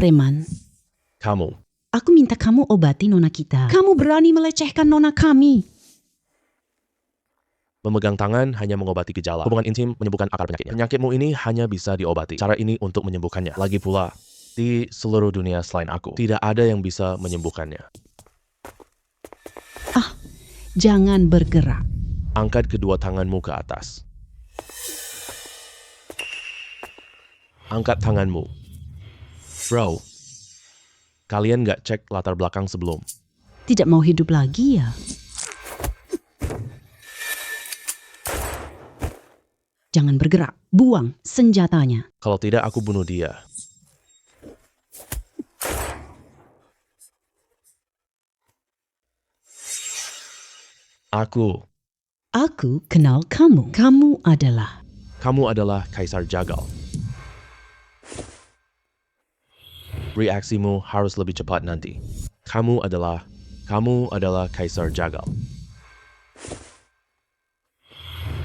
preman. Kamu. Aku minta kamu obati nona kita. Kamu berani melecehkan nona kami. Memegang tangan hanya mengobati gejala. Hubungan intim menyembuhkan akar penyakitnya. Penyakitmu ini hanya bisa diobati. Cara ini untuk menyembuhkannya. Lagi pula, di seluruh dunia selain aku, tidak ada yang bisa menyembuhkannya. Jangan bergerak. Angkat kedua tanganmu ke atas. Angkat tanganmu. Bro, kalian gak cek latar belakang sebelum? Tidak mau hidup lagi ya? Jangan bergerak. Buang senjatanya. Kalau tidak, aku bunuh dia. Aku. Aku kenal kamu. Kamu adalah... Kamu adalah Kaisar Jagal. Reaksimu harus lebih cepat nanti. Kamu adalah Kaisar Jagal.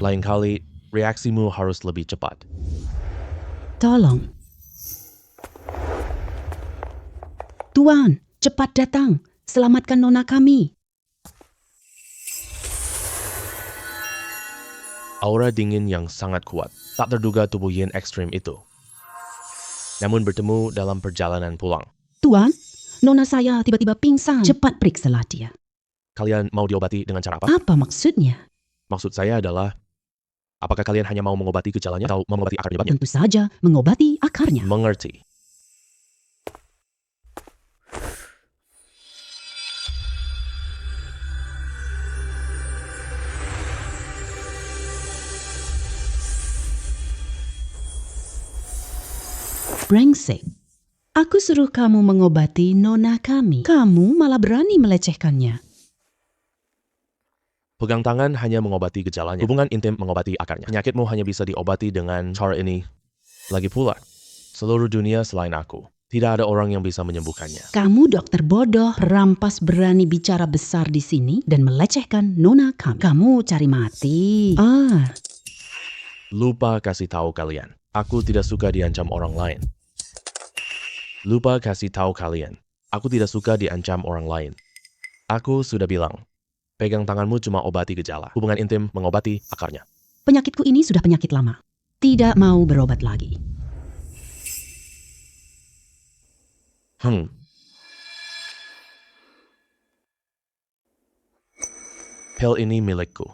Lain kali, reaksimu harus lebih cepat. Tolong. Tuan, cepat datang. Selamatkan nona kami. Aura dingin yang sangat kuat. Tak terduga tubuh Yin ekstrim itu. Namun bertemu dalam perjalanan pulang. Tuan, nona saya tiba-tiba pingsan. Cepat periksalah dia. Kalian mau diobati dengan cara apa? Apa maksudnya? Maksud saya adalah, apakah kalian hanya mau mengobati gejalanya atau mengobati akar penyebabnya? Tentu saja mengobati akarnya. Mengerti. Brengsek. Aku suruh kamu mengobati nona kami. Kamu malah berani melecehkannya. Pegang tangan hanya mengobati gejalanya. Hubungan intim mengobati akarnya. Penyakitmu hanya bisa diobati dengan cara ini. Lagi pula, seluruh dunia selain aku, tidak ada orang yang bisa menyembuhkannya. Kamu dokter bodoh, perampas berani bicara besar di sini dan melecehkan nona kami. Kamu cari mati. Lupa kasih tahu kalian. Aku tidak suka diancam orang lain. Lupa kasih tahu kalian. Aku tidak suka diancam orang lain. Aku sudah bilang. Pegang tanganmu cuma obati gejala. Hubungan intim mengobati akarnya. Penyakitku ini sudah penyakit lama. Tidak mau berobat lagi. Pil ini milikku.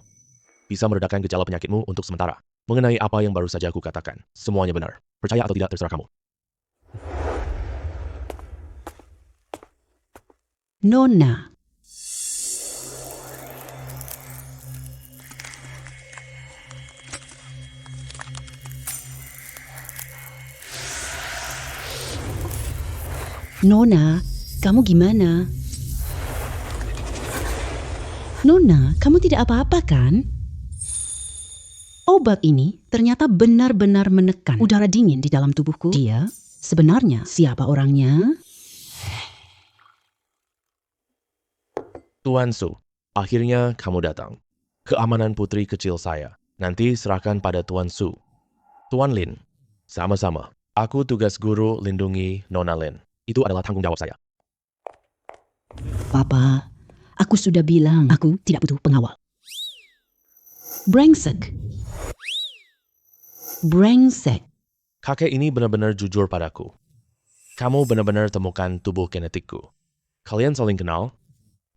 Bisa meredakan gejala penyakitmu untuk sementara. Mengenai apa yang baru saja aku katakan, semuanya benar. Percaya atau tidak terserah kamu. Nona. Nona, kamu gimana? Nona, kamu tidak apa-apa kan? Obat ini ternyata benar-benar menekan udara dingin di dalam tubuhku. Dia sebenarnya siapa orangnya? Tuan Su, akhirnya kamu datang. Keamanan putri kecil saya. Nanti serahkan pada Tuan Su. Tuan Lin, sama-sama. Aku tugas guru lindungi Nona Lin. Itu adalah tanggung jawab saya. Papa, aku sudah bilang aku tidak butuh pengawal. Brengsek. Brengsek. Kakek ini benar-benar jujur padaku. Kamu benar-benar temukan tubuh genetikku. Kalian saling kenal?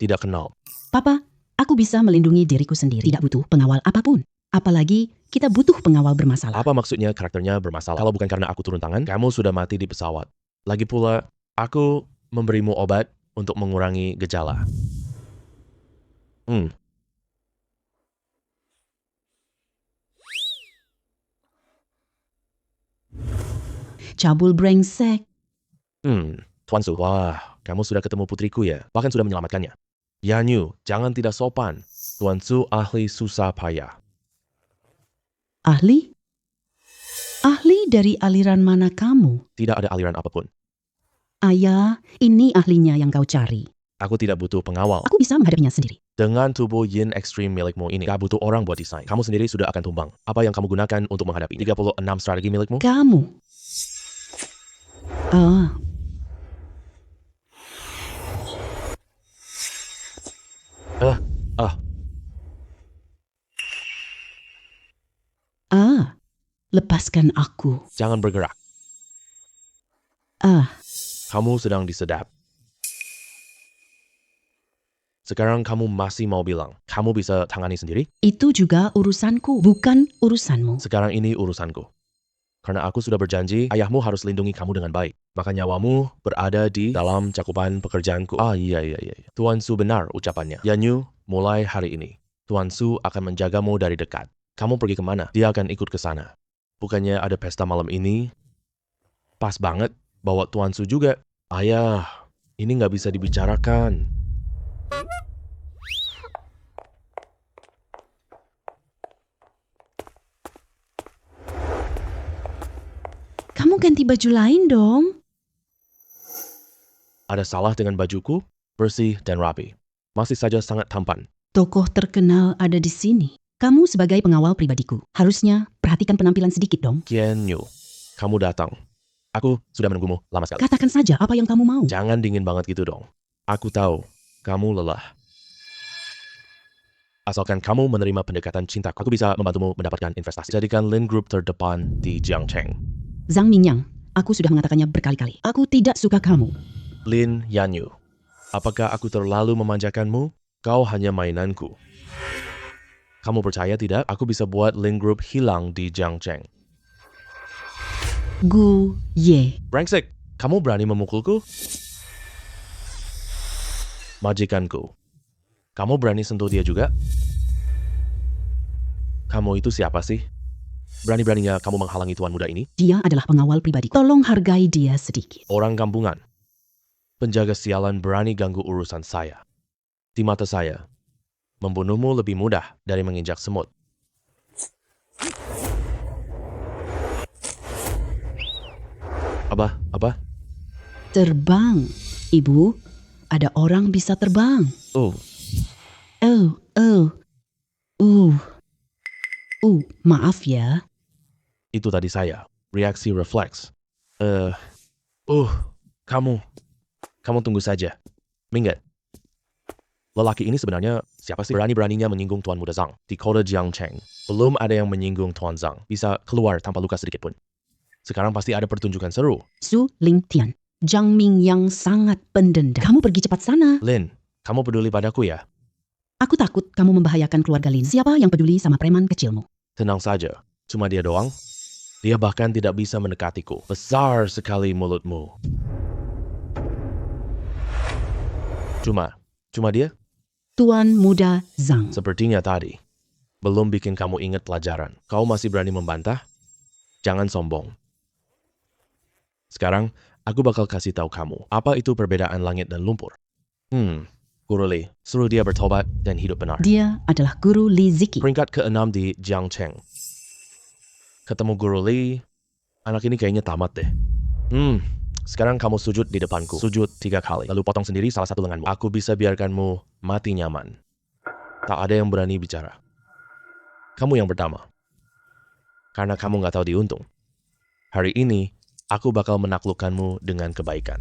Tidak kenal. Papa, aku bisa melindungi diriku sendiri. Tidak butuh pengawal apapun. Apalagi kita butuh pengawal bermasalah. Apa maksudnya karakternya bermasalah? Kalau bukan karena aku turun tangan, kamu sudah mati di pesawat. Lagi pula, aku memberimu obat untuk mengurangi gejala. Cabul brengsek. Tuan Su, wah, kamu sudah ketemu putriku ya? Bahkan sudah menyelamatkannya. Yanyu, jangan tidak sopan. Tuan Su ahli susah payah. Ahli? Ahli dari aliran mana kamu? Tidak ada aliran apapun. Ayah, ini ahlinya yang kau cari. Aku tidak butuh pengawal. Aku bisa menghadapinya sendiri. Dengan tubuh Yin ekstrim milikmu ini, gak butuh orang buat desain. Kamu sendiri sudah akan tumbang. Apa yang kamu gunakan untuk menghadapi 36 strategi milikmu? Kamu. Lepaskan aku. Jangan bergerak. Kamu sedang disedap. Sekarang kamu masih mau bilang, kamu bisa tangani sendiri? Itu juga urusanku, bukan urusanmu. Sekarang ini urusanku. Karena aku sudah berjanji, ayahmu harus lindungi kamu dengan baik. Maka nyawamu berada di dalam cakupan pekerjaanku. Iya. Tuan Su benar ucapannya. Yanyu, mulai hari ini, Tuan Su akan menjagamu dari dekat. Kamu pergi kemana? Dia akan ikut ke sana. Bukannya ada pesta malam ini? Pas banget, bawa Tuan Su juga. Ayah, ini nggak bisa dibicarakan. Kamu ganti baju lain dong. Ada salah dengan bajuku? Bersih dan rapi. Masih saja sangat tampan. Tokoh terkenal ada di sini. Kamu sebagai pengawal pribadiku, harusnya perhatikan penampilan sedikit dong. Qianyu, kamu datang. Aku sudah menunggumu lama sekali. Katakan saja apa yang kamu mau. Jangan dingin banget gitu dong. Aku tahu, kamu lelah. Asalkan kamu menerima pendekatan cinta, aku bisa membantumu mendapatkan investasi. Jadikan Lin Group terdepan di Jiangcheng. Zhang Mingyang, aku sudah mengatakannya berkali-kali. Aku tidak suka kamu. Lin Yanyu, apakah aku terlalu memanjakanmu? Kau hanya mainanku. Kamu percaya tidak? Aku bisa buat Lin Group hilang di Jiangcheng. Gu Ye. Brengsek, kamu berani memukulku? Majikanku, kamu berani sentuh dia juga? Kamu itu siapa sih? Berani-beraninya kamu menghalangi tuan muda ini? Dia adalah pengawal pribadi. Tolong hargai dia sedikit. Orang kampungan. Penjaga sialan berani ganggu urusan saya. Di mata saya, membunuhmu lebih mudah dari menginjak semut. Apa? Terbang. Ibu, ada orang bisa terbang. Maaf ya. Itu tadi saya. Reaksi refleks. Kamu tunggu saja. Minggat. Lelaki ini sebenarnya siapa sih? Berani-beraninya menyinggung Tuan Muda Zhang di kota Jiangcheng. Belum ada yang menyinggung Tuan Zhang. Bisa keluar tanpa luka sedikit pun. Sekarang pasti ada pertunjukan seru. Su Lingtian, Zhang Mingyang sangat pendendam. Kamu pergi cepat sana. Lin, kamu peduli padaku ya? Aku takut kamu membahayakan keluarga Lin. Siapa yang peduli sama preman kecilmu? Tenang saja. Cuma dia doang. Dia bahkan tidak bisa mendekatiku. Besar sekali mulutmu. Cuma dia? Tuan Muda Zhang. Sepertinya tadi. Belum bikin kamu ingat pelajaran. Kau masih berani membantah? Jangan sombong. Sekarang, aku bakal kasih tahu kamu. Apa itu perbedaan langit dan lumpur? Guru Li, suruh dia bertobat dan hidup benar. Dia adalah Guru Li Ziki. Peringkat ke-6 di Jiangcheng. Ketemu Guru Li, anak ini kayaknya tamat deh. Sekarang kamu sujud di depanku. Sujud 3 kali. Lalu potong sendiri salah satu lenganmu. Aku bisa biarkanmu mati nyaman. Tak ada yang berani bicara. Kamu yang pertama. Karena kamu gak tahu diuntung. Hari ini, aku bakal menaklukkanmu dengan kebaikan.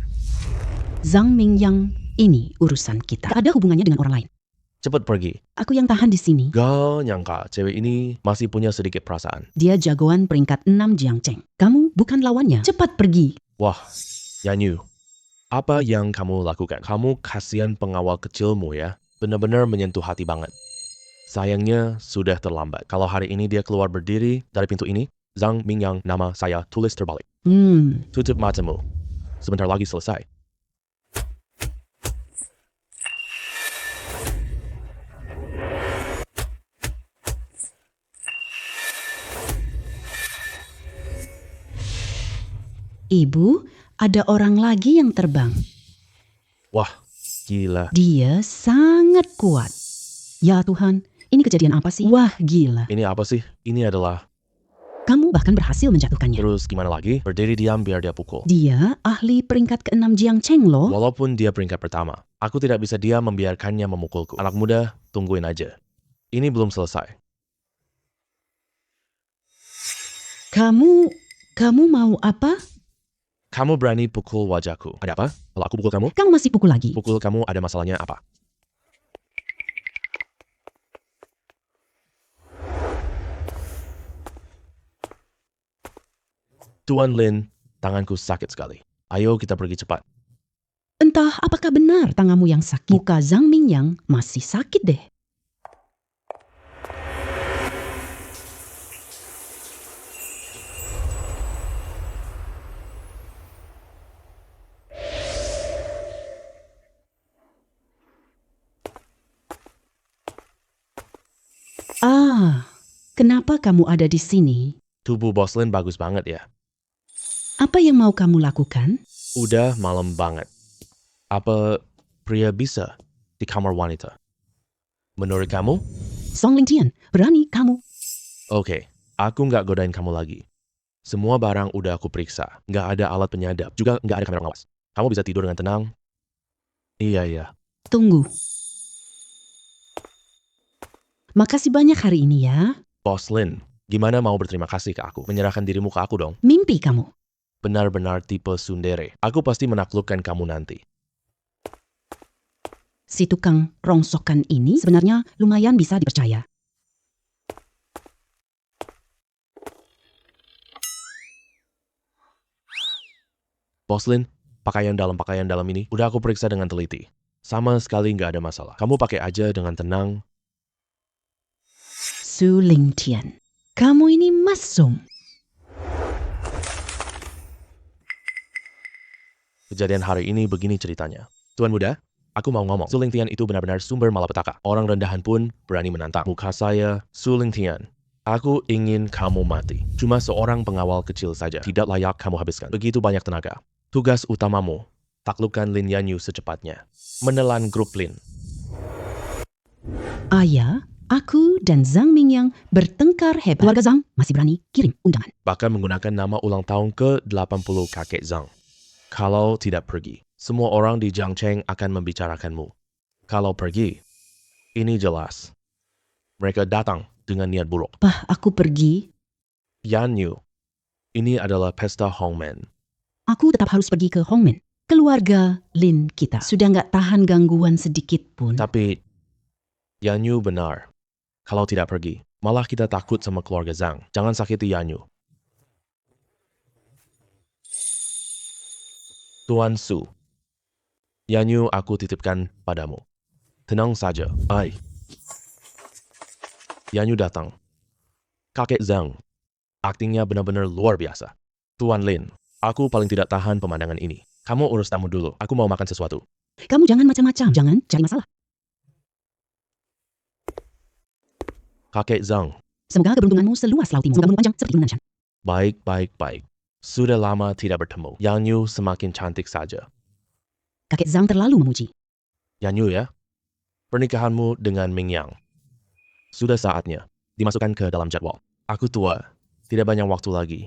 Zhang Mingyang, ini urusan kita. Tak ada hubungannya dengan orang lain. Cepat pergi. Aku yang tahan di sini. Gak nyangka cewek ini masih punya sedikit perasaan. Dia jagoan peringkat 6 Jiangcheng. Kamu bukan lawannya. Cepat pergi. Wah, Yanyu, apa yang kamu lakukan? Kamu kasihan pengawal kecilmu ya. Benar-benar menyentuh hati banget. Sayangnya sudah terlambat. Kalau hari ini dia keluar berdiri dari pintu ini, Zhang Mingyang nama saya tulis terbalik. Tutup matamu. Sebentar lagi selesai. Ibu, ada orang lagi yang terbang. Wah, gila. Dia sangat kuat. Ya Tuhan, ini kejadian apa sih? Wah, gila. Ini apa sih? Ini adalah... Kamu bahkan berhasil menjatuhkannya. Terus gimana lagi? Berdiri diam biar dia pukul. Dia ahli peringkat ke-6 Jiangcheng loh. Walaupun dia peringkat pertama, aku tidak bisa diam membiarkannya memukulku. Anak muda, tungguin aja. Ini belum selesai. Kamu mau apa? Kamu berani pukul wajahku. Ada apa? Kalau aku pukul kamu? Kamu masih pukul lagi. Pukul kamu ada masalahnya apa? Tuan Lin, tanganku sakit sekali. Ayo kita pergi cepat. Entah apakah benar tanganmu yang sakit. Muka Zhang Mingyang masih sakit deh. Kenapa kamu ada di sini? Tubuh Bos Lin bagus banget ya. Apa yang mau kamu lakukan? Udah malam banget. Apa pria bisa di kamar wanita? Menurut kamu? Song Lingtian, berani kamu. Oke, aku nggak godain kamu lagi. Semua barang udah aku periksa. Nggak ada alat penyadap, juga nggak ada kamera pengawas. Kamu bisa tidur dengan tenang. Iya. Tunggu. Makasih banyak hari ini ya. Bos Lin, gimana mau berterima kasih ke aku? Menyerahkan dirimu ke aku dong. Mimpi kamu. Benar-benar tipe tsundere. Aku pasti menaklukkan kamu nanti. Si tukang rongsokan ini sebenarnya lumayan bisa dipercaya. Bos Lin, pakaian dalam ini udah aku periksa dengan teliti. Sama sekali nggak ada masalah. Kamu pakai aja dengan tenang. Su Lingtian, kamu ini mesum. Kejadian hari ini begini ceritanya. Tuan muda, aku mau ngomong. Su Lingtian itu benar-benar sumber malapetaka. Orang rendahan pun berani menantang. Muka saya, Su Lingtian. Aku ingin kamu mati. Cuma seorang pengawal kecil saja. Tidak layak kamu habiskan. Begitu banyak tenaga. Tugas utamamu, taklukkan Lin Yanyu secepatnya. Menelan grup Lin. Ayah, aku dan Zhang Mingyang bertengkar hebat. Keluarga Zhang masih berani kirim undangan. Bahkan menggunakan nama ulang tahun ke-80 kakek Zhang. Kalau tidak pergi, semua orang di Jiangcheng akan membicarakanmu. Kalau pergi, ini jelas. Mereka datang dengan niat buruk. Pah, aku pergi. Yanyu, ini adalah pesta Hongmen. Aku tetap harus pergi ke Hongmen. Keluarga Lin kita sudah nggak tahan gangguan sedikit pun. Tapi, Yanyu benar. Kalau tidak pergi, malah kita takut sama keluarga Zhang. Jangan sakiti Yanyu. Tuan Su, Yanyu aku titipkan padamu. Tenang saja. Yanyu datang. Kakek Zhang, aktingnya benar-benar luar biasa. Tuan Lin, aku paling tidak tahan pemandangan ini. Kamu urus tamu dulu, aku mau makan sesuatu. Kamu jangan macam-macam, jangan cari masalah. Kakek Zhang, Semoga keberuntunganmu seluas laut timur. Semoga umur panjang seperti Yunan Shan. baik. Sudah lama tidak bertemu. Yanyu semakin cantik saja. Kakek Zhang terlalu memuji. Yanyu ya, pernikahanmu dengan Mingyang. Sudah saatnya dimasukkan ke dalam jadwal. Aku tua, tidak banyak waktu lagi.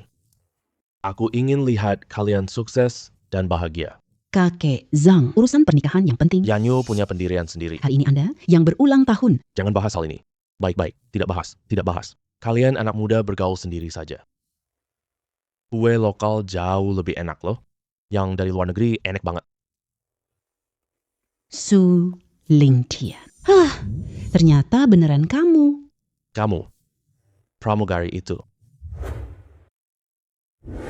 Aku ingin lihat kalian sukses dan bahagia. Kakek Zhang, urusan pernikahan yang penting. Yanyu punya pendirian sendiri. Hari ini Anda yang berulang tahun. Jangan bahas hal ini. Baik, tidak bahas. Kalian anak muda bergaul sendiri saja. Kue lokal jauh lebih enak loh. Yang dari luar negeri enak banget. Su Lingtian. Ternyata beneran kamu. Kamu, pramugari itu.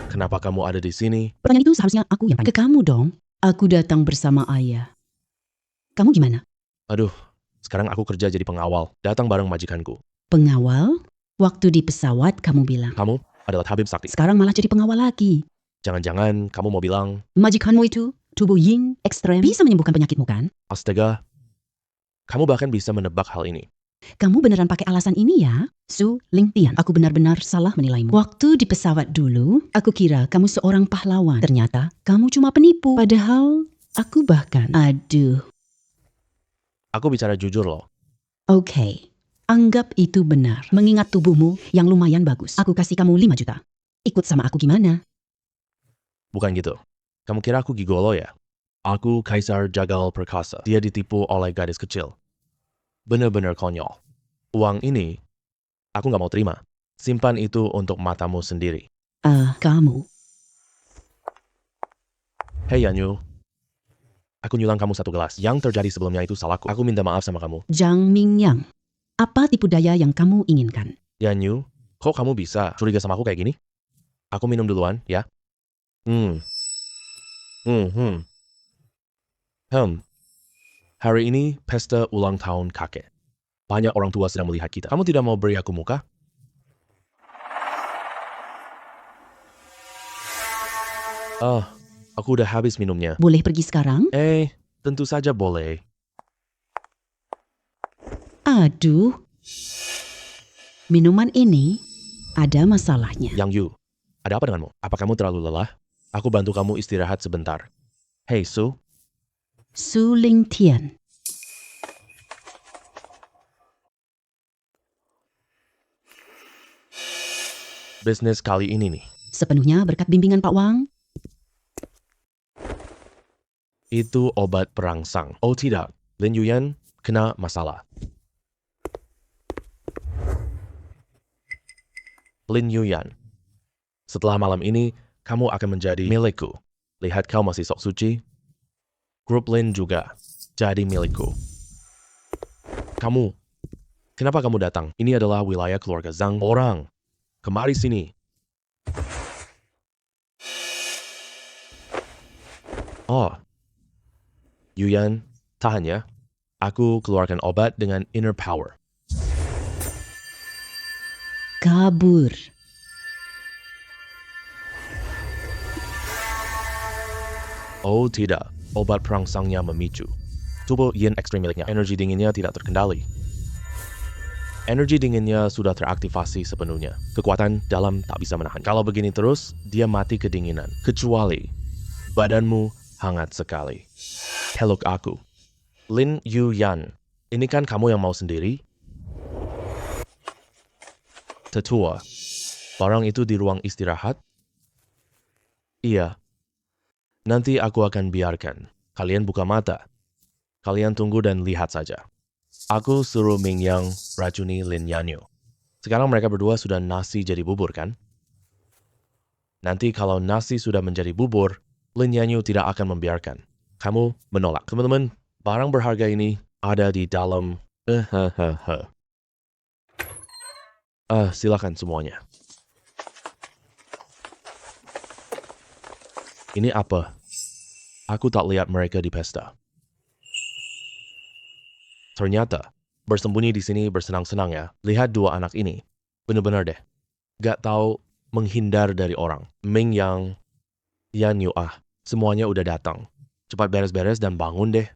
Kenapa kamu ada di sini? Pertanyaan itu seharusnya aku yang tanya ke kamu dong. Aku datang bersama ayah. Kamu gimana? Aduh, sekarang aku kerja jadi pengawal. Datang bareng majikanku. Pengawal? Waktu di pesawat kamu bilang. Kamu adalah tabib sakti. Sekarang malah jadi pengawal lagi. Jangan-jangan kamu mau bilang, Majikanmu itu tubuh yin ekstrem bisa menyembuhkan penyakitmu kan? astaga, kamu bahkan bisa menebak hal ini. Kamu beneran pakai alasan ini ya? Su Lingtian, aku benar-benar salah menilaimu. Waktu di pesawat dulu, aku kira kamu seorang pahlawan. Ternyata kamu cuma penipu. Padahal aku bahkan, Aku bicara jujur loh. Oke, anggap itu benar. Mengingat tubuhmu yang lumayan bagus. Aku kasih kamu 5 juta. Ikut sama aku gimana? Bukan gitu. Kamu kira aku gigolo ya? Aku Kaisar Jagal Perkasa. Dia ditipu oleh gadis kecil. Bener-bener konyol. Uang ini, aku nggak mau terima. Simpan itu untuk matamu sendiri. Kamu. Hei Yanyu, aku nyulang kamu 1 gelas. Yang terjadi sebelumnya itu salahku. Aku minta maaf sama kamu. Zhang Mingyang, apa tipu daya yang kamu inginkan? Yanyu, kok kamu bisa curiga sama aku kayak gini? Aku minum duluan, ya. Hmm. Hari ini pesta ulang tahun kakek. Banyak orang tua sedang melihat kita. Kamu tidak mau beri aku muka? Aku udah habis minumnya. Boleh pergi sekarang? Tentu saja boleh. Aduh. Minuman ini ada masalahnya. Yang Yu, ada apa denganmu? Apa kamu terlalu lelah? Aku bantu kamu istirahat sebentar. Hey, Su. Su Lingtian. Bisnis kali ini nih. Sepenuhnya berkat bimbingan Pak Wang. Itu obat perangsang. Oh tidak, Lin Yuyan kena masalah. Lin Yuyan, setelah malam ini, kamu akan menjadi milikku. Lihat kau masih sok suci. Grup Lin juga jadi milikku. Kenapa kamu datang? Ini adalah wilayah keluarga Zhang orang. Kemari sini. Oh, Yuyan, tahan ya. Aku keluarkan obat dengan inner power. Kabur. Oh tidak, obat perangsangnya memicu. Tubuh yin ekstrim miliknya, energi dinginnya tidak terkendali. Energi dinginnya sudah teraktivasi sepenuhnya. Kekuatan dalam tak bisa menahan. Kalau begini terus, dia mati kedinginan. Kecuali badanmu hangat sekali. Peluk aku. Lin Yuyan, ini kan kamu yang mau sendiri? Tetua, barang itu di ruang istirahat? Iya. Nanti aku akan biarkan. Kalian buka mata. Kalian tunggu dan lihat saja. Aku suruh Ming Yang racuni Lin Yanyu. Sekarang mereka berdua sudah nasi jadi bubur kan? Nanti kalau nasi sudah menjadi bubur, Lin Yanyu tidak akan membiarkan. Kamu menolak. Teman-teman, barang berharga ini ada di dalam... silakan semuanya. Ini apa? Aku tak lihat mereka di pesta. Ternyata, bersembunyi di sini bersenang-senang ya. Lihat dua anak ini. Bener-bener deh. Gak tahu menghindar dari orang. Ming Yang, Yan Yu semuanya udah datang. Cepat beres-beres dan bangun deh.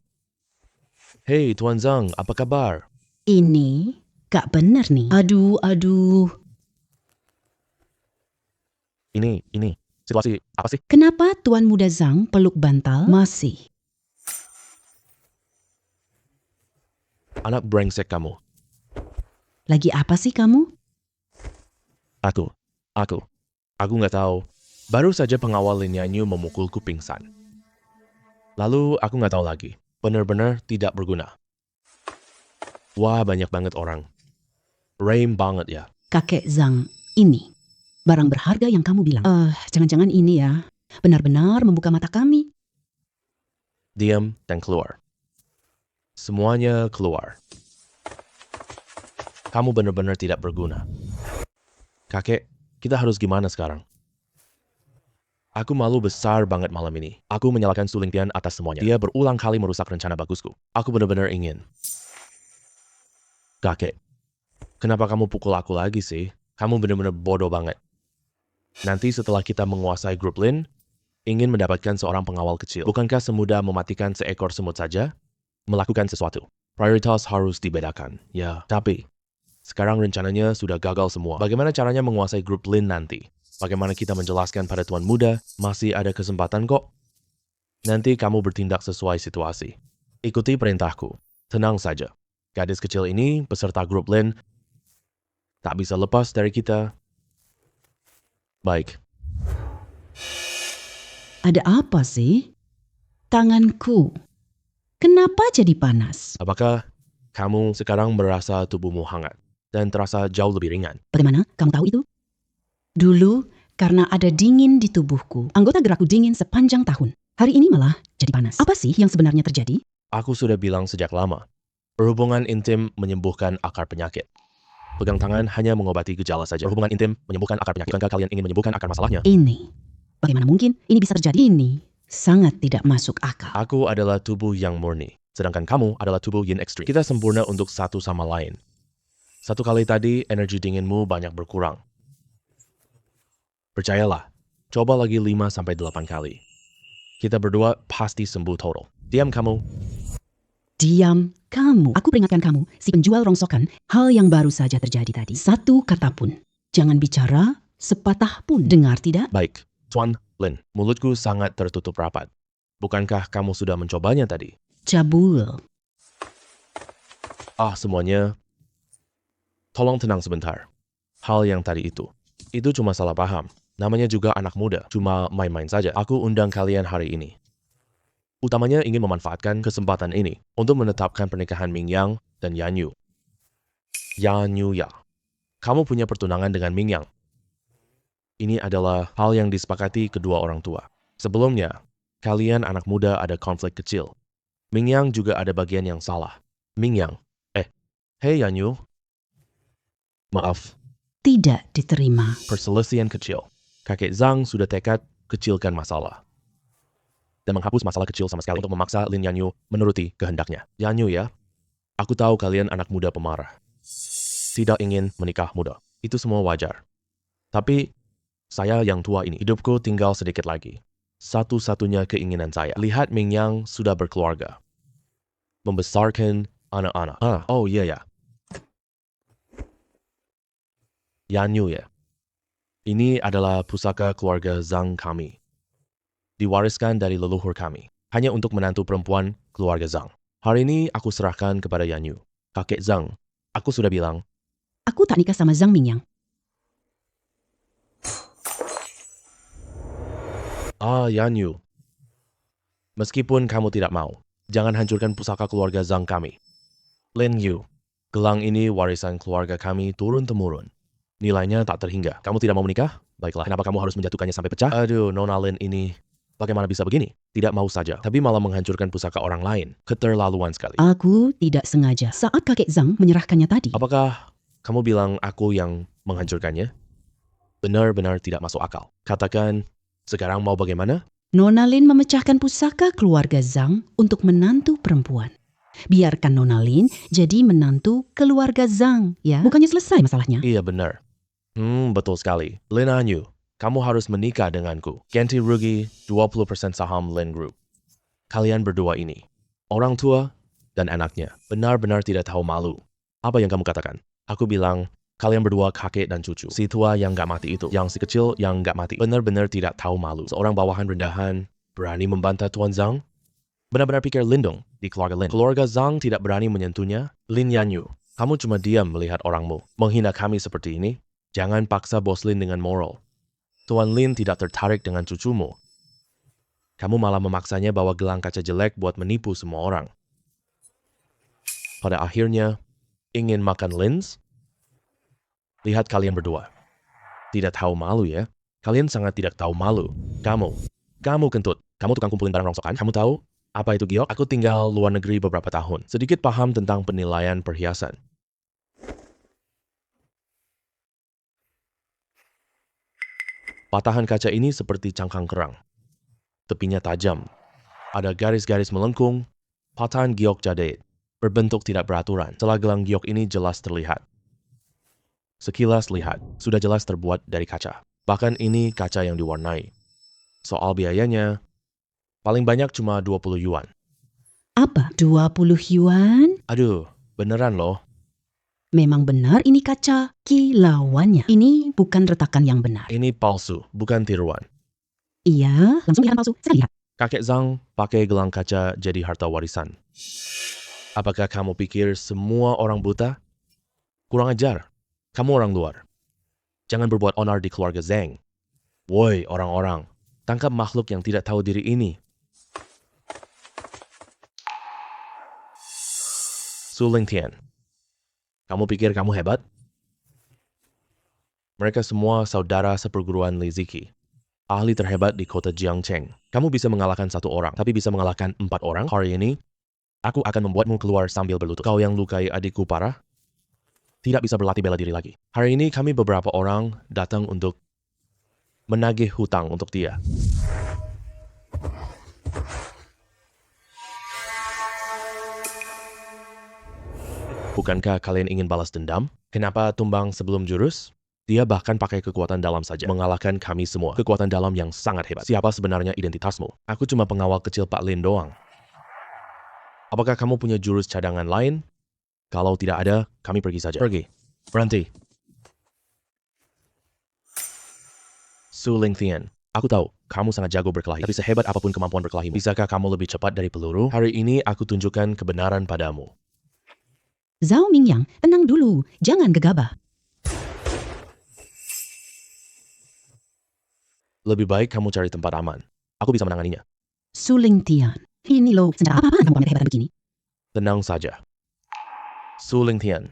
Hey, Tuan Zhang, apa kabar? Ini gak bener nih. Aduh. Ini, situasi apa sih? Kenapa Tuan Muda Zhang peluk bantal masih? Anak brengsek kamu. Lagi apa sih kamu? Aku nggak tahu. Baru saja pengawal Lin Yanyu memukulku pingsan. Lalu aku nggak tahu lagi. Benar-benar tidak berguna. Wah, banyak banget orang. Raim banget ya. Kakek Zhang, ini barang berharga yang kamu bilang. Jangan-jangan ini ya, benar-benar membuka mata kami. Diam dan keluar. Semuanya keluar. Kamu benar-benar tidak berguna. Kakek, kita harus gimana sekarang? Aku malu besar banget malam ini. Aku menyalahkan Su Lingtian atas semuanya. Dia berulang kali merusak rencana bagusku. Aku benar-benar ingin. Kakek, kenapa kamu pukul aku lagi sih? Kamu benar-benar bodoh banget. Nanti setelah kita menguasai grup Lin, ingin mendapatkan seorang pengawal kecil. Bukankah semudah mematikan seekor semut saja? Melakukan sesuatu. Prioritas harus dibedakan. Ya, tapi sekarang rencananya sudah gagal semua. Bagaimana caranya menguasai grup Lin nanti? Bagaimana kita menjelaskan pada Tuan Muda? Masih ada kesempatan kok. Nanti kamu bertindak sesuai situasi. Ikuti perintahku. Tenang saja. Gadis kecil ini, peserta grup Lin, tak bisa lepas dari kita. Baik. Ada apa sih? Tanganku. Kenapa jadi panas? Apakah kamu sekarang merasa tubuhmu hangat dan terasa jauh lebih ringan? Bagaimana kamu tahu itu? Dulu, karena ada dingin di tubuhku, anggota gerakku dingin sepanjang tahun. Hari ini malah jadi panas. Apa sih yang sebenarnya terjadi? Aku sudah bilang sejak lama. Berhubungan intim menyembuhkan akar penyakit. Pegang tangan hanya mengobati gejala saja. Berhubungan intim menyembuhkan akar penyakit. Bukankah kalian ingin menyembuhkan akar masalahnya? Ini, bagaimana mungkin ini bisa terjadi? Ini sangat tidak masuk akal. Aku adalah tubuh yang murni, sedangkan kamu adalah tubuh yin ekstrim. Kita sempurna untuk satu sama lain. Satu kali tadi, energi dinginmu banyak berkurang. Percayalah, coba lagi 5-8 kali. Kita berdua pasti sembuh total. Diam kamu. Diam kamu. Aku peringatkan kamu, si penjual rongsokan, hal yang baru saja terjadi tadi. Satu kata pun. Jangan bicara sepatah pun. Dengar tidak? Baik, Tuan Lin, mulutku sangat tertutup rapat. Bukankah kamu sudah mencobanya tadi? Cabul. Semuanya. Tolong tenang sebentar. Hal yang tadi itu cuma salah paham. Namanya juga anak muda, cuma main-main saja. Aku undang kalian hari ini. Utamanya ingin memanfaatkan kesempatan ini untuk menetapkan pernikahan Ming Yang dan Yan Yu. Yan Yu ya. Kamu punya pertunangan dengan Ming Yang. Ini adalah hal yang disepakati kedua orang tua. Sebelumnya, kalian anak muda ada konflik kecil. Ming Yang juga ada bagian yang salah. Ming Yang, hey Yan Yu. Maaf, Tidak diterima. perselisihan kecil. Kakek Zhang sudah tekad kecilkan masalah. Dan menghapus masalah kecil sama sekali untuk memaksa Lin Yan Yu menuruti kehendaknya. Yan Yu ya, aku tahu kalian anak muda pemarah. Tidak ingin menikah muda. Itu semua wajar. Tapi, saya yang tua ini, hidupku tinggal sedikit lagi. Satu-satunya keinginan saya, lihat Ming Yang sudah berkeluarga. Membesarkan anak-anak. Oh iya ya. Yan Yu ya. Ini adalah pusaka keluarga Zhang kami. Diwariskan dari leluhur kami. Hanya untuk menantu perempuan keluarga Zhang. Hari ini aku serahkan kepada Yan Yu. Kakek Zhang, aku sudah bilang. Aku tak nikah sama Zhang Mingyang. Yan Yu. Meskipun kamu tidak mau, jangan hancurkan pusaka keluarga Zhang kami. Lin Yu, gelang ini warisan keluarga kami turun-temurun. Nilainya tak terhingga. Kamu tidak mau menikah? Baiklah, kenapa kamu harus menjatuhkannya sampai pecah? Aduh, Nona Lin ini, bagaimana bisa begini? Tidak mau saja, tapi malah menghancurkan pusaka orang lain. Keterlaluan sekali. Aku tidak sengaja saat kakek Zhang menyerahkannya tadi. Apakah kamu bilang aku yang menghancurkannya? Benar-benar tidak masuk akal. Katakan, sekarang mau bagaimana? Nona Lin memecahkan pusaka keluarga Zhang untuk menantu perempuan. Biarkan Nona Lin jadi menantu keluarga Zhang, ya. Bukannya selesai masalahnya. Iya benar. Betul sekali. Lin Anyu, kamu harus menikah denganku. Ganti rugi 20% saham Lin Group. Kalian berdua ini, orang tua dan anaknya, benar-benar tidak tahu malu. Apa yang kamu katakan? Aku bilang, kalian berdua kakek dan cucu. Si tua yang gak mati itu, yang si kecil yang gak mati. Benar-benar tidak tahu malu. Seorang bawahan rendahan berani membantah Tuan Zhang? Benar-benar pikir lindung di keluarga Lin. Keluarga Zhang tidak berani menyentuhnya. Lin Yan Yu, kamu cuma diam melihat orangmu. Menghina kami seperti ini? Jangan paksa bos Lin dengan moral. Tuan Lin tidak tertarik dengan cucumu. Kamu malah memaksanya bawa gelang kaca jelek buat menipu semua orang. Pada akhirnya, ingin makan lens? Lihat kalian berdua. Tidak tahu malu ya? Kalian sangat tidak tahu malu. Kamu kentut. Kamu tukang kumpulin barang rongsokan? Kamu tahu apa itu giok? Aku tinggal luar negeri beberapa tahun. Sedikit paham tentang penilaian perhiasan. Patahan kaca ini seperti cangkang kerang. Tepinya tajam. Ada garis-garis melengkung. Patahan giok jade. Berbentuk tidak beraturan. Setelah gelang giok ini jelas terlihat. Sekilas lihat, sudah jelas terbuat dari kaca. Bahkan ini kaca yang diwarnai. Soal biayanya, paling banyak cuma 20 yuan. Apa? 20 yuan? Aduh, beneran loh. Memang benar ini kaca kilauannya. Ini bukan retakan yang benar. Ini palsu, bukan tiruan. Iya, langsung lihat palsu. Saya lihat. Kakek Zhang pakai gelang kaca jadi harta warisan. Apakah kamu pikir semua orang buta? Kurang ajar. Kamu orang luar. Jangan berbuat onar di keluarga Zhang. Woi orang-orang, tangkap makhluk yang tidak tahu diri ini. Su Lingtian, kamu pikir kamu hebat? Mereka semua saudara seperguruan Li Ziki. Ahli terhebat di kota Jiangcheng. Kamu bisa mengalahkan satu orang, tapi bisa mengalahkan 4 orang. Hari ini, aku akan membuatmu keluar sambil berlutut. Kau yang lukai adikku parah? tidak bisa berlatih bela diri lagi. Hari ini kami beberapa orang datang untuk menagih hutang untuk dia. Bukankah kalian ingin balas dendam? Kenapa tumbang sebelum jurus? Dia bahkan pakai kekuatan dalam saja, mengalahkan kami semua. Kekuatan dalam yang sangat hebat. Siapa sebenarnya identitasmu? Aku cuma pengawal kecil Pak Lin doang. Apakah kamu punya jurus cadangan lain? Kalau tidak ada, kami pergi saja. Pergi. Berhenti. Su Lingtian, aku tahu, kamu sangat jago berkelahi. Tapi sehebat apapun kemampuan berkelahimu, bisakah kamu lebih cepat dari peluru? Hari ini aku tunjukkan kebenaran padamu. Zhao Mingyang, tenang dulu. Jangan gegabah. Lebih baik kamu cari tempat aman. Aku bisa menanganinya. Su Lingtian, ini loh, senjata apa-apaan kamu pamer kehebatan begini? Tenang saja. Su Lingtian,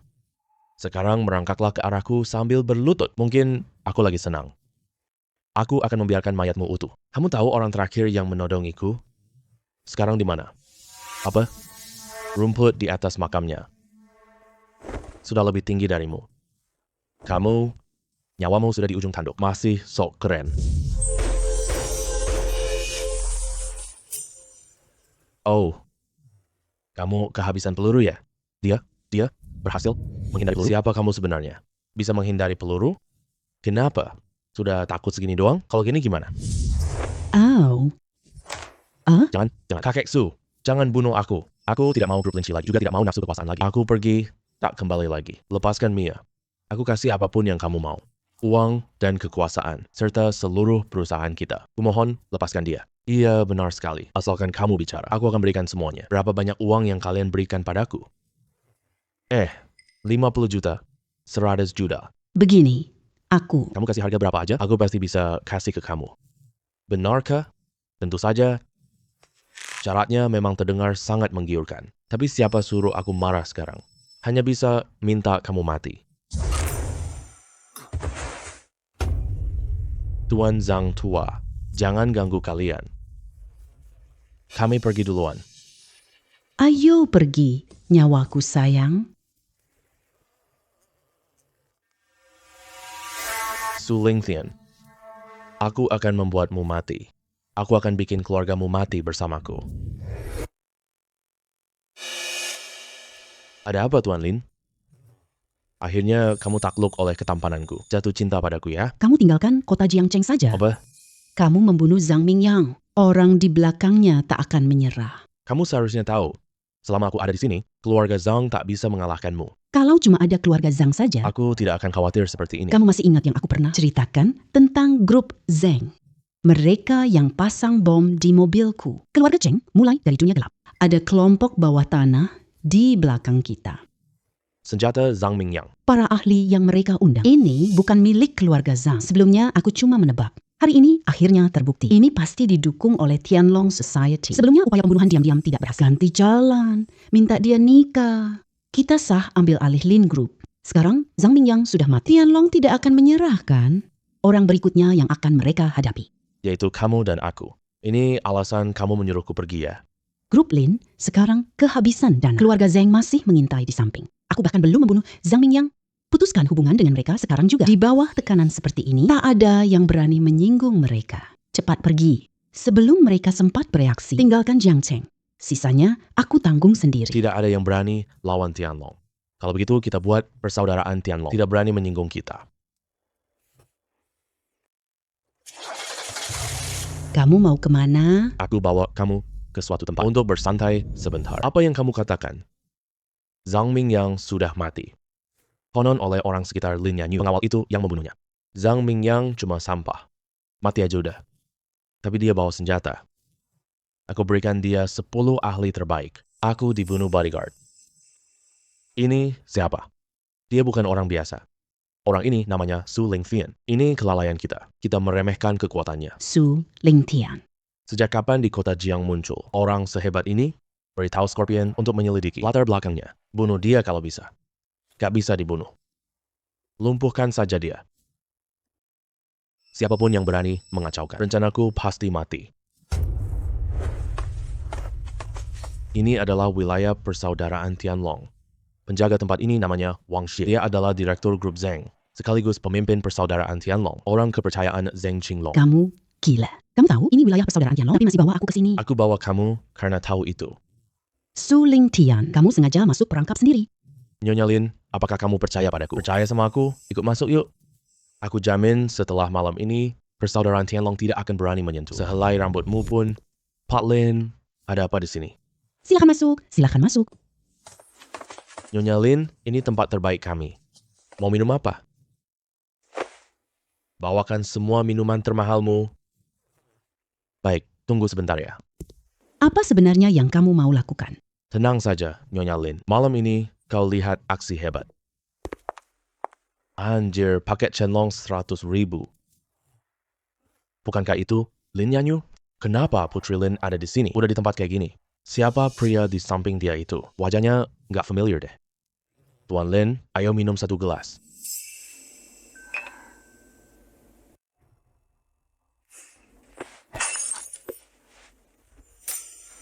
sekarang merangkaklah ke arahku sambil berlutut. Mungkin aku lagi senang. Aku akan membiarkan mayatmu utuh. Kamu tahu orang terakhir yang menodongiku? Sekarang di mana? Apa? Rumput di atas makamnya. Sudah lebih tinggi darimu. Kamu, nyawamu sudah di ujung tanduk. Masih sok keren. Oh, kamu kehabisan peluru ya? Dia berhasil menghindari peluru. Siapa kamu sebenarnya? Bisa menghindari peluru? Kenapa? Sudah takut segini doang? Kalau gini gimana? Oh. Jangan. Kakek Su, jangan bunuh aku. Aku tidak mau grup Lin Chi lagi. Juga tidak mau nafsu kekuasaan lagi. Aku pergi, tak kembali lagi. Lepaskan Mia. Aku kasih apapun yang kamu mau. Uang dan kekuasaan, serta seluruh perusahaan kita. Kumohon, lepaskan dia. Iya, benar sekali. Asalkan kamu bicara, aku akan berikan semuanya. Berapa banyak uang yang kalian berikan padaku? 50 juta, 100 juta. Begini, aku. Kamu kasih harga berapa aja, aku pasti bisa kasih ke kamu. Benarkah? Tentu saja. Syaratnya memang terdengar sangat menggiurkan. Tapi siapa suruh aku marah sekarang? Hanya bisa minta kamu mati. Tuan Zhang tua, jangan ganggu kalian. Kami pergi duluan. Ayo pergi, nyawaku sayang. Su Lingtian, aku akan membuatmu mati. Aku akan bikin keluargamu mati bersamaku. Ada apa, Tuan Lin? Akhirnya kamu takluk oleh ketampananku. Jatuh cinta padaku ya? Kamu tinggalkan kota Jiangcheng saja. Apa? Kamu membunuh Zhang Mingyang. Orang di belakangnya tak akan menyerah. Kamu seharusnya tahu, selama aku ada di sini, keluarga Zhang tak bisa mengalahkanmu. Kalau cuma ada keluarga Zhang saja, Aku tidak akan khawatir seperti ini. kamu masih ingat yang aku pernah ceritakan tentang grup Zheng? Mereka yang pasang bom di mobilku. Keluarga Zheng mulai dari dunia gelap. Ada kelompok bawah tanah di belakang kita. Senjata Zhang Mingyang. Para ahli yang mereka undang. Ini bukan milik keluarga Zhang. Sebelumnya aku cuma menebak. Hari ini akhirnya terbukti. Ini pasti didukung oleh Tianlong Society. Sebelumnya upaya pembunuhan diam-diam tidak berhasil. Ganti jalan, minta dia nikah. Kita sah ambil alih Lin Group. Sekarang Zhang Mingyang sudah mati. Tianlong tidak akan menyerahkan orang berikutnya yang akan mereka hadapi. Yaitu kamu dan aku. Ini alasan kamu menyuruhku pergi ya? Grup Lin sekarang kehabisan dana. Keluarga Zheng masih mengintai di samping. Aku bahkan belum membunuh Zhang Mingyang. Putuskan hubungan dengan mereka sekarang juga. Di bawah tekanan seperti ini, tak ada yang berani menyinggung mereka. Cepat pergi. Sebelum mereka sempat bereaksi, tinggalkan Jiangcheng. Sisanya, aku tanggung sendiri. Tidak ada yang berani lawan Tianlong. Kalau begitu kita buat persaudaraan Tianlong. Tidak berani menyinggung kita. Kamu mau kemana? Aku bawa kamu ke suatu tempat untuk bersantai sebentar. Apa yang kamu katakan? Zhang Mingyang sudah mati. Konon oleh orang sekitar Lin Yanyu, pengawal itu yang membunuhnya. Zhang Mingyang cuma sampah. Mati aja udah. Tapi dia bawa senjata. Aku berikan dia 10 ahli terbaik. Aku dibunuh bodyguard. Ini siapa? Dia bukan orang biasa. Orang ini namanya Su Lingtian. Ini kelalaian kita. Kita meremehkan kekuatannya. Su Lingtian. Sejak kapan di kota Jiang muncul orang sehebat ini? Beritahu Scorpion untuk menyelidiki latar belakangnya. Bunuh dia kalau bisa. Gak bisa dibunuh. Lumpuhkan saja dia. Siapapun yang berani mengacaukan. Rencanaku pasti mati. Ini adalah wilayah persaudaraan Tianlong. Penjaga tempat ini namanya Wang Xie. Dia adalah direktur grup Zheng, sekaligus pemimpin persaudaraan Tianlong, orang kepercayaan Zheng Qinglong. Kamu gila. Kamu tahu ini wilayah persaudaraan Tianlong, tapi masih bawa aku ke sini. Aku bawa kamu karena tahu itu. Su Lingtian, kamu sengaja masuk perangkap sendiri. Nyonya Lin, apakah kamu percaya padaku? Percaya sama aku? Ikut masuk yuk. Aku jamin setelah malam ini, persaudaraan Tianlong tidak akan berani menyentuh. Sehelai rambutmu pun. Pak Lin, ada apa di sini? Silakan masuk, silakan masuk. Nyonya Lin, ini tempat terbaik kami. Mau minum apa? Bawakan semua minuman termahalmu. Baik, tunggu sebentar ya. Apa sebenarnya yang kamu mau lakukan? Tenang saja, Nyonya Lin. Malam ini, kau lihat aksi hebat. Anjir, paket Chenlong 100.000. Bukankah itu Lin Yanyu? Kenapa Putri Lin ada di sini? Udah di tempat kayak gini. Siapa pria di samping dia itu? Wajahnya nggak familiar deh. Tuan Lin, ayo minum satu gelas.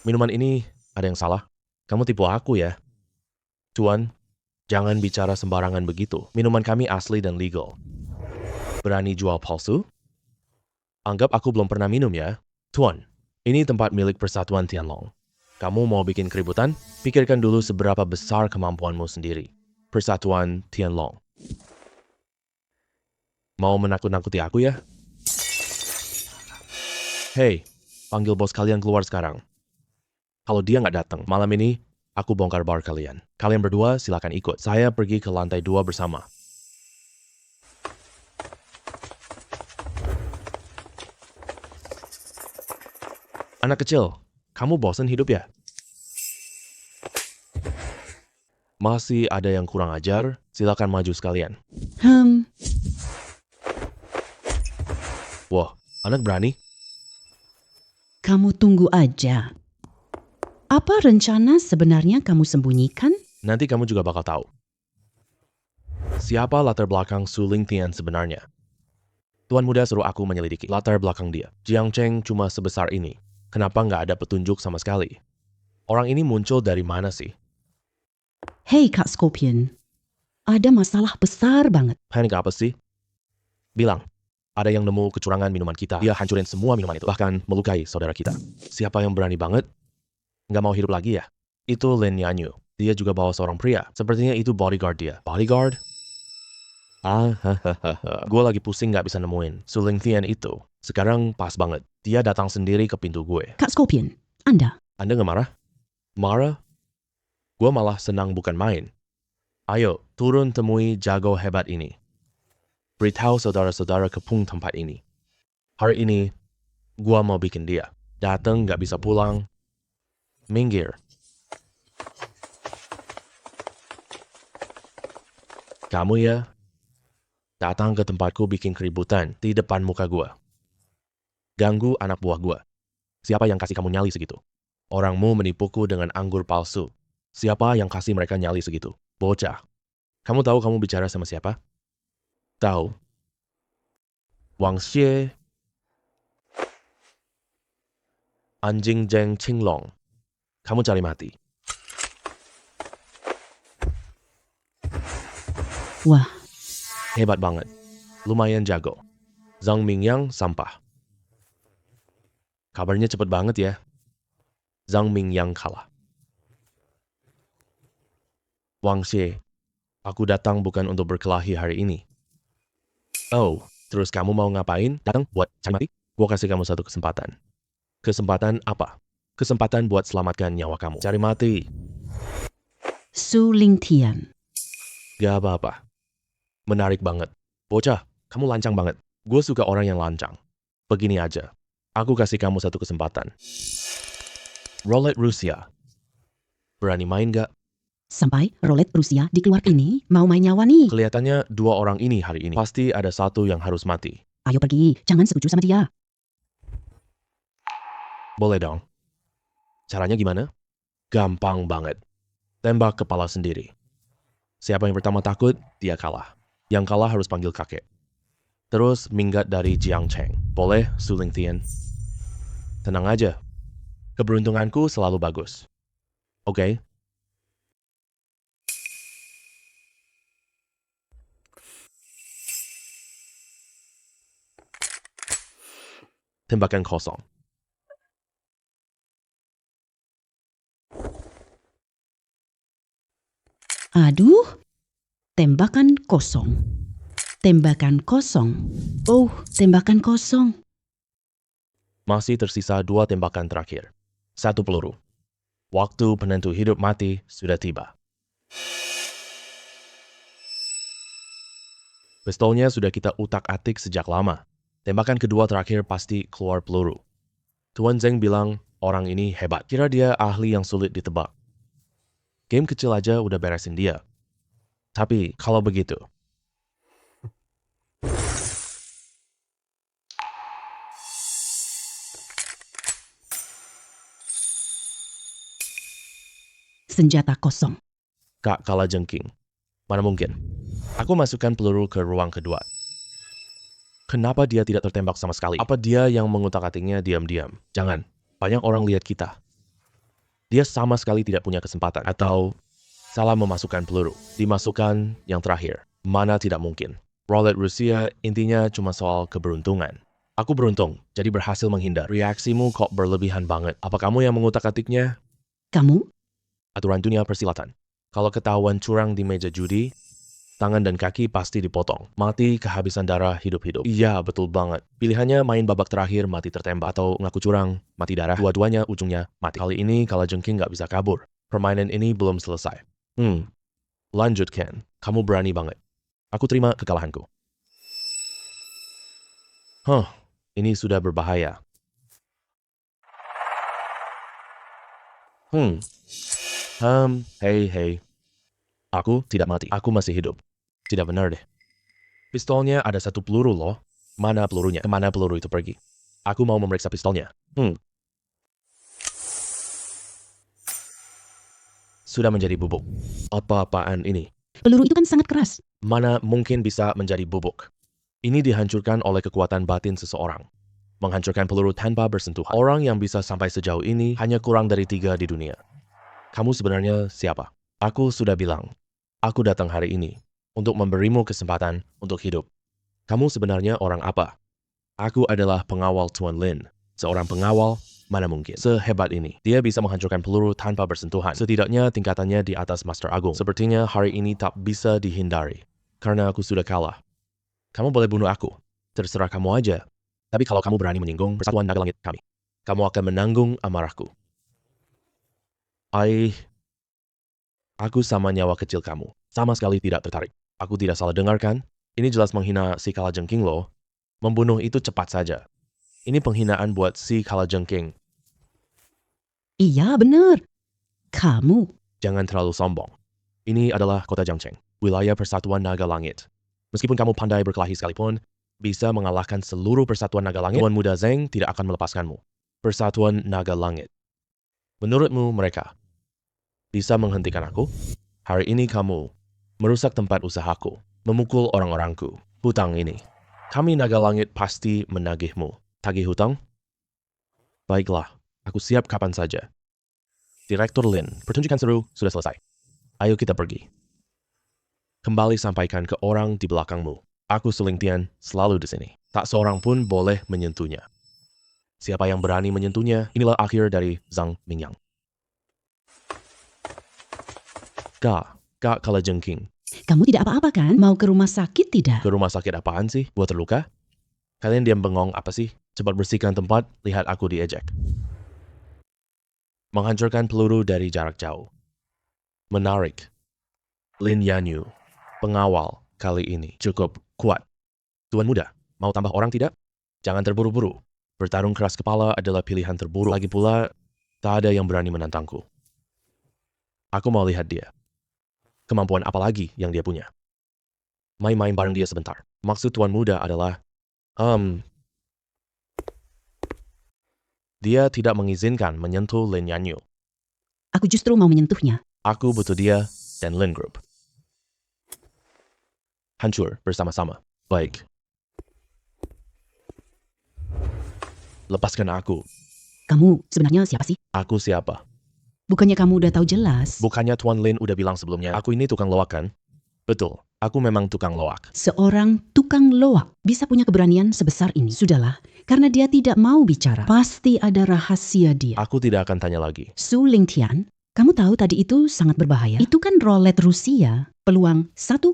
Minuman ini ada yang salah. Kamu tipu aku ya. Tuan, jangan bicara sembarangan begitu. Minuman kami asli dan legal. Berani jual palsu? Anggap aku belum pernah minum ya. Tuan, ini tempat milik Persatuan Tianlong. Kamu mau bikin keributan? Pikirkan dulu seberapa besar kemampuanmu sendiri. Persatuan Tianlong. Mau menakut-nakuti aku ya? Hei, panggil bos kalian keluar sekarang. Kalau dia nggak datang, malam ini aku bongkar bar kalian. Kalian berdua silakan ikut. Saya pergi ke lantai 2 bersama. Anak kecil, kamu bosan hidup ya? Masih ada yang kurang ajar? Silakan maju sekalian. Wah, anak berani? Kamu tunggu aja. Apa rencana sebenarnya kamu sembunyikan? Nanti kamu juga bakal tahu. Siapa latar belakang Su Lingtian sebenarnya? Tuan muda suruh aku menyelidiki latar belakang dia. Jiang Cheng cuma sebesar ini. Kenapa nggak ada petunjuk sama sekali? Orang ini muncul dari mana sih? Hei Kak Scorpion, ada masalah besar banget. Panik apa sih? Bilang, ada yang nemu kecurangan minuman kita. Dia hancurin semua minuman itu, bahkan melukai saudara kita. Siapa yang berani banget? Nggak mau hidup lagi ya? Itu Lin Yanyu. Dia juga bawa seorang pria. Sepertinya itu bodyguard dia. Bodyguard? Gue lagi pusing nggak bisa nemuin Su Lingtian itu. Sekarang pas banget. Dia datang sendiri ke pintu gue. Kak Scorpion, Anda Nggak marah? Marah? Gue malah senang bukan main. Ayo, turun temui jago hebat ini. Beritahu saudara-saudara kepung tempat ini. Hari ini, gue mau bikin dia. Datang nggak bisa pulang. Minggir. Kamu ya, datang ke tempatku bikin keributan di depan muka gue. Ganggu anak buah gue. Siapa yang kasih kamu nyali segitu? Orangmu menipuku dengan anggur palsu. Siapa yang kasih mereka nyali segitu? Bocah. Kamu tahu kamu bicara sama siapa? Tahu. Wang Xie. Anjing Zheng Qinglong. Kamu cari mati. Wah, Hebat banget. Lumayan jago. Zhang Mingyang sampah. Kabarnya cepet banget ya. Zhang Mingyang kalah. Wang Xie, aku datang bukan untuk berkelahi hari ini. Oh, terus kamu mau ngapain? Datang buat cari mati? Gua kasih kamu satu kesempatan. Kesempatan apa? Kesempatan buat selamatkan nyawa kamu. Cari mati. Su Lingtian. Gak apa-apa. Menarik banget. Bocah, kamu lancang banget. Gue suka orang yang lancang. Begini aja. Aku kasih kamu satu kesempatan. Roulette Rusia. Berani main gak? Sampai roulette Rusia dikeluar ini, mau main nyawa nih. Kelihatannya 2 orang ini hari ini. Pasti ada satu yang harus mati. Ayo pergi, jangan setuju sama dia. Boleh dong. Caranya gimana? Gampang banget. Tembak kepala sendiri. Siapa yang pertama takut, dia kalah. Yang kalah harus panggil kakek. Terus minggat dari Jiang Cheng. Boleh, Su Lingtian? Tenang aja. Keberuntunganku selalu bagus. Oke? Tembakan kosong. Aduh, tembakan kosong. Tembakan kosong. Oh, tembakan kosong. Masih tersisa 2 tembakan terakhir. 1 peluru. Waktu penentu hidup mati sudah tiba. Pistolnya sudah kita utak-atik sejak lama. Tembakan kedua terakhir pasti keluar peluru. Tuan Zeng bilang orang ini hebat. Kira dia ahli yang sulit ditebak. Game kecil aja udah beresin dia. Tapi kalau begitu, Senjata kosong. Kak Kalajengking. Mana mungkin? Aku masukkan peluru ke ruang kedua. Kenapa dia tidak tertembak sama sekali? Apa dia yang mengutak-atiknya diam-diam? Jangan, banyak orang lihat kita. Dia sama sekali tidak punya kesempatan. Atau salah memasukkan peluru. Dimasukkan yang terakhir. Mana tidak mungkin. Roulette Rusia intinya cuma soal keberuntungan. Aku beruntung, jadi berhasil menghindar. Reaksimu kok berlebihan banget. Apa kamu yang mengutak-atiknya? Kamu? Aturan dunia persilatan. Kalau ketahuan curang di meja judi, tangan dan kaki pasti dipotong. Mati kehabisan darah hidup-hidup. Iya, betul banget. Pilihannya main babak terakhir mati tertembak atau ngaku curang, mati darah. Dua-duanya ujungnya mati. Kali ini Kalajengking nggak bisa kabur. Permainan ini belum selesai. Lanjutkan. Kamu berani banget. Aku terima kekalahanku. Ini sudah berbahaya. Hei. Aku tidak mati. Aku masih hidup. Tidak benar deh. Pistolnya ada 1 peluru loh. Mana pelurunya? Kemana peluru itu pergi? Aku mau memeriksa pistolnya. Sudah menjadi bubuk. Apa-apaan ini? Peluru itu kan sangat keras. Mana mungkin bisa menjadi bubuk? Ini dihancurkan oleh kekuatan batin seseorang. Menghancurkan peluru tanpa bersentuhan. Orang yang bisa sampai sejauh ini hanya kurang dari 3 di dunia. Kamu sebenarnya siapa? Aku sudah bilang, aku datang hari ini untuk memberimu kesempatan untuk hidup. Kamu sebenarnya orang apa? Aku adalah pengawal Tuan Lin. Seorang pengawal, mana mungkin sehebat ini. Dia bisa menghancurkan peluru tanpa bersentuhan. Setidaknya tingkatannya di atas Master Agung. Sepertinya hari ini tak bisa dihindari. Karena aku sudah kalah. Kamu boleh bunuh aku. Terserah kamu aja. Tapi kalau kamu berani menyinggung persatuan naga langit kami, kamu akan menanggung amarahku. Aku sama nyawa kecil kamu. Sama sekali tidak tertarik. Aku tidak salah dengar kan? Ini jelas menghina si Kalajengking loh. Membunuh itu cepat saja. Ini penghinaan buat si Kalajengking. Iya, benar. Kamu. Jangan terlalu sombong. Ini adalah kota Jiangcheng, wilayah Persatuan Naga Langit. Meskipun kamu pandai berkelahi sekalipun, bisa mengalahkan seluruh Persatuan Naga Langit, Tuan Muda Zeng tidak akan melepaskanmu. Persatuan Naga Langit. Menurutmu mereka bisa menghentikan aku? Hari ini kamu merusak tempat usahaku, memukul orang-orangku. Hutang ini, kami Naga Langit pasti menagihmu. Tagih hutang? Baiklah, aku siap kapan saja. Direktur Lin, pertunjukan seru sudah selesai. Ayo kita pergi. Kembali sampaikan ke orang di belakangmu. Aku Su Lingtian selalu di sini. Tak seorang pun boleh menyentuhnya. Siapa yang berani menyentuhnya, inilah akhir dari Zhang Mingyang. Kak Kalajengking. Kamu tidak apa-apa kan? Mau ke rumah sakit tidak? Ke rumah sakit apaan sih? Buat terluka? Kalian diam bengong apa sih? Cepat bersihkan tempat, lihat aku diejek. Menghancurkan peluru dari jarak jauh. Menarik. Lin Yanyu, pengawal kali ini cukup kuat. Tuan Muda, mau tambah orang tidak? Jangan terburu-buru. Bertarung keras kepala adalah pilihan terburuk. Lagi pula, tak ada yang berani menantangku. Aku mau lihat dia. Kemampuan apa lagi yang dia punya? Main-main bareng dia sebentar. Maksud Tuan Muda adalah, dia tidak mengizinkan menyentuh Lin Yanyu. Aku justru mau menyentuhnya. Aku butuh dia dan Lin Group. Hancur bersama-sama. Baik. Lepaskan aku. Kamu sebenarnya siapa sih? Aku siapa? Bukannya kamu udah tahu jelas? Bukannya Tuan Lin udah bilang sebelumnya, aku ini tukang loak kan? Betul, aku memang tukang loak. Seorang tukang loak bisa punya keberanian sebesar ini. Sudahlah, karena dia tidak mau bicara. Pasti ada rahasia dia. Aku tidak akan tanya lagi. Su Lingtian, kamu tahu tadi itu sangat berbahaya. Itu kan roulette Rusia. Peluang 1,2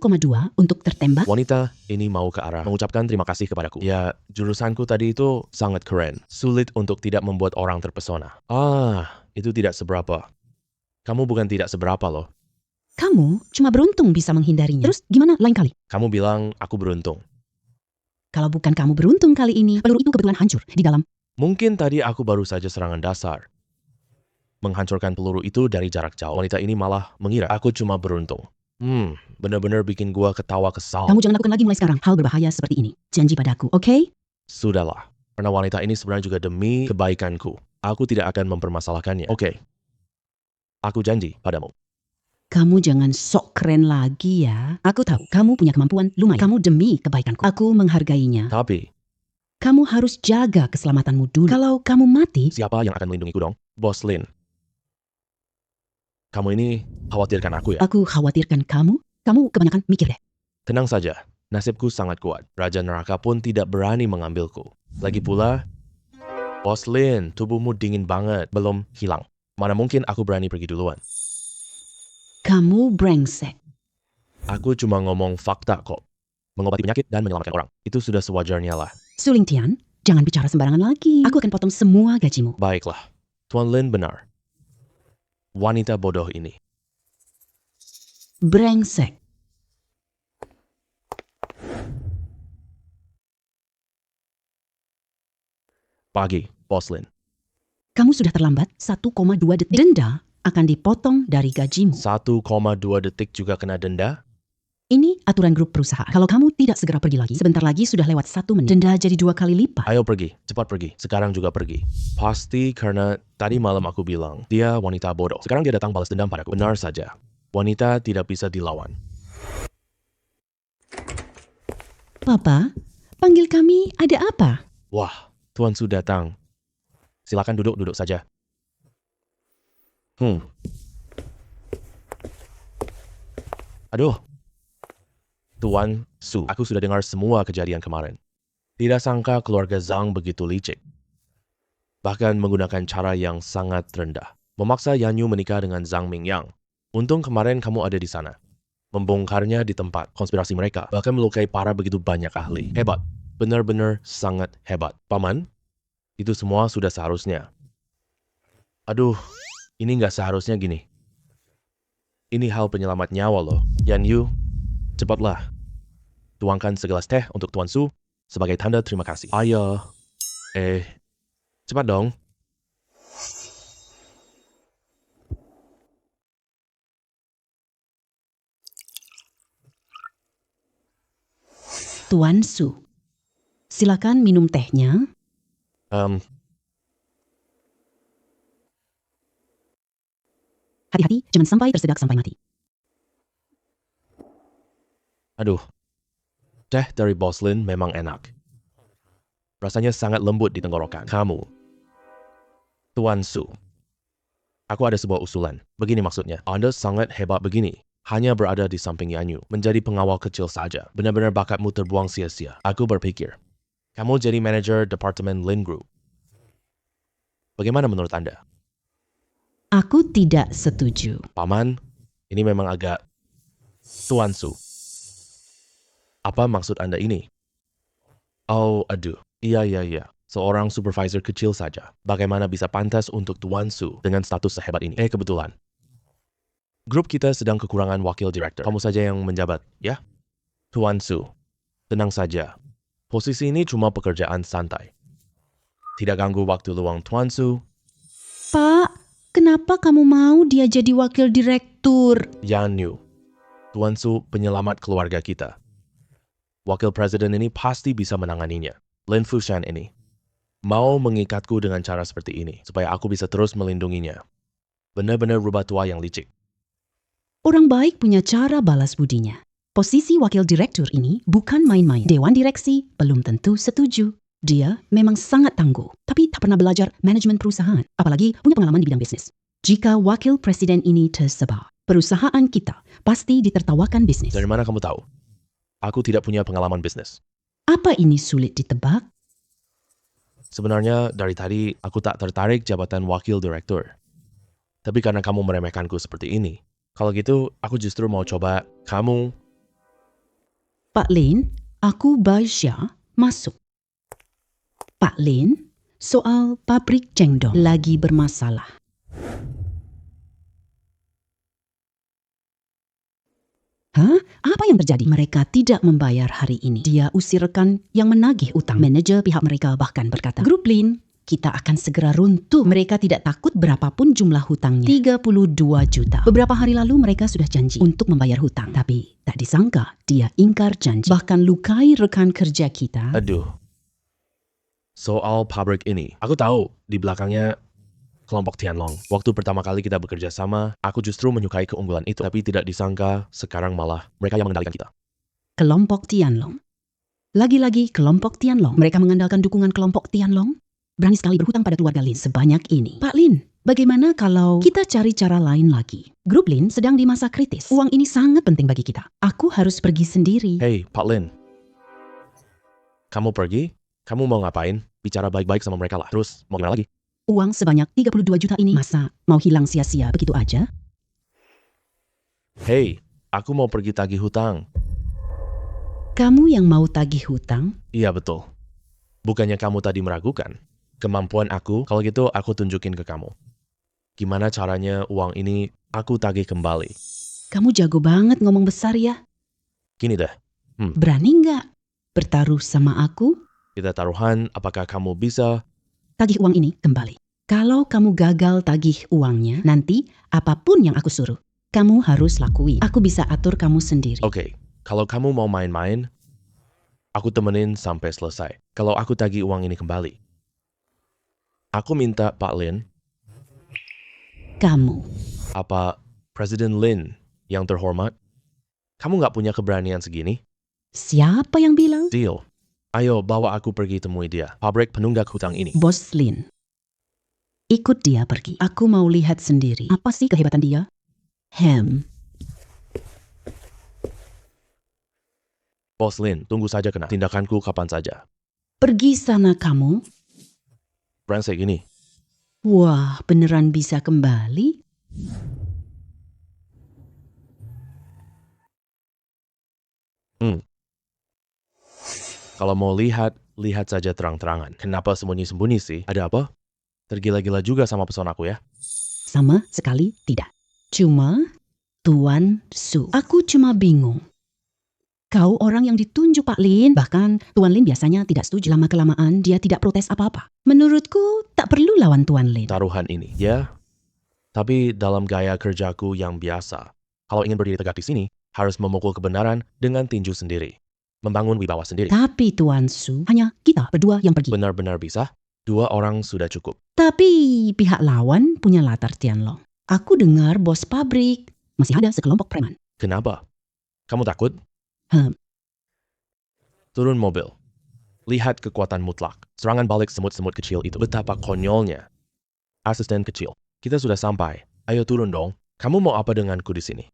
untuk tertembak. Wanita ini mau ke arah mengucapkan terima kasih kepadaku. Ya, jurusanku tadi itu sangat keren. Sulit untuk tidak membuat orang terpesona. Itu tidak seberapa. Kamu bukan tidak seberapa loh. Kamu cuma beruntung bisa menghindarinya. Terus gimana lain kali? Kamu bilang aku beruntung. Kalau bukan kamu beruntung kali ini, peluru itu kebetulan hancur di dalam. Mungkin tadi aku baru saja serangan dasar. Menghancurkan peluru itu dari jarak jauh. Wanita ini malah mengira aku cuma beruntung. Benar-benar bikin gua ketawa kesal. Kamu jangan lakukan lagi mulai sekarang hal berbahaya seperti ini. Janji padaku, oke? Sudahlah. Karena wanita ini sebenarnya juga demi kebaikanku. Aku tidak akan mempermasalahkannya. Oke. Aku janji padamu. Kamu jangan sok keren lagi ya. Aku tahu kamu punya kemampuan lumayan. Kamu demi kebaikanku. Aku menghargainya. Tapi, Kamu harus jaga keselamatanmu dulu. Kalau kamu mati, siapa yang akan melindungiku dong? Bos Lin. Kamu ini khawatirkan aku ya? aku khawatirkan kamu. Kamu kebanyakan mikir deh. Tenang saja. Nasibku sangat kuat. Raja neraka pun tidak berani mengambilku. Lagi pula, Bos Lin, tubuhmu dingin banget. Belum hilang. Mana mungkin aku berani pergi duluan. Kamu brengsek. Aku cuma ngomong fakta kok. Mengobati penyakit dan menyelamatkan orang. Itu sudah sewajarnya lah. Su Lingtian, jangan bicara sembarangan lagi. Aku akan potong semua gajimu. Baiklah. Tuan Lin benar. Wanita bodoh ini. Brengsek. Pagi, Bos Lin. Kamu sudah terlambat 1,2 detik. Denda akan dipotong dari gajimu. 1,2 detik juga kena denda? Ini aturan grup perusahaan. Kalau kamu tidak segera pergi lagi, sebentar lagi sudah lewat 1 menit. Denda jadi 2 kali lipat. Ayo pergi, cepat pergi. Sekarang juga pergi. Pasti karena tadi malam aku bilang, dia wanita bodoh. Sekarang dia datang balas dendam padaku. Benar saja. Wanita tidak bisa dilawan. Papa, panggil kami ada apa? Wah, Tuan Su datang. Silakan duduk saja. Aduh. Tuan Su, aku sudah dengar semua kejadian kemarin. Tidak sangka keluarga Zhang begitu licik. Bahkan menggunakan cara yang sangat rendah. Memaksa Yanyu menikah dengan Zhang Mingyang. Untung kemarin kamu ada di sana. Membongkarnya di tempat konspirasi mereka. Bahkan melukai parah begitu banyak ahli. Hebat. Benar-benar sangat hebat. Paman, itu semua sudah seharusnya. Aduh, ini nggak seharusnya gini. Ini hal penyelamat nyawa loh. Yanyu, cepatlah. Tuangkan segelas teh untuk Tuan Su sebagai tanda terima kasih. Ayo. Cepat dong. Tuan Su, silakan minum tehnya. Hati-hati, jangan sampai tersedak sampai mati. Aduh. Teh dari Bos Lin memang enak. Rasanya sangat lembut di tenggorokan. Kamu, Tuan Su. Aku ada sebuah usulan. Begini maksudnya. Anda sangat hebat begini. Hanya berada di samping Yanyu. Menjadi pengawal kecil saja. Benar-benar bakatmu terbuang sia-sia. Aku berpikir. Kamu jadi manajer departemen Lin Group. Bagaimana menurut Anda? Aku tidak setuju. Paman, ini memang agak... Tuan Su. Apa maksud Anda ini? Oh, aduh. Iya. Seorang supervisor kecil saja. Bagaimana bisa pantas untuk Tuan Su dengan status sehebat ini? Kebetulan. Grup kita sedang kekurangan wakil direktur. Kamu saja yang menjabat, ya? Tuan Su, tenang saja. Posisi ini cuma pekerjaan santai. Tidak ganggu waktu luang Tuan Su. Pak, kenapa kamu mau dia jadi wakil direktur? Yanyu, Tuan Su penyelamat keluarga kita. Wakil presiden ini pasti bisa menanganinya. Lin Fushan ini mau mengikatku dengan cara seperti ini, supaya aku bisa terus melindunginya. Benar-benar rubah tua yang licik. Orang baik punya cara balas budinya. Posisi wakil direktur ini bukan main-main. Dewan direksi belum tentu setuju. Dia memang sangat tangguh, tapi tak pernah belajar manajemen perusahaan, apalagi punya pengalaman di bidang bisnis. Jika wakil presiden ini tersebar, perusahaan kita pasti ditertawakan bisnis. Dari mana kamu tahu? Aku tidak punya pengalaman bisnis. Apa ini sulit ditebak? Sebenarnya dari tadi aku tak tertarik jabatan wakil direktur. Tapi karena kamu meremehkanku seperti ini, kalau gitu aku justru mau coba kamu. Pak Lin, aku Baisha, masuk. Pak Lin, soal pabrik cendol lagi bermasalah. Hah? Apa yang terjadi? Mereka tidak membayar hari ini. Dia usir rekan yang menagih utang. Manajer pihak mereka bahkan berkata, Grup Lin, kita akan segera runtuh. Mereka tidak takut berapapun jumlah hutangnya. 32 juta. Beberapa hari lalu mereka sudah janji untuk membayar hutang. Tapi tak disangka dia ingkar janji. Bahkan lukai rekan kerja kita. Aduh. Soal pabrik ini, aku tahu di belakangnya kelompok Tianlong. Waktu pertama kali kita bekerja sama, aku justru menyukai keunggulan itu. Tapi tidak disangka, sekarang malah mereka yang mengendalikan kita. Kelompok Tianlong. Lagi-lagi kelompok Tianlong. Mereka mengandalkan dukungan kelompok Tianlong. Berani sekali berhutang pada keluarga Lin sebanyak ini. Pak Lin, bagaimana kalau kita cari cara lain lagi? Grup Lin sedang di masa kritis. Uang ini sangat penting bagi kita. Aku harus pergi sendiri. Hey, Pak Lin. Kamu pergi? Kamu mau ngapain? Bicara baik-baik sama mereka lah. Terus, mau gimana lagi? Uang sebanyak 32 juta ini masa mau hilang sia-sia begitu aja? Hey, aku mau pergi tagih hutang. Kamu yang mau tagih hutang? Iya, betul. Bukannya kamu tadi meragukan kemampuan aku, kalau gitu aku tunjukin ke kamu. Gimana caranya uang ini aku tagih kembali. Kamu jago banget ngomong besar ya. Gini deh, Berani nggak bertaruh sama aku? kita taruhan apakah kamu bisa. Tagih uang ini kembali. Kalau kamu gagal tagih uangnya, nanti apapun yang aku suruh, kamu harus lakuin. Aku bisa atur kamu sendiri. Oke, kalau kamu mau main-main, aku temenin sampai selesai. Kalau aku tagih uang ini kembali, aku minta Pak Lin, Kamu. apa Presiden Lin yang terhormat, kamu nggak punya keberanian segini? Siapa yang bilang? Deal. Ayo bawa aku pergi temui dia, pabrik penunggak hutang ini. Bos Lin. Ikut dia pergi. Aku mau lihat sendiri. Apa sih kehebatan dia? Bos Lin, tunggu saja kena. Tindakanku kapan saja. Pergi sana kamu. Brengsek ini. Wah, beneran bisa kembali? Kalau mau lihat, lihat saja terang-terangan. Kenapa sembunyi-sembunyi sih? Ada apa? Tergila-gila juga sama pesonaku ya? Sama sekali tidak. Cuma Tuan Su. Aku cuma bingung. Kau orang yang ditunjuk Pak Lin. Bahkan Tuan Lin biasanya tidak setuju. Lama-kelamaan dia tidak protes apa-apa. Menurutku tak perlu lawan Tuan Lin. Taruhan ini, ya. Tapi dalam gaya kerjaku yang biasa, kalau ingin berdiri tegak di sini, harus memukul kebenaran dengan tinju sendiri. Membangun wibawa sendiri. Tapi Tuan Su, hanya kita berdua yang pergi. Benar-benar bisa? 2 orang sudah cukup. Tapi pihak lawan punya latar Tianlong. Aku dengar bos pabrik masih ada sekelompok preman. Kenapa? Kamu takut? Hmm. Turun mobil. Lihat kekuatan mutlak. Serangan balik semut-semut kecil itu. Betapa konyolnya. Asisten kecil. Kita sudah sampai. Ayo turun dong. Kamu mau apa denganku di sini?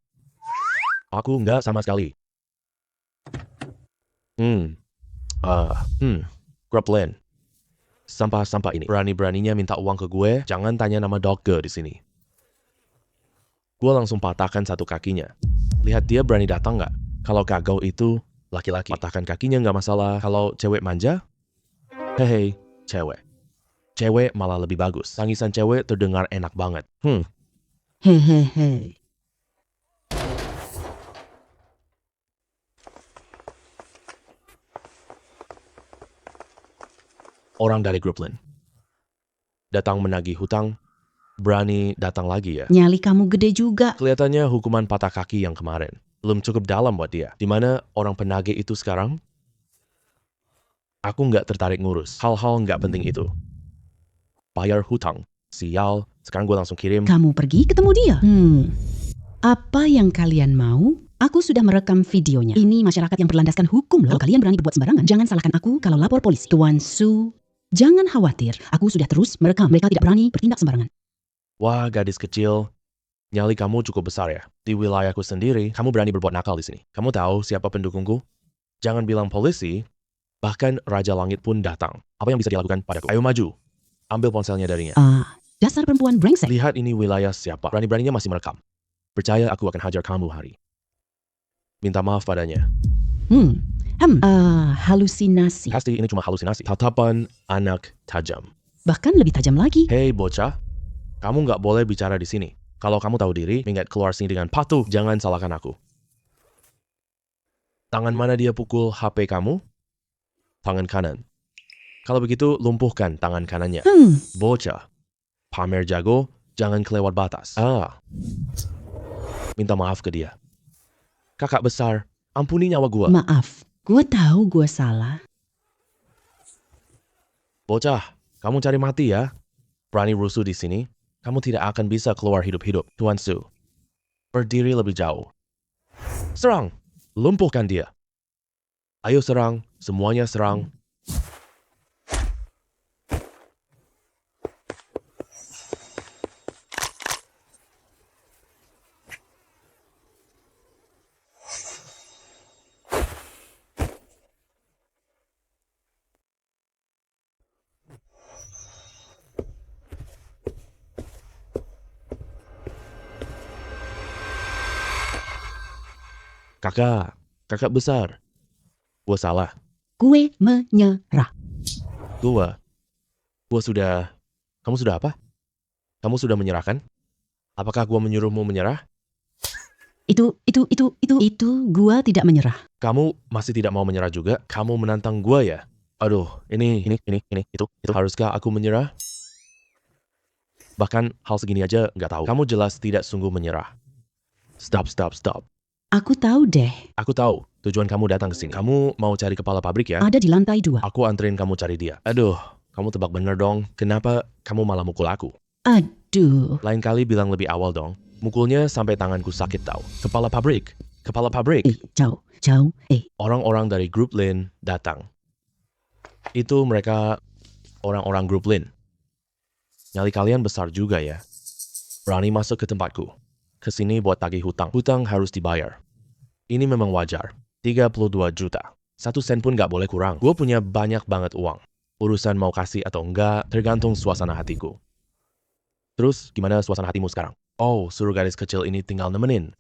Aku enggak sama sekali. Grup Lin. Sampah-sampah ini. Berani-beraninya minta uang ke gue. Jangan tanya nama Dogge di sini. Gue langsung patahkan satu kakinya. Lihat dia berani datang nggak? Kalau kagau itu laki-laki. Patahkan kakinya nggak masalah. Kalau cewek manja? Hehe, cewek. Cewek malah lebih bagus. Tangisan cewek terdengar enak banget. Hehehe. Orang dari grup Lin. Datang menagih hutang. Berani datang lagi ya. Nyali kamu gede juga. Kelihatannya hukuman patah kaki yang kemarin belum cukup dalam buat dia. Dimana orang penagih itu sekarang? Aku nggak tertarik ngurus hal-hal nggak penting itu. Bayar hutang. Sial, sekarang gue langsung kirim. Kamu pergi ketemu dia. Apa yang kalian mau? Aku sudah merekam videonya. Ini masyarakat yang berlandaskan hukum loh. Kalau kalian berani berbuat sembarangan, jangan salahkan aku kalau lapor polisi. Tuan Su, jangan khawatir. Aku sudah terus merekam. Mereka tidak berani bertindak sembarangan. Wah, gadis kecil. Nyali kamu cukup besar ya. Di wilayahku sendiri, kamu berani berbuat nakal di sini. Kamu tahu siapa pendukungku? Jangan bilang polisi. Bahkan Raja Langit pun datang. Apa yang bisa dilakukan padaku? Ayo maju. Ambil ponselnya darinya. Dasar perempuan brengsek. Lihat ini wilayah siapa. Berani-beraninya masih merekam. Percaya aku akan hajar kamu hari. Minta maaf padanya. Halusinasi. Pasti ini cuma halusinasi. Tatapan anak tajam. Bahkan lebih tajam lagi. Hei bocah, kamu nggak boleh bicara di sini. Kalau kamu tahu diri, minggat keluar sini dengan patuh. Jangan salahkan aku. Tangan mana dia pukul HP kamu? Tangan kanan. Kalau begitu, lumpuhkan tangan kanannya. Bocah, pamer jago, jangan kelewat batas. Minta maaf ke dia. Kakak besar, ampuni nyawa gua. Maaf, gue tahu gue salah. Bocah, kamu cari mati ya. Berani rusuh di sini, kamu tidak akan bisa keluar hidup-hidup. Tuan Su, berdiri lebih jauh. Serang, lumpuhkan dia. Ayo serang, semuanya serang. Kakak besar. Gua salah. Gue menyerah. Gua sudah... Kamu sudah apa? Kamu sudah menyerahkan? Apakah gua menyuruhmu menyerah? Itu gue tidak menyerah. Kamu masih tidak mau menyerah juga? Kamu menantang gua ya? Aduh, ini, itu. Haruskah aku menyerah? Bahkan hal segini aja nggak tahu. Kamu jelas tidak sungguh menyerah. Stop. Aku tahu deh. Aku tahu tujuan kamu datang ke sini. Kamu mau cari kepala pabrik ya? Ada di lantai 2. Aku anterin kamu cari dia. Aduh, kamu tebak bener dong. Kenapa kamu malah mukul aku? Aduh. Lain kali bilang lebih awal dong. Mukulnya sampai tanganku sakit tau. Kepala pabrik. Jauh. Orang-orang dari grup Lin datang. Itu mereka orang-orang grup Lin. Nyali kalian besar juga ya. Berani masuk ke tempatku. Kesini buat tagih hutang. Hutang harus dibayar. Ini memang wajar. 32 juta. 1 sen pun gak boleh kurang. Gue punya banyak banget uang. Urusan mau kasih atau enggak tergantung suasana hatiku. Terus gimana suasana hatimu sekarang? Oh, suruh gadis kecil ini tinggal nemenin.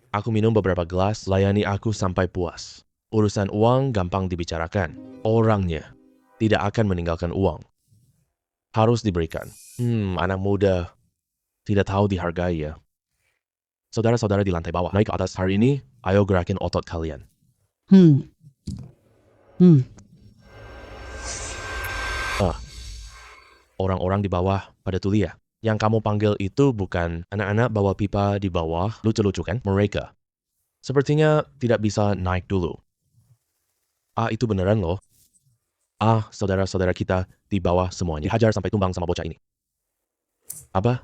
Aku minum beberapa gelas, layani aku sampai puas. Urusan uang gampang dibicarakan. Orangnya tidak akan meninggalkan uang. Harus diberikan. Anak muda tidak tahu dihargai ya. Saudara-saudara di lantai bawah, naik ke atas hari ini, ayo gerakin otot kalian. Orang-orang di bawah pada tuli ya. Yang kamu panggil itu bukan anak-anak bawa pipa di bawah, lucu-lucu kan? Mereka. Sepertinya tidak bisa naik dulu. Itu beneran loh. Saudara-saudara kita di bawah semuanya. Dihajar sampai tumbang sama bocah ini. Apa?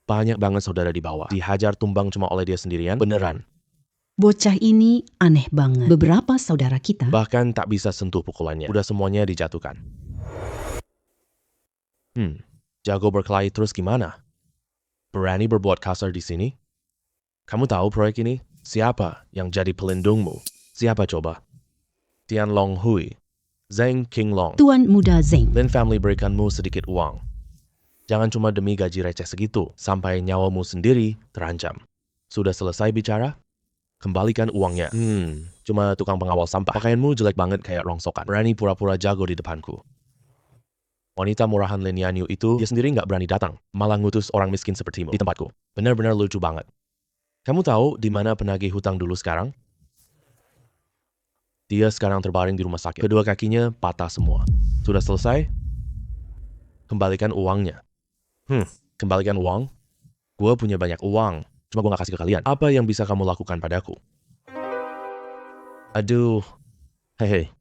Banyak banget saudara di bawah. Dihajar tumbang cuma oleh dia sendirian? Beneran. Bocah ini aneh banget. Beberapa saudara kita Bahkan tak bisa sentuh pukulannya. Udah semuanya dijatuhkan. Jago berkelahi terus gimana? Berani berbuat kasar di sini? Kamu tahu proyek ini? Siapa yang jadi pelindungmu? Siapa coba? Tian Long Hui, Zheng Qinglong. Tuan Muda Zeng. Lin Family berikanmu sedikit uang. Jangan cuma demi gaji receh segitu, sampai nyawamu sendiri terancam. Sudah selesai bicara? Kembalikan uangnya. Cuma tukang pengawal sampah. Pakaianmu jelek banget kayak rongsokan. Berani pura-pura jago di depanku. Wanita murahan Lin Yanyu itu, dia sendiri nggak berani datang. Malah ngutus orang miskin sepertimu di tempatku. Benar-benar lucu banget. Kamu tahu di mana penagih hutang dulu sekarang? Dia sekarang terbaring di rumah sakit. Kedua kakinya patah semua. Sudah selesai? Kembalikan uangnya. Kembalikan uang? Gue punya banyak uang. Cuma gue gak kasih ke kalian. Apa yang bisa kamu lakukan padaku? Aduh. Hei.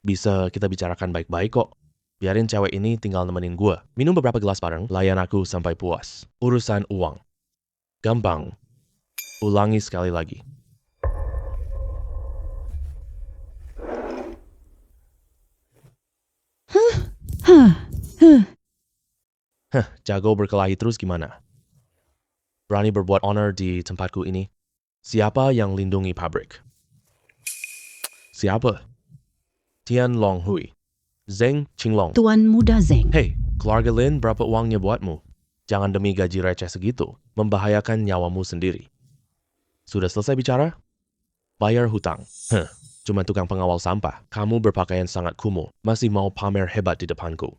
Bisa kita bicarakan baik-baik kok. Biarin cewek ini tinggal nemenin gue. Minum beberapa gelas bareng, layan aku sampai puas. Urusan uang. Gampang. Ulangi sekali lagi. Jago berkelahi terus gimana? Berani berbuat honor di tempatku ini? Siapa yang lindungi pabrik? Siapa? Tian Long Hui. Zeng Qinglong. Tuan Muda Zeng. Hei, keluarga Lin berapa uangnya buatmu? Jangan demi gaji receh segitu, membahayakan nyawamu sendiri. Sudah selesai bicara? Bayar hutang. Cuma tukang pengawal sampah. Kamu berpakaian sangat kumuh, masih mau pamer hebat di depanku.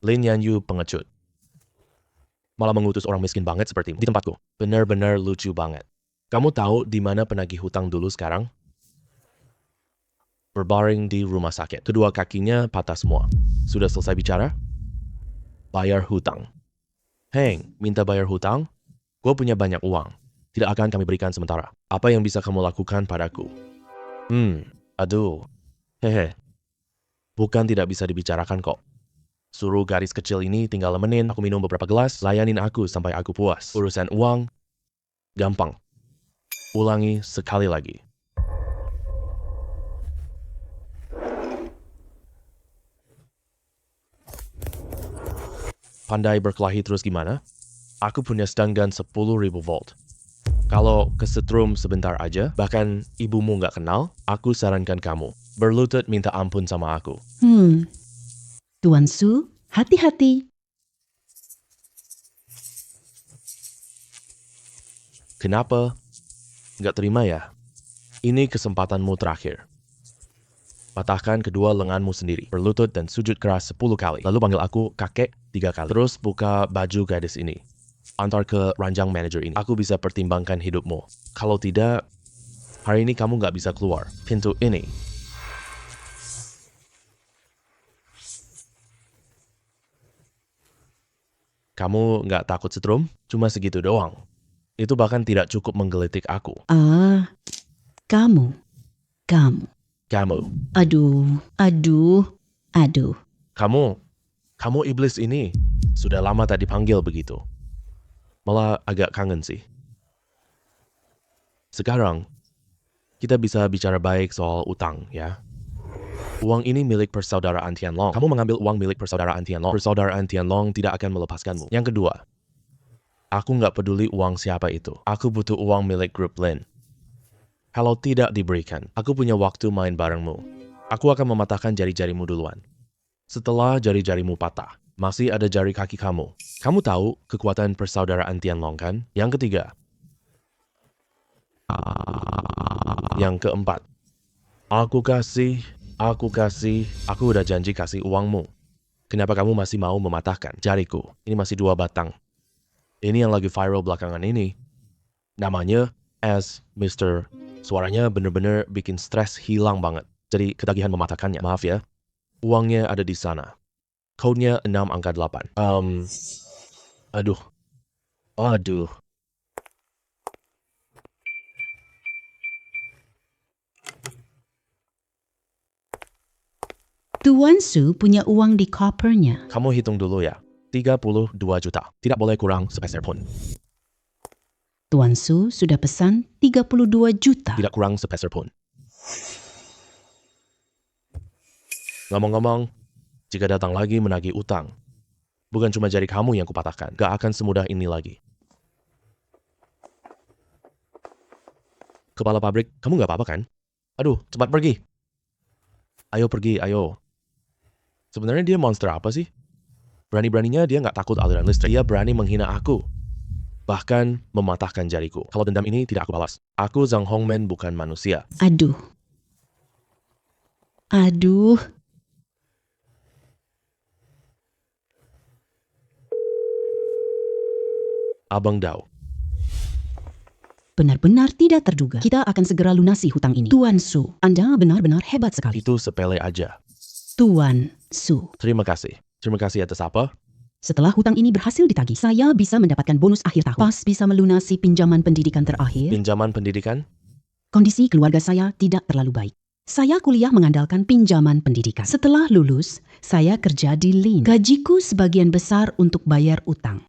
Lin Yanyu pengecut. Malah mengutus orang miskin banget sepertimu di tempatku. Benar-benar lucu banget. Kamu tahu di mana penagih hutang dulu sekarang? Berbaring di rumah sakit. Kedua kakinya patah semua. Sudah selesai bicara? Bayar hutang. Heng, minta bayar hutang? Gue punya banyak uang. Tidak akan kami berikan sementara. Apa yang bisa kamu lakukan padaku? Aduh. Hehe. Bukan tidak bisa dibicarakan kok. Suruh garis kecil ini tinggal lemenin, aku minum beberapa gelas, layanin aku sampai aku puas. Urusan uang, gampang. Ulangi sekali lagi. Pandai berkelahi terus gimana? Aku punya stun gun 10.000 volt. Kalau kesetrum sebentar aja, bahkan ibumu nggak kenal, aku sarankan kamu berlutut minta ampun sama aku. Tuan Su, hati-hati. Kenapa? Nggak terima ya? Ini kesempatanmu terakhir. Patahkan kedua lenganmu sendiri, berlutut dan sujud keras 10 kali. Lalu panggil aku kakek 3 kali. Terus buka baju gadis ini. Antar ke ranjang manajer ini. Aku bisa pertimbangkan hidupmu. Kalau tidak, hari ini kamu nggak bisa keluar pintu ini. Kamu nggak takut setrum? Cuma segitu doang. Itu bahkan tidak cukup menggelitik aku. Kamu. Kamu. Aduh. Kamu iblis ini. Sudah lama tak dipanggil begitu. Malah agak kangen sih. Sekarang, kita bisa bicara baik soal utang, ya. Uang ini milik persaudaraan Tianlong. Kamu mengambil uang milik persaudaraan Tianlong. Persaudaraan Tianlong tidak akan melepaskanmu. Yang kedua, aku nggak peduli uang siapa itu. Aku butuh uang milik grup Lin. Kalau tidak diberikan, aku punya waktu main barengmu. Aku akan mematahkan jari-jarimu duluan. Setelah jari-jarimu patah, masih ada jari kaki kamu. Kamu tahu kekuatan persaudaraan Tianlong kan? Yang ketiga. Yang keempat. Aku udah janji kasih uangmu. Kenapa kamu masih mau mematahkan jariku? Ini masih 2 batang. Ini yang lagi viral belakangan ini. Namanya as Mr. Suaranya bener-bener bikin stres hilang banget. Jadi ketagihan mematahkannya. Maaf ya. Uangnya ada di sana. Kodenya 6 angka 8. Aduh. Tuan Su punya uang di kopernya. Kamu hitung dulu ya. 32 juta. Tidak boleh kurang sepeser pun. Tuan Su sudah pesan 32 juta. Tidak kurang sepeser pun. Ngomong-ngomong, jika datang lagi menagih utang, bukan cuma jari kamu yang kupatahkan. Gak akan semudah ini lagi. Kepala pabrik, kamu gak apa-apa kan? Aduh, cepat pergi. Ayo pergi, ayo. Sebenarnya dia monster apa sih? Berani-beraninya dia gak takut aliran listrik. Dia berani menghina aku. Bahkan mematahkan jariku. Kalau dendam ini tidak aku balas. Aku Zhang Hongmen bukan manusia. Aduh. Abang Dao. Benar-benar tidak terduga. Kita akan segera lunasi hutang ini. Tuan Su, Anda benar-benar hebat sekali. Itu sepele aja. Tuan Su. Terima kasih. Terima kasih atas apa? Setelah hutang ini berhasil ditagih, saya bisa mendapatkan bonus akhir tahun. Pas bisa melunasi pinjaman pendidikan terakhir. Pinjaman pendidikan? Kondisi keluarga saya tidak terlalu baik. Saya kuliah mengandalkan pinjaman pendidikan. Setelah lulus, saya kerja di Lin. Gajiku sebagian besar untuk bayar utang.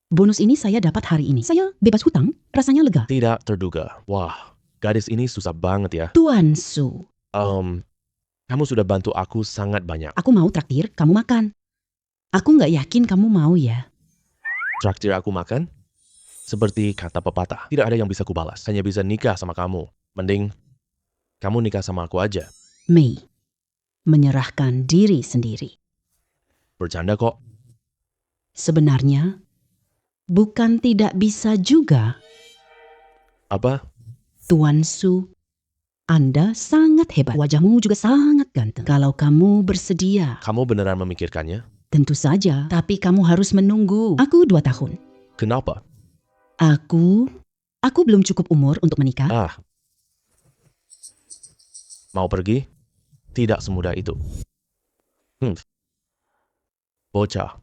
Bonus ini saya dapat hari ini. Saya bebas hutang, rasanya lega. Tidak terduga. Wah, gadis ini susah banget ya. Tuan Su. Kamu sudah bantu aku sangat banyak. Aku mau traktir, kamu makan. Aku nggak yakin kamu mau ya. Traktir aku makan? Seperti kata pepatah, tidak ada yang bisa kubalas. Hanya bisa nikah sama kamu. Mending Kamu nikah sama aku aja. Mei, menyerahkan diri sendiri. Bercanda kok. Sebenarnya, bukan tidak bisa juga, Apa? Tuan Su. Anda sangat hebat. Wajahmu juga sangat ganteng. Kalau kamu bersedia, Kamu beneran memikirkannya? tentu saja. Tapi kamu harus menunggu. Aku 2 tahun. Kenapa? Aku belum cukup umur untuk menikah. Ah. Mau pergi? Tidak semudah itu. Bocah.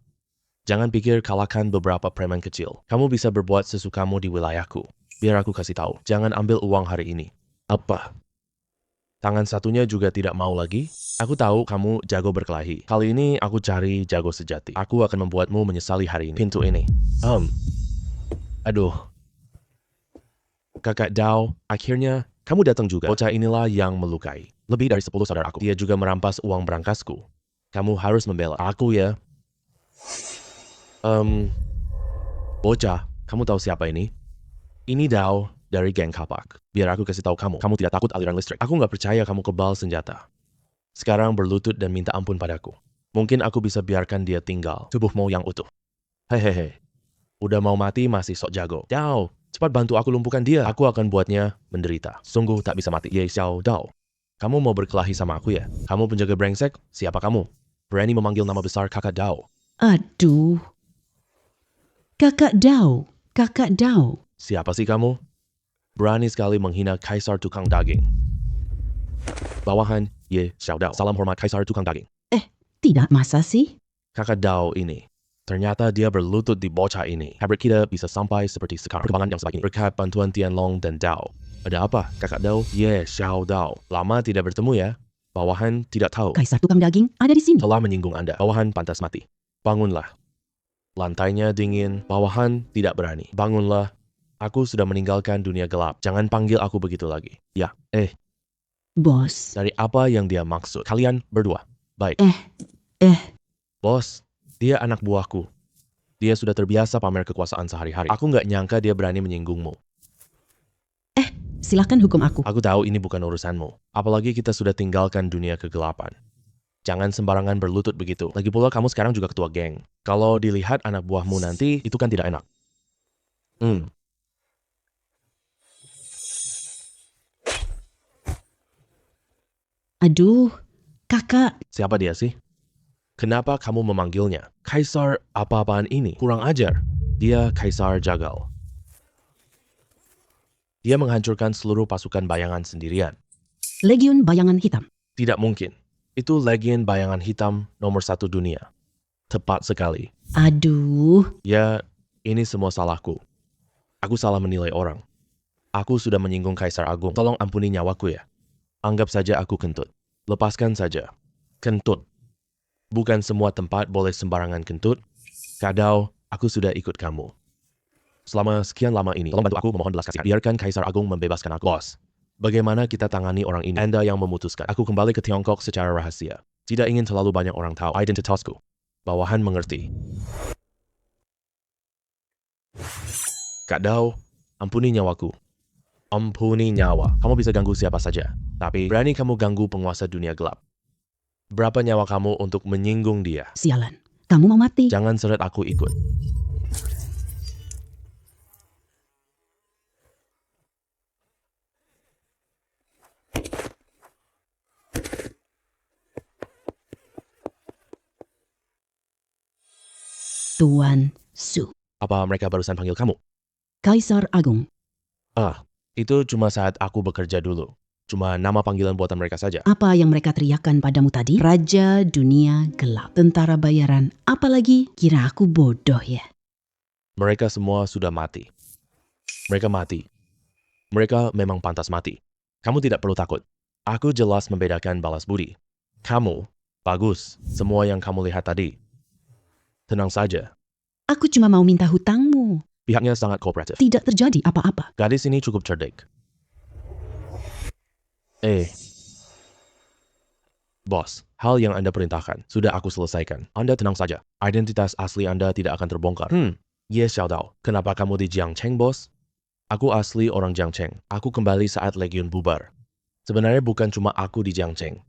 Jangan pikir kalahkan beberapa preman kecil. Kamu bisa berbuat sesukamu di wilayahku. Biar aku kasih tahu. Jangan ambil uang hari ini. Apa? Tangan satunya juga tidak mau lagi? Aku tahu kamu jago berkelahi. Kali ini aku cari jago sejati. Aku akan membuatmu menyesali hari ini. Pintu ini. Aduh. Kakak Dao, akhirnya kamu datang juga. Bocah inilah yang melukai. Lebih dari 10 saudaraku. Dia juga merampas uang berangkasku. Kamu harus membela aku ya. Bocah, kamu tahu siapa ini? Ini Dao dari geng Kapak. Biar aku kasih tahu kamu, kamu tidak takut aliran listrik. Aku nggak percaya kamu kebal senjata. Sekarang berlutut dan minta ampun padaku. Mungkin aku bisa biarkan dia tinggal, tubuhmu yang utuh. Hehehe. Udah mau mati masih sok jago. Dao, cepat bantu aku lumpuhkan dia. Aku akan buatnya menderita. Sungguh tak bisa mati. Ye Xiao Dao. Kamu mau berkelahi sama aku ya? Kamu penjaga brengsek? Siapa kamu? Berani memanggil nama besar kakak Dao. Aduh. Kakak Dao. Kakak Dao. Siapa sih kamu? Berani sekali menghina Kaisar Tukang Daging. Bawahan, Ye Xiao Dao. Salam hormat Kaisar Tukang Daging. Tidak, masa sih? Kakak Dao ini. Ternyata dia berlutut di bocah ini. Kabar kita bisa sampai seperti sekarang. Perkembangan yang sebegini. Berkat bantuan Tianlong dan Dao. Ada apa, kakak Dao? Ye Xiao Dao. Lama tidak bertemu ya? Bawahan tidak tahu. Kaisar tukang daging ada di sini. Telah menyinggung Anda. Bawahan pantas mati. Bangunlah. Lantainya dingin. Bawahan tidak berani. Bangunlah. Aku sudah meninggalkan dunia gelap. Jangan panggil aku begitu lagi. Ya, Bos. dari apa yang dia maksud? Kalian berdua. Baik. Bos, dia anak buahku. Dia sudah terbiasa pamer kekuasaan sehari-hari. Aku nggak nyangka dia berani menyingsungmu. Silahkan hukum aku. Aku tahu ini bukan urusanmu. Apalagi kita sudah tinggalkan dunia kegelapan. Jangan sembarangan berlutut begitu. Lagi pula kamu sekarang juga ketua geng. Kalau dilihat anak buahmu nanti, itu kan tidak enak. Aduh, kakak. Siapa dia sih? Kenapa kamu memanggilnya? Kaisar apa-apaan ini? Kurang ajar. Dia Kaisar Jagal. Dia menghancurkan seluruh pasukan bayangan sendirian. Legiun Bayangan Hitam. Tidak mungkin. Itu legion bayangan hitam nomor 1 dunia. Tepat sekali. Aduh. Ya, ini semua salahku. Aku salah menilai orang. Aku sudah menyinggung Kaisar Agung. Tolong ampuni nyawaku ya. Anggap saja aku kentut. Lepaskan saja. Kentut. Bukan semua tempat boleh sembarangan kentut. Kadau, aku sudah ikut kamu. Selama sekian lama ini, tolong bantu aku memohon belas kasihan. Biarkan Kaisar Agung membebaskan aku. Bos, bagaimana kita tangani orang ini? Anda yang memutuskan. Aku kembali ke Tiongkok secara rahasia. Tidak ingin terlalu banyak orang tahu identitasku. Bawahan mengerti. Kak Dao, ampuni nyawaku. Ampuni nyawa. Kamu bisa ganggu siapa saja. Tapi berani kamu ganggu penguasa dunia gelap. Berapa nyawa kamu untuk menyinggung dia? Sialan. Kamu mau mati. Jangan seret aku ikut. Tuan Su. Apa mereka barusan panggil kamu? Kaisar Agung. Itu cuma saat aku bekerja dulu. Cuma nama panggilan buatan mereka saja. Apa yang mereka teriakkan padamu tadi? Raja dunia gelap. Tentara bayaran. Apalagi kira aku bodoh ya. Mereka semua sudah mati. Mereka mati. Mereka memang pantas mati. Kamu tidak perlu takut. Aku jelas membedakan balas budi. Kamu, bagus. Semua yang kamu lihat tadi. Tenang saja. Aku cuma mau minta hutangmu. Pihaknya sangat kooperatif. Tidak terjadi apa-apa. Gadis ini cukup cerdik. Bos, hal yang Anda perintahkan sudah aku selesaikan. Anda tenang saja. Identitas asli Anda tidak akan terbongkar. Ye Xiaodao, kenapa kamu di Jiangcheng, bos? Aku asli orang Jiangcheng. Aku kembali saat Legion bubar. Sebenarnya bukan cuma aku di Jiangcheng.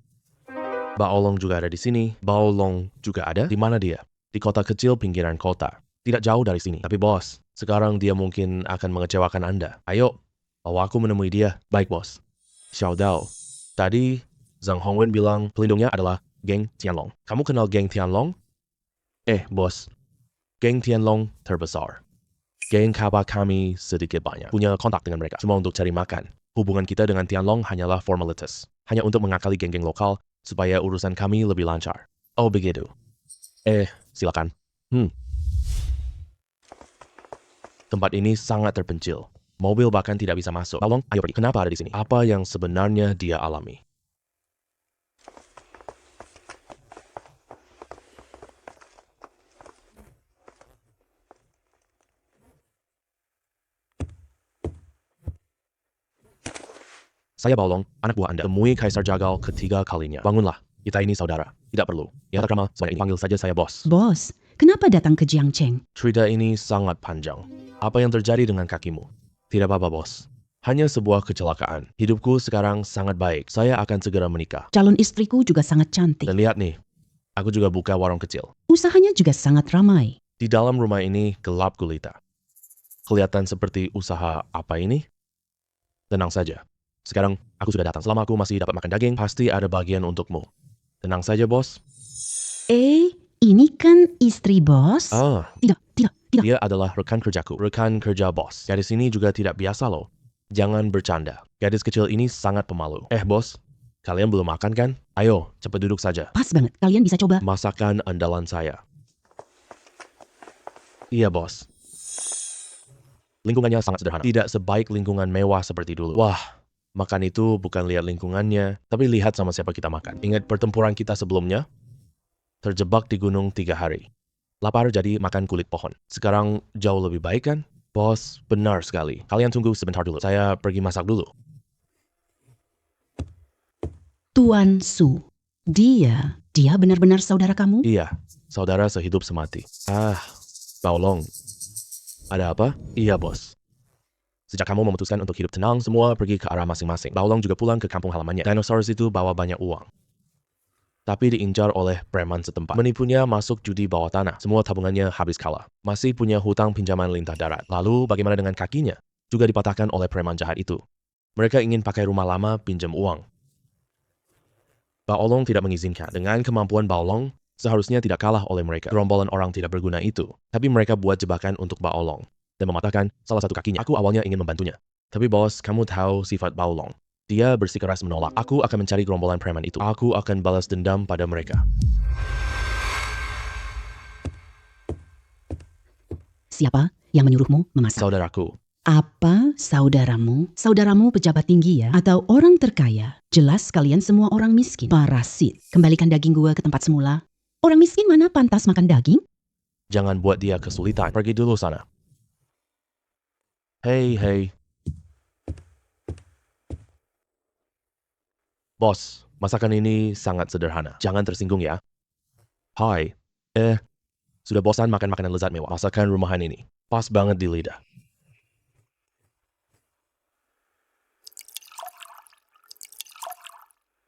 Baolong juga ada di sini. Baolong juga ada. Di mana dia? Di kota kecil pinggiran kota. Tidak jauh dari sini. Tapi bos, sekarang dia mungkin akan mengecewakan Anda. Ayo, bawa aku menemui dia. Baik bos. Xiao Dao. Tadi, Zhang Hongwen bilang pelindungnya adalah geng Tianlong. Kamu kenal geng Tianlong? Bos. Geng Tianlong terbesar. Geng kapal kami sedikit banyak. Punya kontak dengan mereka. Cuma untuk cari makan. Hubungan kita dengan Tianlong hanyalah formalitas. Hanya untuk mengakali geng-geng lokal supaya urusan kami lebih lancar. Oh begitu. Silakan. Tempat ini sangat terpencil. Mobil bahkan tidak bisa masuk. Tolong, ayo pergi. Kenapa ada di sini? Apa yang sebenarnya dia alami? Saya Baolong, anak buah Anda. Temui Kaisar Jagal ketiga kalinya. Bangunlah, kita ini saudara. Tidak perlu. Ya tak ramah, saya panggil saja saya bos. Bos, kenapa datang ke Jiangcheng? Cerita ini sangat panjang. Apa yang terjadi dengan kakimu? Tidak apa-apa bos. Hanya sebuah kecelakaan. Hidupku sekarang sangat baik. Saya akan segera menikah. Calon istriku juga sangat cantik. Dan lihat nih, aku juga buka warung kecil. Usahanya juga sangat ramai. Di dalam rumah ini gelap gulita. Kelihatan seperti usaha apa ini? Tenang saja. Sekarang aku sudah datang. Selama aku masih dapat makan daging, pasti ada bagian untukmu. Tenang saja bos. Ini kan istri bos? Tidak. Dia adalah rekan kerjaku, rekan kerja bos. Gadis ini juga tidak biasa loh. Jangan bercanda. Gadis kecil ini sangat pemalu. Bos, kalian belum makan kan? Ayo, cepat duduk saja. Pas banget, kalian bisa coba. Masakan andalan saya. Iya bos. Lingkungannya sangat sederhana. Tidak sebaik lingkungan mewah seperti dulu. Wah, makan itu bukan lihat lingkungannya, tapi lihat sama siapa kita makan. Ingat pertempuran kita sebelumnya? Terjebak di gunung 3 hari. Lapar jadi makan kulit pohon. Sekarang jauh lebih baik kan? Bos, benar sekali. Kalian tunggu sebentar dulu. Saya pergi masak dulu. Tuan Su, dia benar-benar saudara kamu? Iya, saudara sehidup semati. Baolong. Ada apa? Iya bos. Sejak kamu memutuskan untuk hidup tenang, semua pergi ke arah masing-masing. Baolong juga pulang ke kampung halamannya. Dinosaurus itu bawa banyak uang. Tapi diincar oleh preman setempat. Menipunya masuk judi bawah tanah. Semua tabungannya habis kalah. Masih punya hutang pinjaman lintah darat. Lalu bagaimana dengan kakinya? Juga dipatahkan oleh preman jahat itu. Mereka ingin pakai rumah lama pinjam uang. Baolong tidak mengizinkan. Dengan kemampuan Baolong, seharusnya tidak kalah oleh mereka. Gerombolan orang tidak berguna itu. Tapi mereka buat jebakan untuk Baolong. Dan mematahkan salah satu kakinya. Aku awalnya ingin membantunya. Tapi bos, kamu tahu sifat Baolong. Dia bersikeras menolak. Aku akan mencari gerombolan preman itu. Aku akan balas dendam pada mereka. Siapa yang menyuruhmu memasak? Saudaraku. Apa saudaramu? Saudaramu pejabat tinggi ya? Atau orang terkaya? Jelas kalian semua orang miskin. Parasit. Kembalikan daging gua ke tempat semula. Orang miskin mana pantas makan daging? Jangan buat dia kesulitan. Pergi dulu sana. Hei. Bos, masakan ini sangat sederhana. Jangan tersinggung ya. Hai. Sudah bosan makan makanan lezat mewah. Masakan rumahan ini. Pas banget di lidah.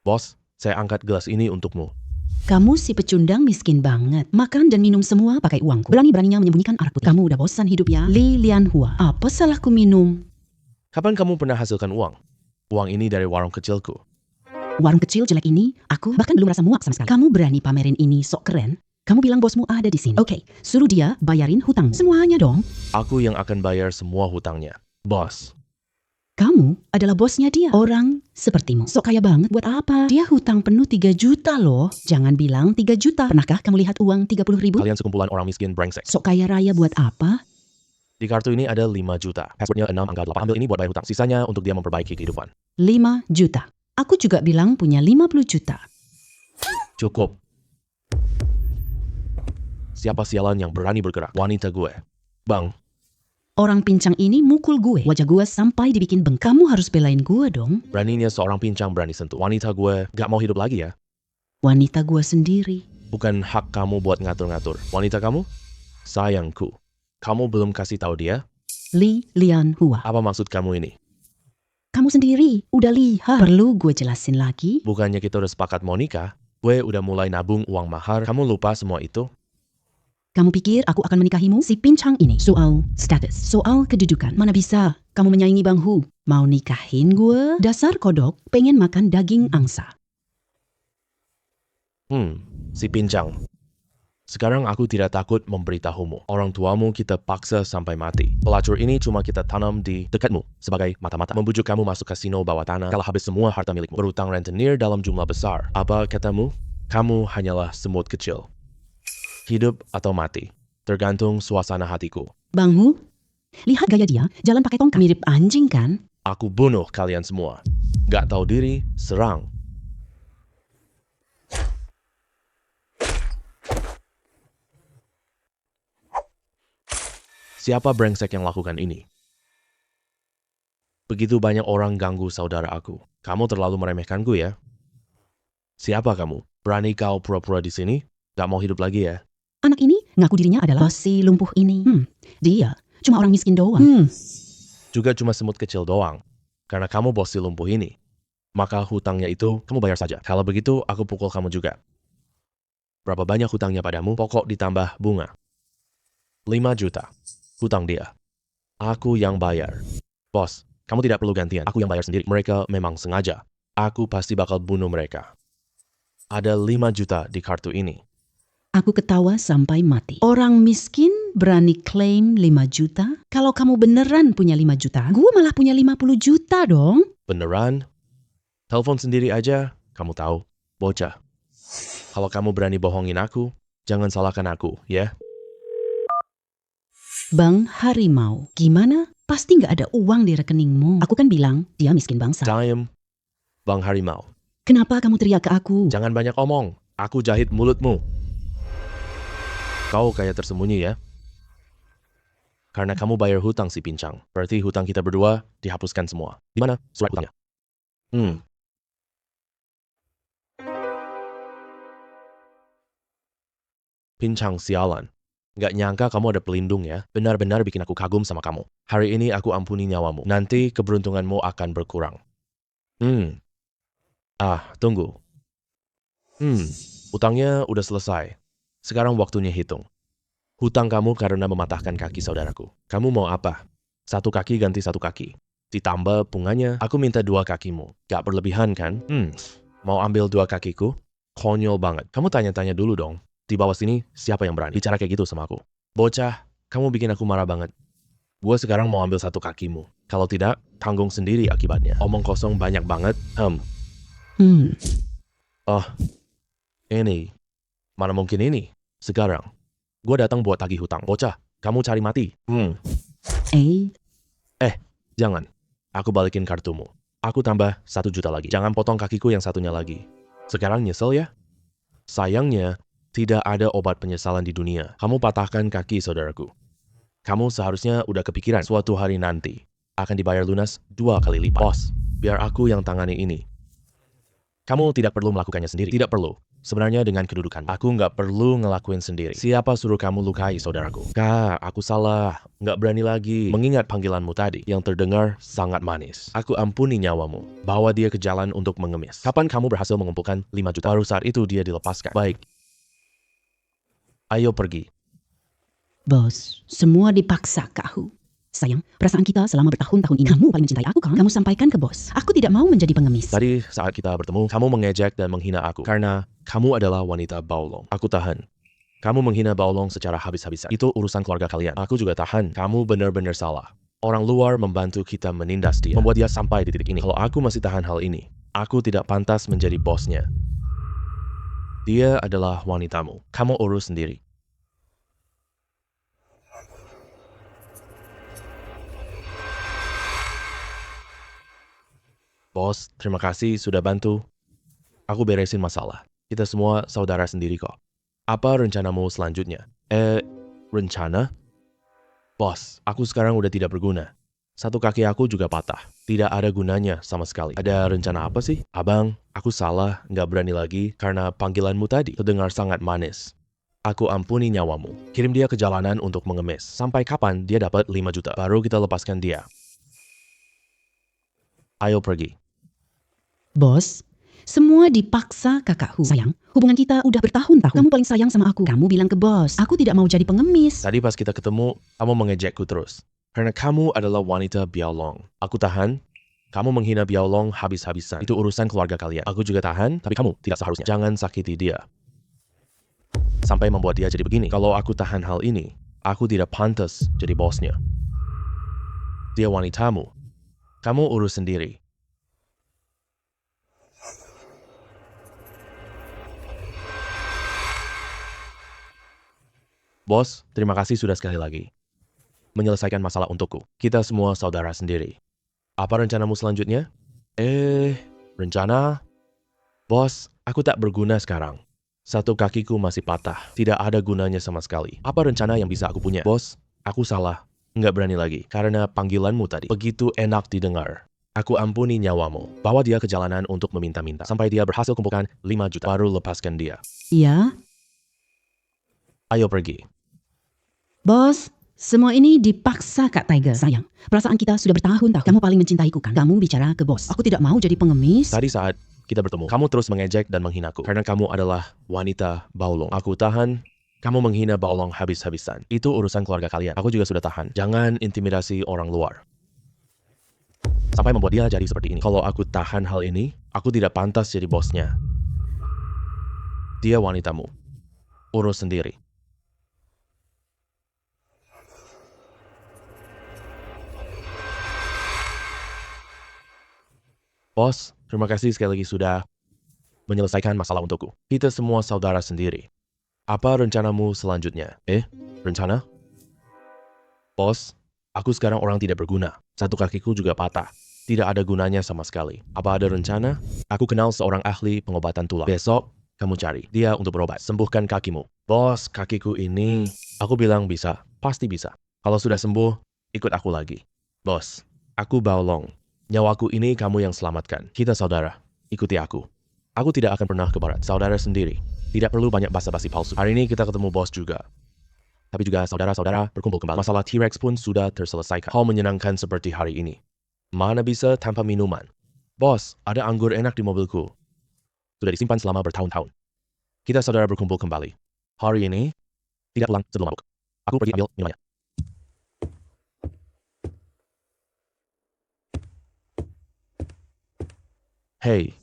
Bos, saya angkat gelas ini untukmu. Kamu si pecundang miskin banget. Makan dan minum semua pakai uangku. Berani-beraninya menyembunyikan arak putih. Kamu udah bosan hidup ya? Li Lianhua. Apa salahku minum? Kapan kamu pernah hasilkan uang? Uang ini dari warung kecilku. Warung kecil jelek ini, aku bahkan belum rasa muak sama sekali. Kamu berani pamerin ini sok keren? Kamu bilang bosmu ada di sini. Oke, suruh dia bayarin hutang. Semuanya dong. Aku yang akan bayar semua hutangnya. Bos. Kamu adalah bosnya dia. Orang sepertimu. Sok kaya banget buat apa? Dia hutang penuh 3 juta loh. Jangan bilang 3 juta. Pernahkah kamu lihat uang 30.000? Kalian sekumpulan orang miskin brengsek. Sok kaya raya buat apa? Di kartu ini ada 5 juta. Passwordnya 6 angka 8. Ambil ini buat bayar hutang. Sisanya untuk dia memperbaiki kehidupan. 5 juta. Aku juga bilang punya 50 juta. Cukup. Siapa sialan yang berani bergerak? Wanita gue. Bang. Orang pincang ini mukul gue. Wajah gue sampai dibikin bengkak. Kamu harus belain gue dong. Beraninya seorang pincang berani sentuh. Wanita gue gak mau hidup lagi ya? Wanita gue sendiri. Bukan hak kamu buat ngatur-ngatur. Wanita kamu? Sayangku. Kamu belum kasih tahu dia? Li Lianhua. Apa maksud kamu ini? Kamu kamu sendiri. Udah lihat. Perlu gue jelasin lagi? Bukannya kita udah sepakat mau nikah? Gue udah mulai nabung uang mahar. Kamu lupa semua itu? Kamu pikir aku akan menikahimu? Si pincang ini. Soal status, soal kedudukan. Mana bisa kamu menyaingi Bang Hu? Mau nikahin gue? Dasar kodok, pengen makan daging angsa. Si pincang. Sekarang aku tidak takut memberitahumu. Orang tuamu kita paksa sampai mati. Pelacur ini cuma kita tanam di dekatmu sebagai mata-mata. Membujuk kamu masuk kasino bawah tanah. Kalau habis semua harta milikmu. Berutang rentenir dalam jumlah besar. Apa katamu? Kamu hanyalah semut kecil. Hidup atau mati, tergantung suasana hatiku. Bang Hu, lihat gaya dia, jalan pakai tongkat. Mirip anjing kan? Aku bunuh kalian semua. Gak tahu diri, serang. Siapa brengsek yang lakukan ini? Begitu banyak orang ganggu saudara aku. Kamu terlalu meremehkanku ya? Siapa kamu? Berani kau pura-pura di sini? Gak mau hidup lagi ya? Anak ini ngaku dirinya adalah si lumpuh ini. Dia cuma orang miskin doang. Juga cuma semut kecil doang. Karena kamu bos si lumpuh ini. Maka hutangnya itu kamu bayar saja. Kalau begitu, aku pukul kamu juga. Berapa banyak hutangnya padamu? Pokok ditambah bunga. 5 juta. Hutang dia. Aku yang bayar. Bos, kamu tidak perlu gantian. Aku yang bayar sendiri. Mereka memang sengaja. Aku pasti bakal bunuh mereka. Ada 5 juta di kartu ini. Aku ketawa sampai mati. Orang miskin berani klaim 5 juta? Kalau kamu beneran punya 5 juta, gue malah punya 50 juta dong. Beneran? Telepon sendiri aja, kamu tahu. Bocah. Kalau kamu berani bohongin aku, jangan salahkan aku, ya? Bang Harimau, gimana? Pasti nggak ada uang di rekeningmu. Aku kan bilang, dia miskin bangsa. Diam, Bang Harimau. Kenapa kamu teriak ke aku? Jangan banyak omong. Aku jahit mulutmu. Kau kayak tersembunyi ya? Karena kamu bayar hutang si pincang. Berarti hutang kita berdua dihapuskan semua. Di mana surat hutangnya? Pincang sialan. Gak nyangka kamu ada pelindung ya. Benar-benar bikin aku kagum sama kamu. Hari ini aku ampuni nyawamu. Nanti keberuntunganmu akan berkurang. Tunggu. Hutangnya udah selesai. Sekarang waktunya hitung. Hutang kamu karena mematahkan kaki saudaraku. Kamu mau apa? 1 kaki ganti 1 kaki. Ditambah bunganya, aku minta 2 kakimu. Gak berlebihan kan? Mau ambil 2 kakiku? Konyol banget. Kamu tanya-tanya dulu dong. Di bawah sini, siapa yang berani bicara kayak gitu sama aku? Bocah, kamu bikin aku marah banget. Gue sekarang mau ambil 1 kakimu. Kalau tidak, tanggung sendiri akibatnya. Omong kosong banyak banget. Ini. Mana mungkin ini? Sekarang. Gue datang buat tagih hutang. Bocah, kamu cari mati. Jangan. Aku balikin kartumu. Aku tambah 1 juta lagi. Jangan potong kakiku yang satunya lagi. Sekarang nyesel ya? Sayangnya, tidak ada obat penyesalan di dunia. Kamu patahkan kaki saudaraku. Kamu seharusnya udah kepikiran suatu hari nanti akan dibayar lunas 2 kali lipat. Bos, biar aku yang tangani ini. Kamu tidak perlu melakukannya sendiri. Tidak perlu. Sebenarnya dengan kedudukan, aku nggak perlu ngelakuin sendiri. Siapa suruh kamu lukai saudaraku? Kak, aku salah. Nggak berani lagi. Mengingat panggilanmu tadi, yang terdengar sangat manis. Aku ampuni nyawamu. Bawa dia ke jalan untuk mengemis. Kapan kamu berhasil mengumpulkan 5 juta? Baru saat itu dia dilepaskan. Baik. Ayo pergi. Bos, semua dipaksa Kak Hu. Sayang, perasaan kita selama bertahun-tahun ini. Kamu paling mencintai aku kan? Kamu sampaikan ke bos. Aku tidak mau menjadi pengemis. Tadi saat kita bertemu, kamu mengejek dan menghina aku. Karena kamu adalah wanita baulong. Aku tahan. Kamu menghina baulong secara habis-habisan. Itu urusan keluarga kalian. Aku juga tahan. Kamu benar-benar salah. Orang luar membantu kita menindas dia. Membuat dia sampai di titik ini. Kalau aku masih tahan hal ini, aku tidak pantas menjadi bosnya. Dia adalah wanitamu. Kamu urus sendiri. Bos, terima kasih sudah bantu. Aku beresin masalah. Kita semua saudara sendiri kok. Apa rencanamu selanjutnya? Rencana? Bos, aku sekarang udah tidak berguna. 1 kaki aku juga patah. Tidak ada gunanya sama sekali. Ada rencana apa sih? Abang, aku salah, nggak berani lagi karena panggilanmu tadi terdengar sangat manis. Aku ampuni nyawamu. Kirim dia ke jalanan untuk mengemis. Sampai kapan dia dapat 5 juta? Baru kita lepaskan dia. Ayo pergi. Bos, semua dipaksa kakakku. Sayang, hubungan kita udah bertahun-tahun. Kamu paling sayang sama aku. Kamu bilang ke bos, aku tidak mau jadi pengemis. Tadi pas kita ketemu, kamu mengejekku terus. Karena kamu adalah wanita biaolong. Aku tahan. Kamu menghina biaolong habis-habisan. Itu urusan keluarga kalian. Aku juga tahan, tapi kamu tidak seharusnya. Jangan sakiti dia. Sampai membuat dia jadi begini. Kalau aku tahan hal ini, aku tidak pantas jadi bosnya. Dia wanitamu. Kamu urus sendiri. Bos, terima kasih sudah sekali lagi menyelesaikan masalah untukku. Kita semua saudara sendiri. Apa rencanamu selanjutnya? Rencana? Bos, aku tak berguna sekarang. Satu kakiku masih patah. Tidak ada gunanya sama sekali. Apa rencana yang bisa aku punya? Bos, aku salah. Nggak berani lagi. Karena panggilanmu tadi begitu enak didengar. Aku ampuni nyawamu. Bawa dia ke jalanan untuk meminta-minta. Sampai dia berhasil kumpulkan 5 juta. Baru lepaskan dia. Iya, Ayo pergi. bos, semua ini dipaksa Kak Tiger. Sayang, perasaan kita sudah bertahun-tahun. Kamu paling mencintaiku kan? Kamu bicara ke bos. Aku tidak mau jadi pengemis. Tadi saat kita bertemu, kamu terus mengejek dan menghinaku. Karena kamu adalah wanita baulung. Aku tahan, kamu menghina baulung habis-habisan. Itu urusan keluarga kalian. Aku juga sudah tahan. Jangan intimidasi orang luar. Sampai membuat dia jadi seperti ini. Kalau aku tahan hal ini, aku tidak pantas jadi bosnya. Dia wanitamu. Urus sendiri. Bos, terima kasih sekali lagi sudah menyelesaikan masalah untukku. Kita semua saudara sendiri. Apa rencanamu selanjutnya? Rencana? Bos, aku sekarang orang tidak berguna. Satu kakiku juga patah. Tidak ada gunanya sama sekali. Apa ada rencana? Aku kenal seorang ahli pengobatan tulang. Besok, kamu cari dia untuk berobat. Sembuhkan kakimu. Bos, kakiku ini... Aku bilang bisa. Pasti bisa. Kalau sudah sembuh, ikut aku lagi. Bos, aku baolong. Nyawaku ini kamu yang selamatkan. Kita saudara. Ikuti aku. Aku tidak akan pernah ke barat. Saudara sendiri. Tidak perlu banyak basa-basi palsu. Hari ini kita ketemu bos juga. Tapi juga saudara-saudara berkumpul kembali. Masalah T-Rex pun sudah terselesaikan. Hal menyenangkan seperti hari ini. Mana bisa tanpa minuman? Bos, ada anggur enak di mobilku. Sudah disimpan selama bertahun-tahun. Kita saudara berkumpul kembali. Hari ini, tidak pulang sebelum mabuk. Aku pergi ambil minumannya. Hei.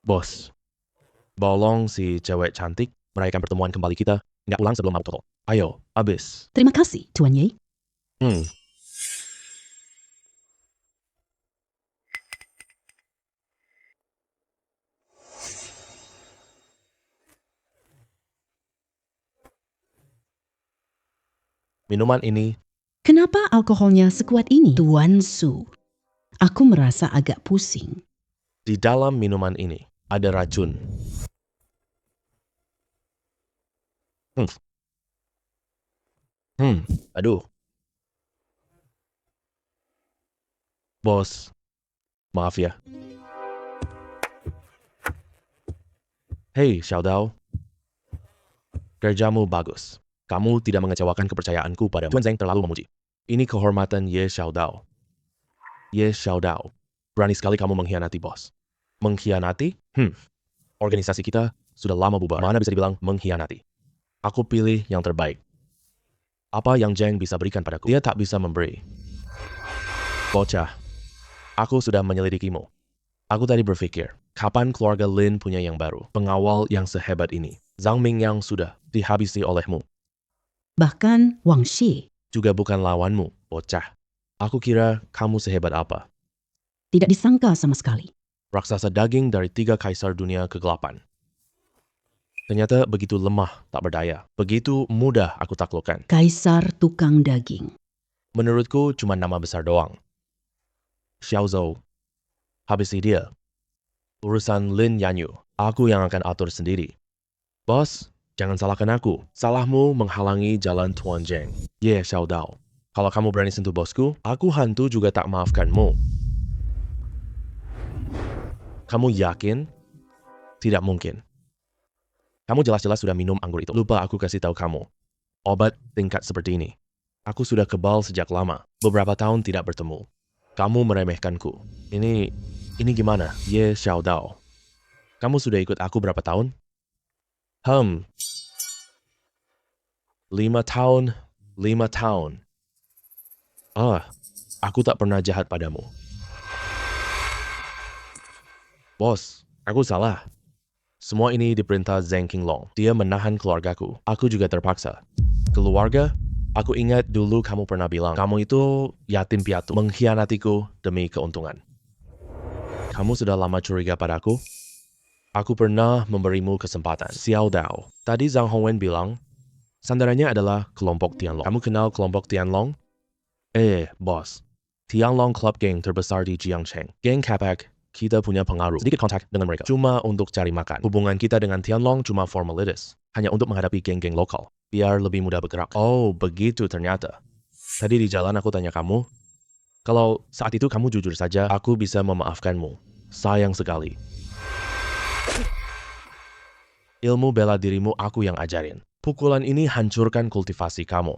Bos, baolong si cewek cantik merayakan pertemuan kembali kita. Nggak pulang sebelum mabuk total. Ayo, habis. Terima kasih, Tuan Ye. Minuman ini, Kenapa alkoholnya sekuat ini? Tuan Su, aku merasa agak pusing. di dalam minuman ini, ada racun. Aduh. Bos, maaf ya. Hei, Xiaodao. Kerjamu bagus. Kamu tidak mengecewakan kepercayaanku pada Tuan Zeng terlalu memuji. Ini kehormatan Ye Xiaodao. Ye Xiaodao. Berani sekali kamu mengkhianati bos. Mengkhianati? Organisasi kita sudah lama bubar. Mana bisa dibilang mengkhianati? Aku pilih yang terbaik. Apa yang Zeng bisa berikan padaku? Dia tak bisa memberi. Bocah, aku sudah menyelidikimu. Aku tadi berpikir, kapan keluarga Lin punya yang baru? Pengawal yang sehebat ini. Zhang Mingyang sudah dihabisi olehmu. Bahkan Wang Shi Juga bukan lawanmu, bocah. Aku kira kamu sehebat apa. tidak disangka sama sekali. Raksasa daging dari 3 kaisar dunia kegelapan. Ternyata begitu lemah, tak berdaya. Begitu mudah aku taklukkan. Kaisar tukang daging. Menurutku cuma nama besar doang. Xiao Zhou. Habisi dia. Urusan Lin Yanyu, aku yang akan atur sendiri. Bos, jangan salahkan aku. Salahmu menghalangi jalan Tuan Zeng. Ye Xiaodao. Kalau kamu berani sentuh bosku, aku hantu juga tak maafkanmu. Kamu yakin? Tidak mungkin. Kamu jelas-jelas sudah minum anggur itu. Lupa aku kasih tahu kamu. obat tingkat seperti ini. Aku sudah kebal sejak lama. Beberapa tahun tidak bertemu. Kamu meremehkanku. Ini gimana? Ye Xiaodao. Kamu sudah ikut aku berapa tahun? 5 tahun. 5 tahun. Aku tak pernah jahat padamu. Bos, aku salah. Semua ini diperintah Zheng Qinglong. Dia menahan keluargaku. Aku juga terpaksa. Keluarga? Aku ingat dulu kamu pernah bilang, kamu itu yatim piatu, mengkhianatiku demi keuntungan. Kamu sudah lama curiga padaku? Aku pernah memberimu kesempatan. Xiao Dao. Tadi Zhang Hongwen bilang, sandarannya adalah kelompok Tianlong. Kamu kenal kelompok Tianlong? Bos. Tianlong Club Gang terbesar di Jiangcheng. Geng Kapak. Kita punya pengaruh, sedikit kontak dengan mereka. Cuma untuk cari makan. Hubungan kita dengan Tianlong cuma formalitas. Hanya untuk menghadapi geng-geng lokal. Biar lebih mudah bergerak. Oh, begitu ternyata. Tadi di jalan aku tanya kamu, kalau saat itu kamu jujur saja, aku bisa memaafkanmu. Sayang sekali. Ilmu bela dirimu aku yang ajarin. Pukulan ini hancurkan kultivasi kamu.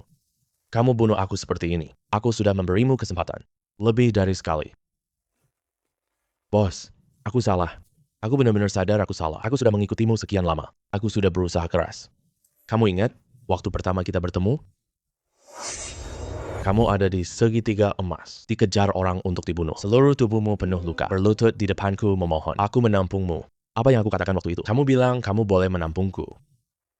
Kamu bunuh aku seperti ini. Aku sudah memberimu kesempatan. Lebih dari sekali. Bos, aku salah. Aku benar-benar sadar aku salah. Aku sudah mengikutimu sekian lama. Aku sudah berusaha keras. Kamu ingat, waktu pertama kita bertemu? Kamu ada di segitiga emas, dikejar orang untuk dibunuh. Seluruh tubuhmu penuh luka, berlutut di depanku memohon. Aku menampungmu. Apa yang aku katakan waktu itu? Kamu bilang kamu boleh menampungku.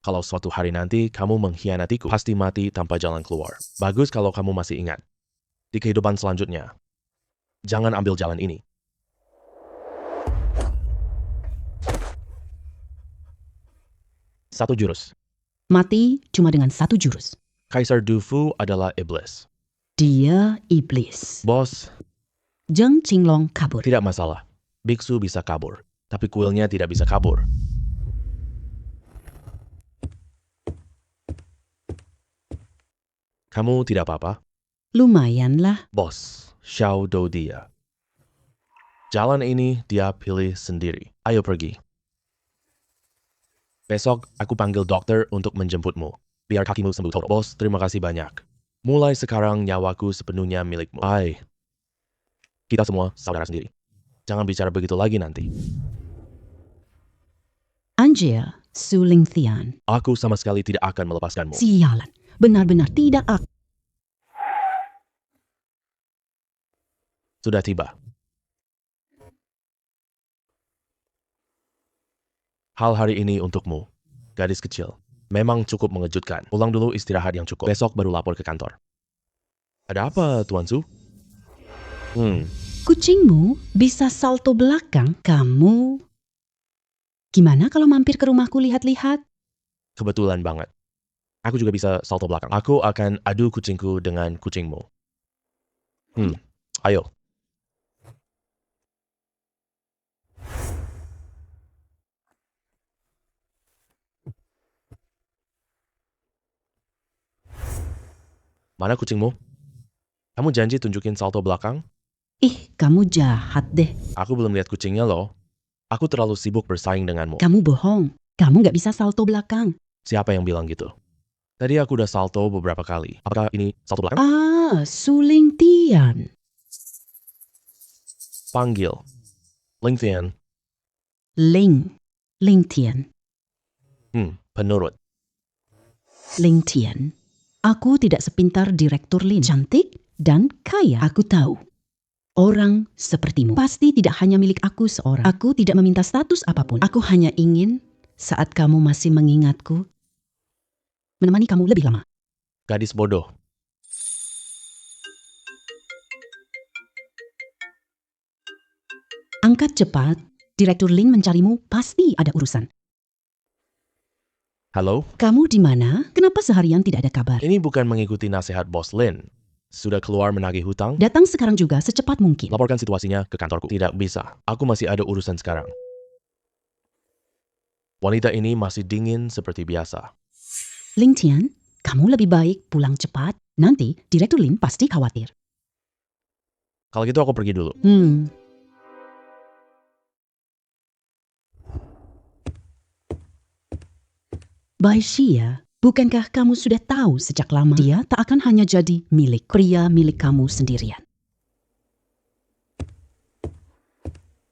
Kalau suatu hari nanti kamu mengkhianatiku, pasti mati tanpa jalan keluar. Bagus kalau kamu masih ingat. Di kehidupan selanjutnya, jangan ambil jalan ini. Satu jurus. Mati cuma dengan satu jurus. Kaisar Dufu adalah iblis. Dia iblis. Bos, Zheng Qinglong kabur. tidak masalah. Biksu bisa kabur, tapi kuilnya tidak bisa kabur. Kamu tidak apa-apa? Lumayanlah. Bos, Xiao Dou dia. Jalan ini dia pilih sendiri. Ayo pergi. Besok aku panggil dokter untuk menjemputmu. Biar kakimu sembuh total. Bos, terima kasih banyak. Mulai sekarang nyawaku sepenuhnya milikmu. Kita semua saudara sendiri. Jangan bicara begitu lagi nanti. Anjir, Su Lingtian. Aku sama sekali tidak akan melepaskanmu. Sialan. Benar-benar tidak aku. Sudah tiba. Hal hari ini untukmu, gadis kecil. Memang cukup mengejutkan. Pulang dulu istirahat yang cukup. Besok baru lapor ke kantor. Ada apa, Tuan Su? Kucingmu bisa salto belakang. Kamu... Gimana kalau mampir ke rumahku lihat-lihat? Kebetulan banget. Aku juga bisa salto belakang. Aku akan adu kucingku dengan kucingmu. Ayo. Mana kucingmu? Kamu janji tunjukin salto belakang? Kamu jahat deh. Aku belum lihat kucingnya loh. Aku terlalu sibuk bersaing denganmu. Kamu bohong. Kamu nggak bisa salto belakang. Siapa yang bilang gitu? Tadi aku udah salto beberapa kali. Apakah ini salto belakang? Su Lingtian. Panggil. Lingtian. Lingtian. Penurut. Lingtian. Aku tidak sepintar Direktur Lin. Cantik dan kaya. Aku tahu. Orang sepertimu pasti tidak hanya milik aku seorang. Aku tidak meminta status apapun. Aku hanya ingin saat kamu masih mengingatku, menemani kamu lebih lama. Gadis bodoh. Angkat cepat. Direktur Lin mencarimu, pasti ada urusan. Halo? Kamu di mana? Kenapa seharian tidak ada kabar? Ini bukan mengikuti nasihat Bos Lin. Sudah keluar menagih hutang? Datang sekarang juga secepat mungkin. Laporkan situasinya ke kantorku. Tidak bisa. Aku masih ada urusan sekarang. Wanita ini masih dingin seperti biasa. Lingtian, kamu lebih baik pulang cepat. Nanti Direktur Lin pasti khawatir. Kalau gitu aku pergi dulu. Bai Xia, Bukankah kamu sudah tahu sejak lama dia tak akan hanya jadi milik pria milik kamu sendirian?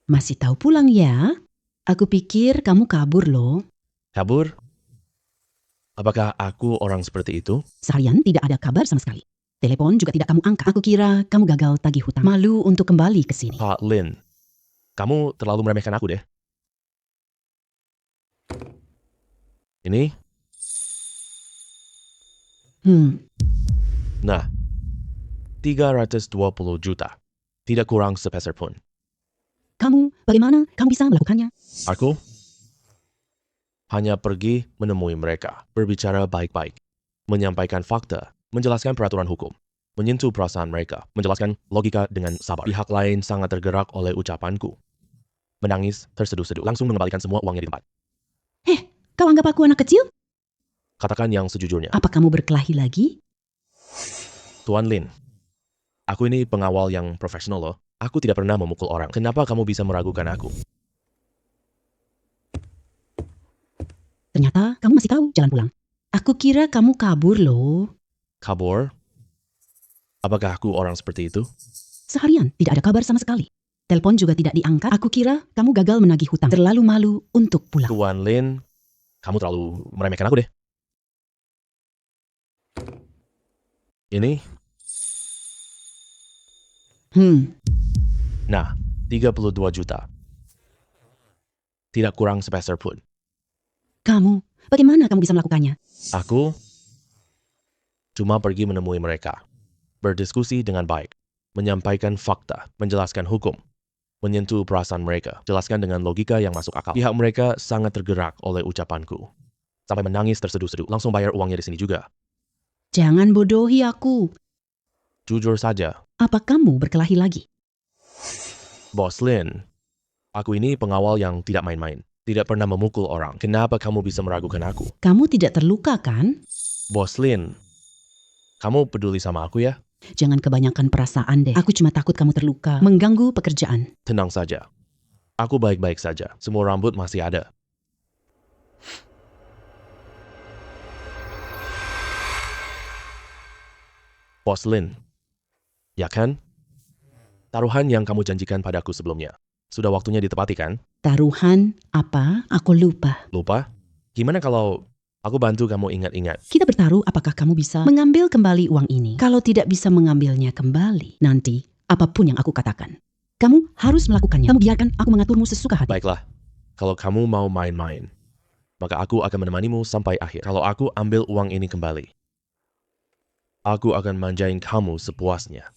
Masih tahu pulang ya? Aku pikir kamu kabur loh. Kabur? Apakah aku orang seperti itu? Seharian tidak ada kabar sama sekali. Telepon juga tidak kamu angkat. Aku kira kamu gagal tagih hutang. Malu untuk kembali ke sini. Pak Lin, kamu terlalu meremehkan aku deh. Ini? Nah, 320 juta. Tidak kurang sepeser pun. Kamu, bagaimana kamu bisa melakukannya? Aku hanya pergi menemui mereka, berbicara baik-baik, menyampaikan fakta, menjelaskan peraturan hukum, menyentuh perasaan mereka, menjelaskan logika dengan sabar. Pihak lain sangat tergerak oleh ucapanku. Menangis, terseduh-seduh, langsung mengembalikan semua uangnya di tempat. Kau anggap aku anak kecil? Katakan yang sejujurnya. Apa kamu berkelahi lagi? Tuan Lin, aku ini pengawal yang profesional loh. Aku tidak pernah memukul orang. Kenapa kamu bisa meragukan aku? Ternyata kamu masih tahu jalan pulang. Aku kira kamu kabur loh. Kabur? Apakah aku orang seperti itu? Seharian tidak ada kabar sama sekali. Telepon juga tidak diangkat. Aku kira kamu gagal menagih hutang. Terlalu malu untuk pulang. Tuan Lin, kamu terlalu meremehkan aku deh. Ini? Nah, 32 juta. Tidak kurang sepeser pun. Kamu, bagaimana kamu bisa melakukannya? Aku cuma pergi menemui mereka, berdiskusi dengan baik, menyampaikan fakta, menjelaskan hukum, menyentuh perasaan mereka, jelaskan dengan logika yang masuk akal. Pihak mereka sangat tergerak oleh ucapanku. Sampai menangis terseduh-seduh, langsung bayar uangnya di sini juga. Jangan bodohi aku. Jujur saja, Apa kamu berkelahi lagi? Bos Lin, aku ini pengawal yang tidak main-main, tidak pernah memukul orang. Kenapa kamu bisa meragukan aku? Kamu tidak terluka kan? Bos Lin, kamu peduli sama aku ya? Jangan kebanyakan perasaan deh. Aku cuma takut kamu terluka, mengganggu pekerjaan. Tenang saja. Aku baik-baik saja. Semua rambut masih ada. Bos Lin, ya kan? Taruhan yang kamu janjikan padaku sebelumnya. Sudah waktunya ditepati kan? Taruhan apa? Aku lupa. Lupa? Gimana kalau aku bantu kamu ingat-ingat? Kita bertaruh apakah kamu bisa mengambil kembali uang ini. Kalau tidak bisa mengambilnya kembali, nanti apapun yang aku katakan, kamu harus melakukannya. Kamu biarkan aku mengaturmu sesuka hati. Baiklah, kalau kamu mau main-main, maka aku akan menemanimu sampai akhir. Kalau aku ambil uang ini kembali, aku akan manjain kamu sepuasnya.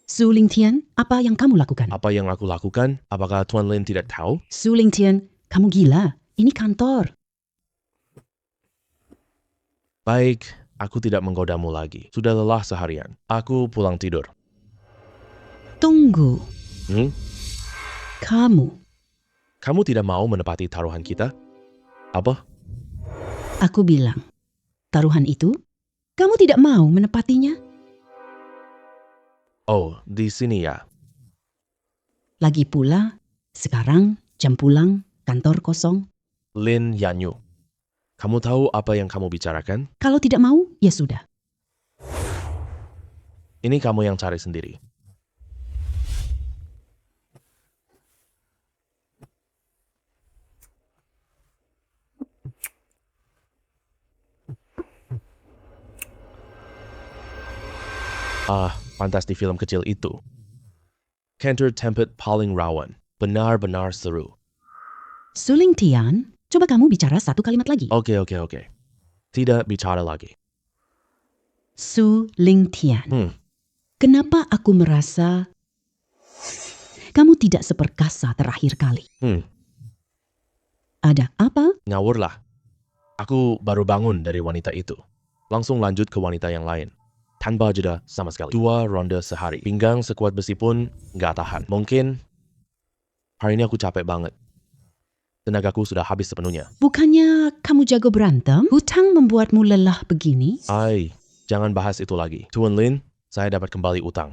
Su Lingtian, apa yang kamu lakukan? Apa yang aku lakukan? Apakah Tuan Lin tidak tahu? Su Lingtian, kamu gila. Ini kantor. Baik, aku tidak menggodamu lagi. Sudah lelah seharian. Aku pulang tidur. Tunggu. Hmm? Kamu tidak mau menepati taruhan kita? Apa? Aku bilang, taruhan itu, kamu tidak mau menepatinya? Oh, di sini ya. Lagi pula, sekarang jam pulang, kantor kosong. Lin Yanyu. Kamu tahu apa yang kamu bicarakan? Kalau tidak mau, ya sudah. Ini kamu yang cari sendiri. Pantas di film kecil itu. Cantor Tempet paling rawan. Benar-benar seru. Su Lingtian, coba kamu bicara satu kalimat lagi. Oke. Tidak bicara lagi. Su Lingtian. Kenapa aku merasa kamu tidak seperkasa terakhir kali? Ada apa? Ngawurlah. Aku baru bangun dari wanita itu. Langsung lanjut ke wanita yang lain. Tanpa jeda sama sekali. 2 ronde sehari. Pinggang sekuat besi pun nggak tahan. Mungkin hari ini aku capek banget. Tenagaku sudah habis sepenuhnya. Bukannya kamu jago berantem? Hutang membuatmu lelah begini? Jangan bahas itu lagi. Tuan Lin, saya dapat kembali utang.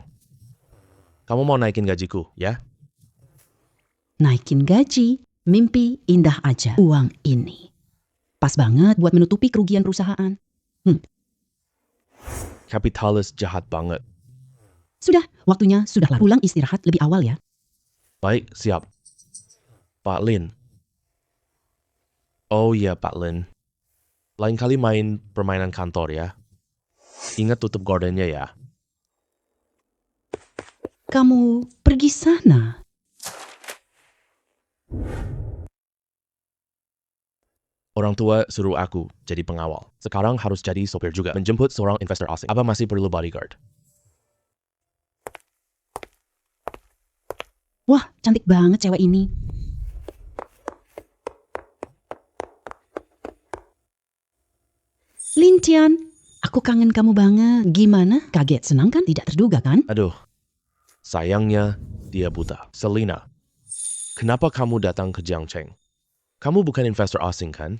Kamu mau naikin gajiku, ya? Naikin gaji, mimpi indah aja. Uang ini Pas banget buat menutupi kerugian perusahaan. Kapitalis jahat banget. Sudah, waktunya sudahlah. Pulang istirahat lebih awal ya. Baik, siap. Pak Lin. Oh iya, Pak Lin. Lain kali main permainan kantor ya. Ingat tutup gordennya ya. Kamu pergi sana. Orang tua suruh aku jadi pengawal. Sekarang harus jadi sopir juga. Menjemput seorang investor asing. Apa masih perlu bodyguard? Wah, cantik banget cewek ini. Lin Tian, aku kangen kamu banget. Gimana? Kaget, senang kan? Tidak terduga kan? Aduh, sayangnya dia buta. Selina, kenapa kamu datang ke Jiangcheng? Kamu bukan investor asing kan?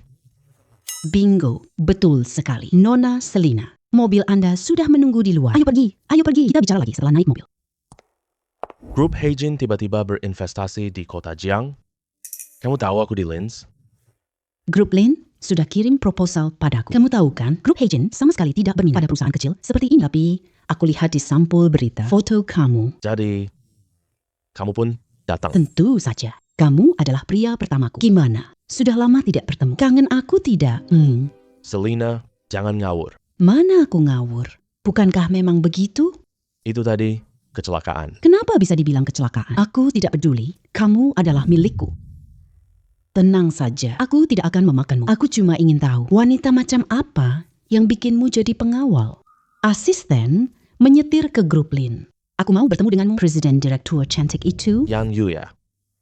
Bingo, betul sekali. Nona Selina, mobil Anda sudah menunggu di luar. Ayo pergi. Kita bicara lagi setelah naik mobil. Grup Heijin tiba-tiba berinvestasi di kota Jiang. Kamu tahu aku di Linz? Grup Lin sudah kirim proposal padaku. Kamu tahu kan, Grup Heijin sama sekali tidak berminat pada perusahaan kecil seperti ini. Tapi aku lihat di sampul berita foto kamu. Jadi, kamu pun datang. Tentu saja, kamu adalah pria pertamaku. Gimana? Sudah lama tidak bertemu. Kangen aku tidak? Selina, jangan ngawur. Mana aku ngawur? Bukankah memang begitu? Itu tadi kecelakaan. Kenapa bisa dibilang kecelakaan? Aku tidak peduli. Kamu adalah milikku. Tenang saja, aku tidak akan memakanmu. Aku cuma ingin tahu, wanita macam apa yang bikinmu jadi pengawal? Asisten menyetir ke grup Lin. Aku mau bertemu denganmu, Presiden Direktur cantik itu. Yang Yu ya,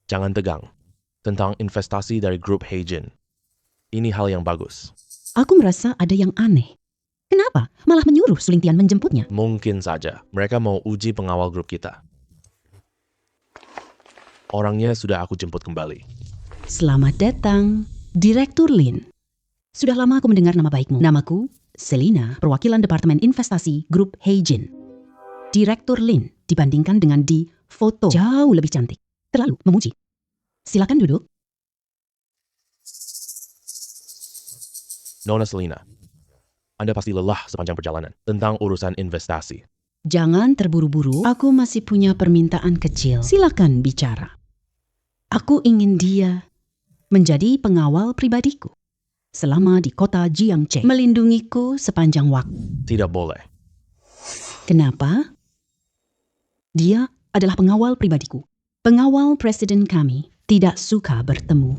jangan tegang. Tentang investasi dari grup Heijin. Ini hal yang bagus. Aku merasa ada yang aneh. Kenapa? Malah menyuruh Su Lingtian menjemputnya. Mungkin saja mereka mau uji pengawal grup kita. Orangnya sudah aku jemput kembali. Selamat datang, Direktur Lin. Sudah lama aku mendengar nama baikmu. Namaku Selina, perwakilan Departemen Investasi Grup Heijin. Direktur Lin dibandingkan dengan di foto jauh lebih cantik. Terlalu memuji. Silakan duduk. Nona Selina, Anda pasti lelah sepanjang perjalanan tentang urusan investasi. Jangan terburu-buru, aku masih punya permintaan kecil. Silakan bicara. Aku ingin dia menjadi pengawal pribadiku selama di kota Jiangcheng, melindungiku sepanjang waktu. Tidak boleh. Kenapa? Dia adalah pengawal pribadiku. Pengawal presiden kami tidak suka bertemu.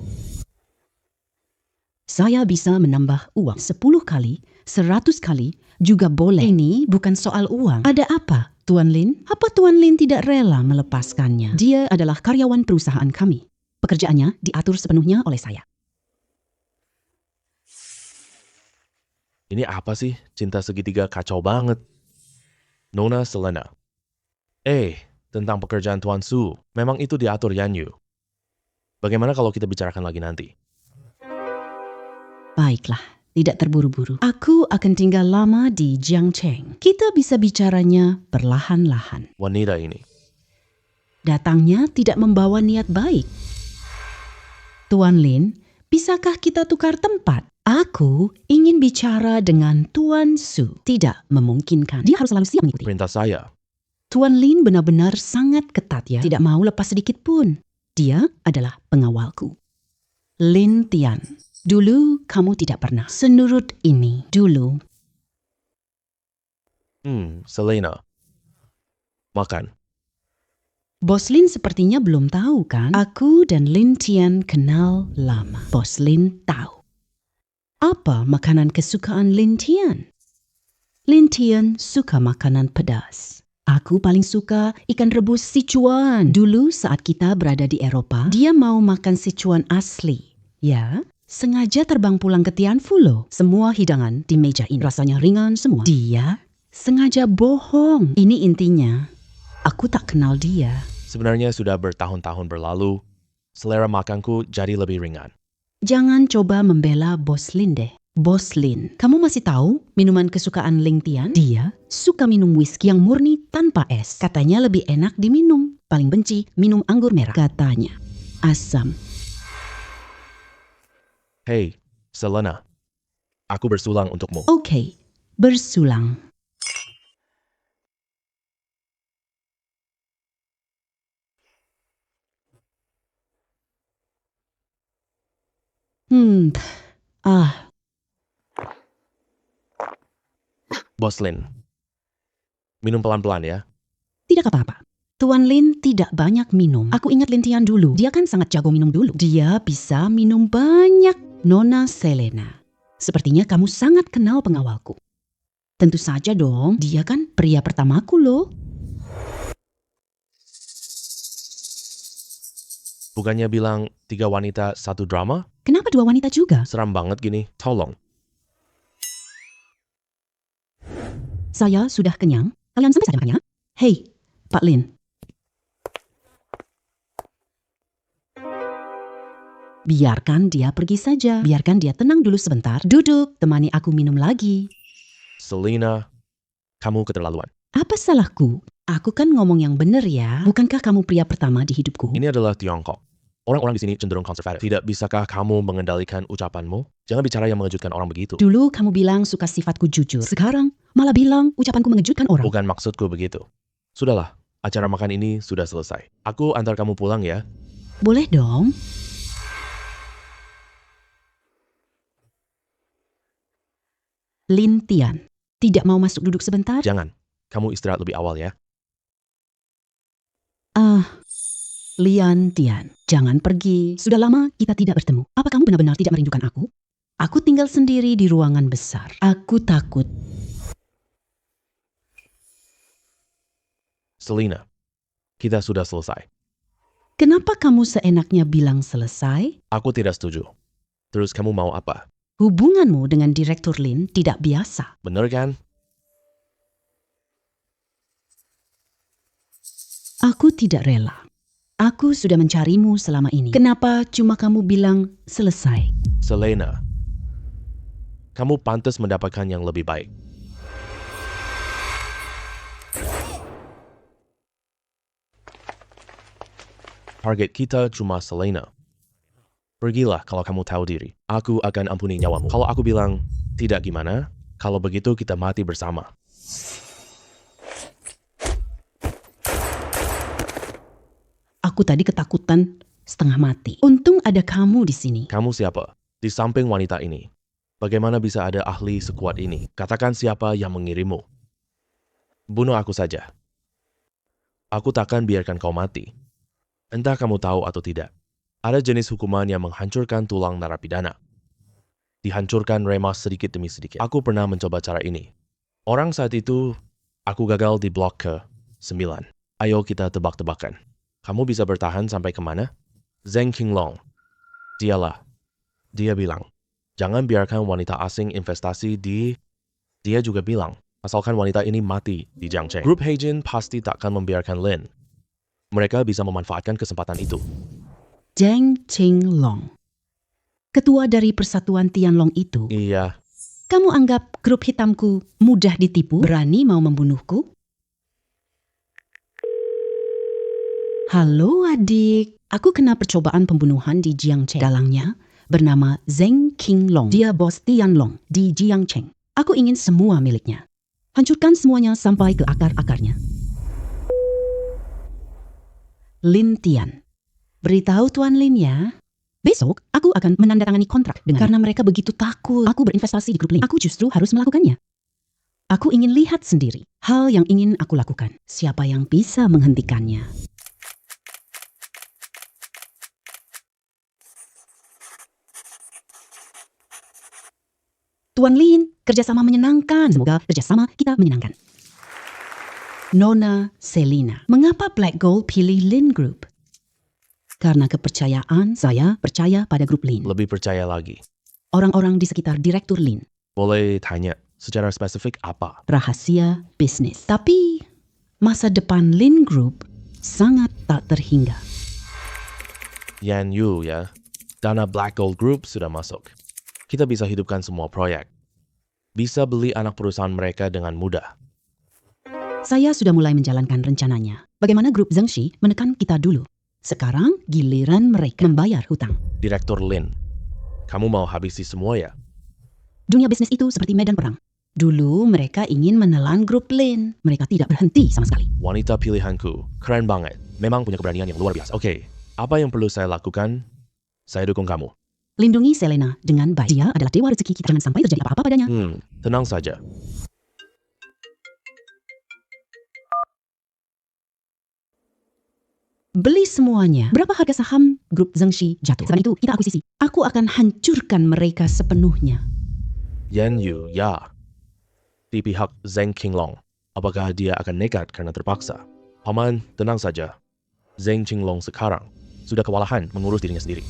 Saya bisa menambah uang 10 kali, 100 kali, juga boleh. Ini bukan soal uang. Ada apa, Tuan Lin? Apa Tuan Lin tidak rela melepaskannya? Dia adalah karyawan perusahaan kami. Pekerjaannya diatur sepenuhnya oleh saya. Ini apa sih? Cinta segitiga kacau banget. Nona Selena. Tentang pekerjaan Tuan Su, memang itu diatur Yan Yu. Bagaimana kalau kita bicarakan lagi nanti? Baiklah, tidak terburu-buru. Aku akan tinggal lama di Jiangcheng. Kita bisa bicaranya perlahan-lahan. Wanita ini. Datangnya tidak membawa niat baik. Tuan Lin, bisakah kita tukar tempat? Aku ingin bicara dengan Tuan Su. Tidak memungkinkan. Dia harus selalu siap mengikuti. Perintah saya. Tuan Lin benar-benar sangat ketat ya. Tidak mau lepas sedikit pun. Dia adalah pengawalku. Lin Tian. Dulu kamu tidak pernah senurut ini. Dulu. Selena. Makan. Bos Lin sepertinya belum tahu kan? Aku dan Lin Tian kenal lama. Bos Lin tahu. Apa makanan kesukaan Lin Tian? Lin Tian suka makanan pedas. Aku paling suka ikan rebus Sichuan. Dulu saat kita berada di Eropa, dia mau makan Sichuan asli. Ya, sengaja terbang pulang ke Tianfu loh. Semua hidangan di meja ini rasanya ringan semua. Dia sengaja bohong. Ini intinya, aku tak kenal dia. Sebenarnya sudah bertahun-tahun berlalu, selera makanku jadi lebih ringan. Jangan coba membela Bos Lin deh. Bos Lin, kamu masih tahu minuman kesukaan Lin Tian? Dia suka minum whisky yang murni tanpa es. Katanya lebih enak diminum. Paling benci minum anggur merah. Katanya asam. Hey, Selena, Aku bersulang untukmu. Oke, bersulang. Ah, Bos Lin, minum pelan-pelan ya. tidak apa-apa. Tuan Lin tidak banyak minum. Aku ingat Lin Tian dulu. Dia kan sangat jago minum dulu. Dia bisa minum banyak. Nona Selena. Sepertinya kamu sangat kenal pengawalku. Tentu saja dong, dia kan pria pertamaku loh. Bukannya bilang 3 wanita 1 drama? Kenapa 2 wanita juga? Seram banget gini. Tolong. Saya sudah kenyang. Kalian sampai saja makannya. Hei, Pak Lin. Biarkan dia pergi saja. Biarkan dia tenang dulu sebentar. Duduk, temani aku minum lagi. Selena, kamu keterlaluan. Apa salahku? Aku kan ngomong yang benar ya. Bukankah kamu pria pertama di hidupku? Ini adalah Tiongkok. Orang-orang di sini cenderung konservatif. Tidak bisakah kamu mengendalikan ucapanmu? Jangan bicara yang mengejutkan orang begitu. Dulu kamu bilang suka sifatku jujur. Sekarang malah bilang ucapanku mengejutkan orang. Bukan maksudku begitu. Sudahlah, acara makan ini sudah selesai. Aku antar kamu pulang ya. Boleh dong. Lin Tian, tidak mau masuk duduk sebentar? Jangan, kamu istirahat lebih awal ya. Lian Tian, jangan pergi. Sudah lama kita tidak bertemu. Apa kamu benar-benar tidak merindukan aku? Aku tinggal sendiri di ruangan besar. Aku takut. Selena, kita sudah selesai. Kenapa kamu seenaknya bilang selesai? Aku tidak setuju. Terus kamu mau apa? Hubunganmu dengan Direktur Lin tidak biasa. Bener kan? Aku tidak rela. Aku sudah mencarimu selama ini. Kenapa cuma kamu bilang selesai? Selena, kamu pantas mendapatkan yang lebih baik. Target kita cuma Selena. Pergilah kalau kamu tahu diri. Aku akan ampuni nyawamu. Kalau aku bilang tidak gimana, kalau begitu kita mati bersama. Aku tadi ketakutan setengah mati. Untung ada kamu di sini. Kamu siapa? Di samping wanita ini. Bagaimana bisa ada ahli sekuat ini? Katakan siapa yang mengirimmu. Bunuh aku saja. Aku takkan biarkan kau mati. Entah kamu tahu atau tidak. Ada jenis hukuman yang menghancurkan tulang narapidana. Dihancurkan remas sedikit demi sedikit. Aku pernah mencoba cara ini. Orang saat itu, aku gagal di blok ke-9. Ayo kita tebak-tebakan. Kamu bisa bertahan sampai kemana? Zheng Qinglong. Dialah. Dia bilang, jangan biarkan wanita asing investasi di... Dia juga bilang, asalkan wanita ini mati di Jiangcheng. Grup Heijin pasti takkan membiarkan Lin. Mereka bisa memanfaatkan kesempatan itu. Zheng Qinglong. Ketua dari Persatuan Tianlong itu. Iya, Kamu anggap grup hitamku mudah ditipu? Berani mau membunuhku? Halo adik, aku kena percobaan pembunuhan di Jiangcheng. Dalangnya bernama Zheng Qinglong. Dia bos Tianlong di Jiangcheng. Aku ingin semua miliknya. Hancurkan semuanya sampai ke akar-akarnya. Lin Tian. Beritahu Tuan Lin ya. Besok aku akan menandatangani kontrak dengan karena mereka begitu takut aku berinvestasi di grup Lin. Aku justru harus melakukannya. Aku ingin lihat sendiri hal yang ingin aku lakukan. Siapa yang bisa menghentikannya? Tuan Lin, kerjasama menyenangkan. Semoga kerjasama kita menyenangkan. Nona Selena. Mengapa Black Gold pilih Lin Group? Karena kepercayaan, saya percaya pada grup Lin. lebih percaya lagi. Orang-orang di sekitar Direktur Lin. Boleh tanya, secara spesifik apa? Rahasia bisnis. Tapi masa depan Lin Group sangat tak terhingga. Yan Yu ya. Dana Black Gold Group sudah masuk. Kita bisa hidupkan semua proyek. Bisa beli anak perusahaan mereka dengan mudah. Saya sudah mulai menjalankan rencananya. Bagaimana grup Zhengxi menekan kita dulu. Sekarang giliran mereka membayar hutang. Direktur Lin, kamu mau habisi semua ya? Dunia bisnis itu seperti medan perang. Dulu mereka ingin menelan grup Lin. Mereka tidak berhenti sama sekali. Wanita pilihanku, keren banget. Memang punya keberanian yang luar biasa. Oke, apa yang perlu saya lakukan? Saya dukung kamu. Lindungi Selena dengan baik. Dia adalah dewa rezeki kita. Jangan sampai terjadi apa-apa padanya. Tenang saja. Beli semuanya. Berapa harga saham grup Zhengxi jatuh? Setelah itu kita akuisisi. Aku akan hancurkan mereka sepenuhnya. Yan Yu, ya. Di pihak Zheng Qinglong. Apakah dia akan nekat karena terpaksa? Paman, tenang saja. Zheng Qinglong sekarang sudah kewalahan mengurus dirinya sendiri.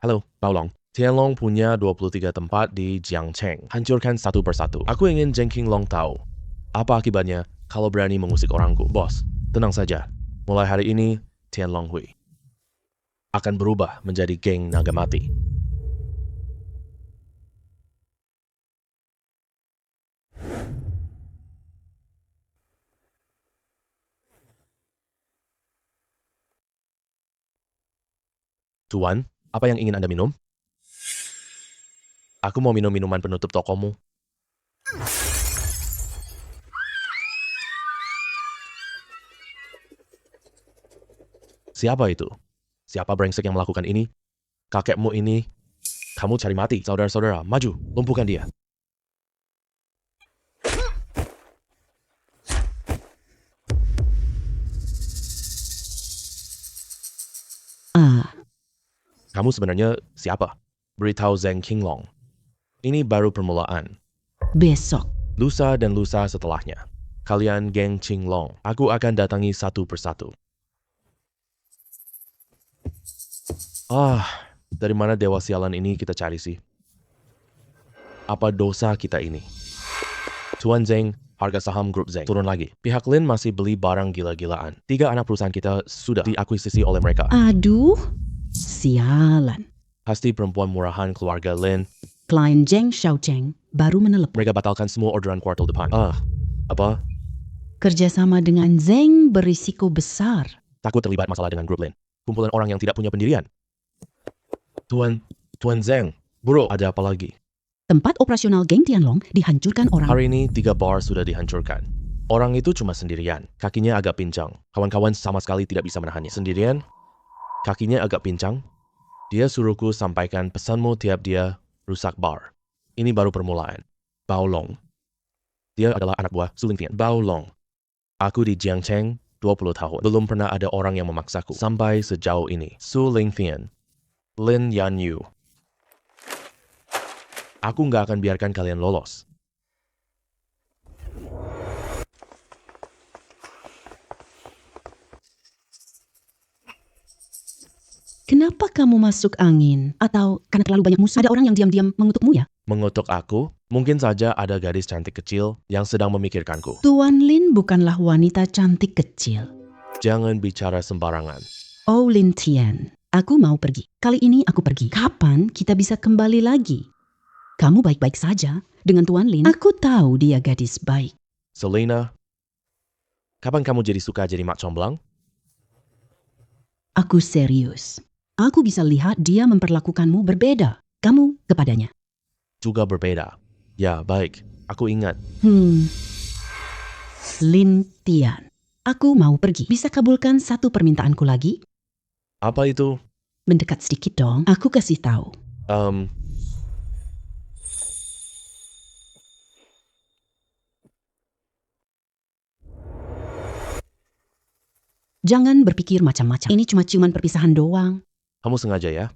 Halo, Baolong. Tianlong punya 23 tempat di Jiangcheng. Hancurkan satu persatu. Aku ingin Zheng Qinglong tahu apa akibatnya kalau berani mengusik orangku. Bos, tenang saja. Mulai hari ini, Tianlong Hui akan berubah menjadi geng naga mati. Tuan, apa yang ingin Anda minum? Aku mau minum minuman penutup tokomu. Siapa itu? Siapa brengsek yang melakukan ini? Kakekmu ini? Kamu cari mati. Saudara-saudara, maju. Lumpuhkan dia. Kamu sebenarnya siapa? Beritahu Zheng Qinglong. Ini baru permulaan. Besok. Lusa dan lusa setelahnya. Kalian geng Qinglong. Aku akan datangi satu persatu. Dari mana dewa sialan ini kita cari sih? Apa dosa kita ini? Tuan Zheng, harga saham grup Zheng turun lagi. Pihak Lin masih beli barang gila-gilaan. 3 anak perusahaan kita sudah diakuisisi oleh mereka. Aduh, sialan. Pasti perempuan murahan keluarga Lin. Klien Zheng Xiaocheng baru menelepon. Mereka batalkan semua orderan kuartal depan. Apa? Kerjasama dengan Zheng berisiko besar. Takut terlibat masalah dengan grup Lin. Kumpulan orang yang tidak punya pendirian. Tuan Zheng, bro, ada apa lagi? Tempat operasional geng Tianlong dihancurkan orang. Hari ini 3 bar sudah dihancurkan. Orang itu cuma sendirian. Kakinya agak pincang. Kawan-kawan sama sekali tidak bisa menahannya. Sendirian? Kakinya agak pincang? Dia suruhku sampaikan pesanmu tiap dia rusak bar. Ini baru permulaan. Baolong. Dia adalah anak buah Su Lingtian. Baolong. Aku di Jiangcheng 20 tahun. Belum pernah ada orang yang memaksaku. Sampai sejauh ini. Su Lingtian. Lin Yanyu. Aku nggak akan biarkan kalian lolos. Kenapa kamu masuk angin? Atau karena terlalu banyak musuh? Ada orang yang diam-diam mengutukmu ya? Mengutuk aku? Mungkin saja ada gadis cantik kecil yang sedang memikirkanku. Tuan Lin bukanlah wanita cantik kecil. Jangan bicara sembarangan. Oh Lin Tian, aku mau pergi. Kali ini aku pergi. Kapan kita bisa kembali lagi? Kamu baik-baik saja dengan Tuan Lin. Aku tahu dia gadis baik. Selena, kapan kamu jadi suka jadi mak comblang? Aku serius. Aku bisa lihat dia memperlakukanmu berbeda. Kamu kepadanya. Juga berbeda. Ya, baik. Aku ingat. Lin Tian, aku mau pergi. Bisa kabulkan satu permintaanku lagi? Apa itu? Mendekat sedikit dong. Aku kasih tahu. Jangan berpikir macam-macam. Ini cuma ciuman perpisahan doang. Kamu sengaja ya?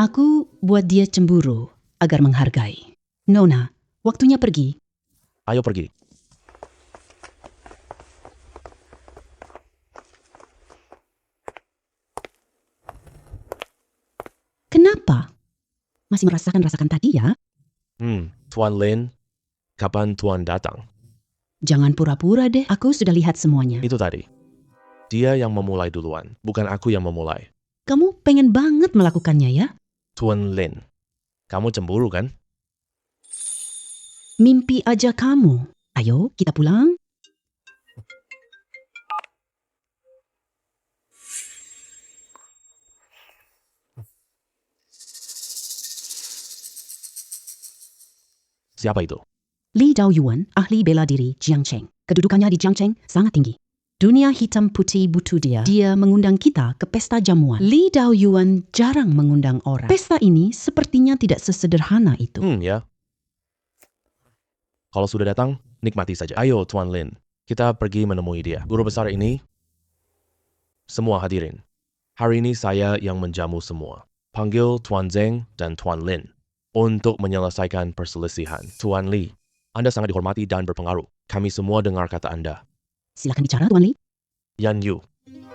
Aku buat dia cemburu agar menghargai. Nona, waktunya pergi. Ayo pergi. Kenapa? Masih merasakan tadi ya? Tuan Lin, kapan Tuan datang? Jangan pura-pura deh. Aku sudah lihat semuanya. Itu tadi. Dia yang memulai duluan, bukan aku yang memulai. Kamu pengen banget melakukannya ya? Tuan Lin, kamu cemburu kan? Mimpi aja kamu. Ayo, kita pulang. Siapa itu? Li Daoyuan, ahli bela diri Jiangcheng. Kedudukannya di Jiangcheng sangat tinggi. Dunia hitam putih butuh dia. Dia mengundang kita ke pesta jamuan. Li Daoyuan jarang mengundang orang. Pesta ini sepertinya tidak sesederhana itu. Ya. Kalau sudah datang, nikmati saja. Ayo, Tuan Lin. Kita pergi menemui dia. Guru besar ini, semua hadirin. Hari ini saya yang menjamu semua. Panggil Tuan Zeng dan Tuan Lin untuk menyelesaikan perselisihan. Tuan Li, Anda sangat dihormati dan berpengaruh. Kami semua dengar kata Anda. Silakan bicara, Tuan Li. Yan Yu,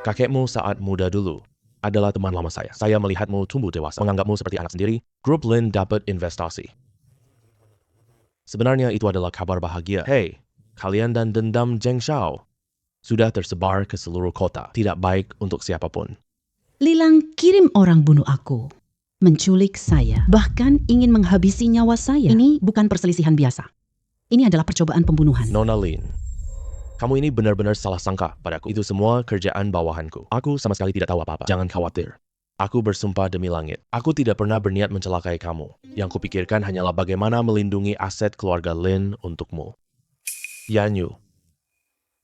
kakekmu saat muda dulu adalah teman lama saya. Saya melihatmu tumbuh dewasa, menganggapmu seperti anak sendiri. Grup Lin dapat investasi. Sebenarnya itu adalah kabar bahagia. Hei, kalian dan dendam Zheng Shao sudah tersebar ke seluruh kota. Tidak baik untuk siapapun. Lilang kirim orang bunuh aku. Menculik saya. Bahkan ingin menghabisi nyawa saya. Ini bukan perselisihan biasa. Ini adalah percobaan pembunuhan. Nona Lin, kamu ini benar-benar salah sangka padaku. Itu semua kerjaan bawahanku. Aku sama sekali tidak tahu apa-apa. Jangan khawatir. Aku bersumpah demi langit. Aku tidak pernah berniat mencelakai kamu. Yang kupikirkan hanyalah bagaimana melindungi aset keluarga Lin untukmu. Yan Yu,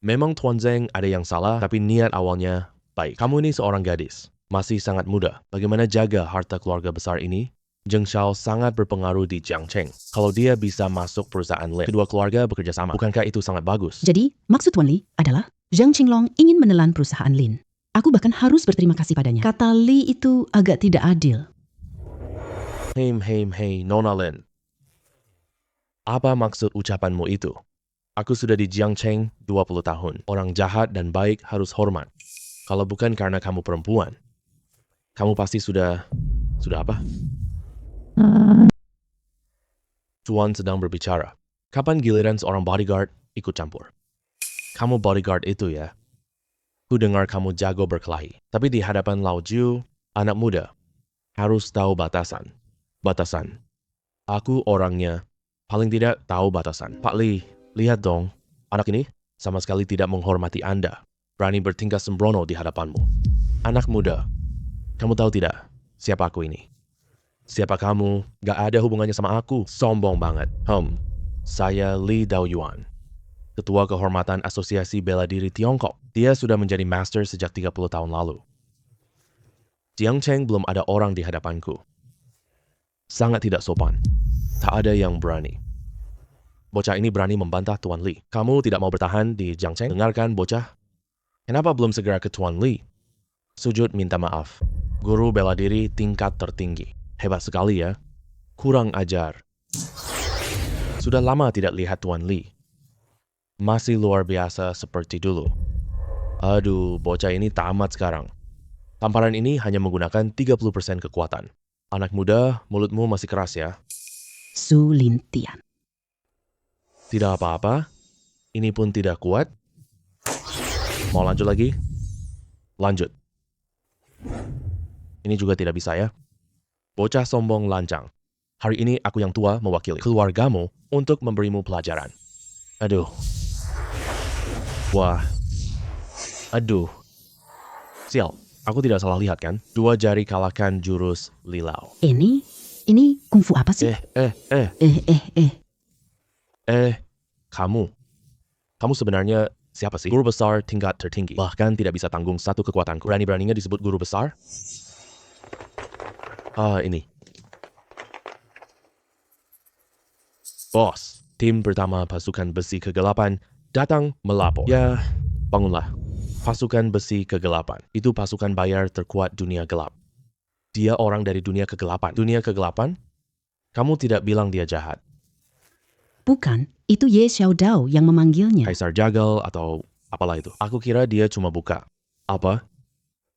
memang Tuan Zeng ada yang salah, tapi niat awalnya baik. Kamu ini seorang gadis. Masih sangat muda. Bagaimana jaga harta keluarga besar ini? Zheng Shao sangat berpengaruh di Jiangcheng. Kalau dia bisa masuk perusahaan Lin, kedua keluarga bekerja sama. Bukankah itu sangat bagus? Jadi, maksud Tuan Li adalah Zhang Qinglong ingin menelan perusahaan Lin. Aku bahkan harus berterima kasih padanya. Kata Li itu agak tidak adil. Hei, Nona Lin. Apa maksud ucapanmu itu? Aku sudah di Jiangcheng 20 tahun. Orang jahat dan baik harus hormat. Kalau bukan karena kamu perempuan, kamu pasti sudah apa? Tuan sedang berbicara. Kapan giliran seorang bodyguard ikut campur? Kamu bodyguard itu ya? Ku dengar kamu jago berkelahi. Tapi di hadapan Lao Jiu, anak muda, harus tahu batasan. Batasan. Aku orangnya paling tidak tahu batasan. Pak Li, lihat dong. Anak ini sama sekali tidak menghormati Anda. Berani bertingkah sembrono di hadapanmu. Anak muda, kamu tahu tidak siapa aku ini? Siapa kamu? Gak ada hubungannya sama aku. Sombong banget. Saya Li Daoyuan, Ketua Kehormatan Asosiasi Bela Diri Tiongkok. Dia sudah menjadi master sejak 30 tahun lalu. Jiangcheng belum ada orang di hadapanku. Sangat tidak sopan. Tak ada yang berani. Bocah ini berani membantah Tuan Li. Kamu tidak mau bertahan di Jiangcheng? Dengarkan bocah. Kenapa belum segera ke Tuan Li? Sujud minta maaf. Guru bela diri tingkat tertinggi. Hebat sekali ya. Kurang ajar. Sudah lama tidak lihat Tuan Li. Masih luar biasa seperti dulu. Aduh, bocah ini tamat sekarang. Tamparan ini hanya menggunakan 30% kekuatan. Anak muda, mulutmu masih keras ya. Su Lintian. Tidak apa-apa. Ini pun tidak kuat. Mau lanjut lagi? Lanjut. Ini juga tidak bisa ya. Bocah sombong lancang. Hari ini aku yang tua mewakili keluargamu untuk memberimu pelajaran. Aduh. Wah. Aduh. Sial, aku tidak salah lihat kan? 2 jari kalahkan jurus Lilau. Ini kungfu apa sih? Kamu. Kamu sebenarnya siapa sih? Guru besar tingkat tertinggi. Bahkan tidak bisa tanggung satu kekuatanku. Berani-beraninya disebut guru besar? Ini. Bos, tim pertama pasukan besi kegelapan datang melapor. Ya, bangunlah. Pasukan besi kegelapan. Itu pasukan bayar terkuat dunia gelap. Dia orang dari dunia kegelapan. Dunia kegelapan? Kamu tidak bilang dia jahat. Bukan, itu Ye Xiaodao yang memanggilnya. Kaisar Jagal atau apalah itu. Aku kira dia cuma buka. Apa?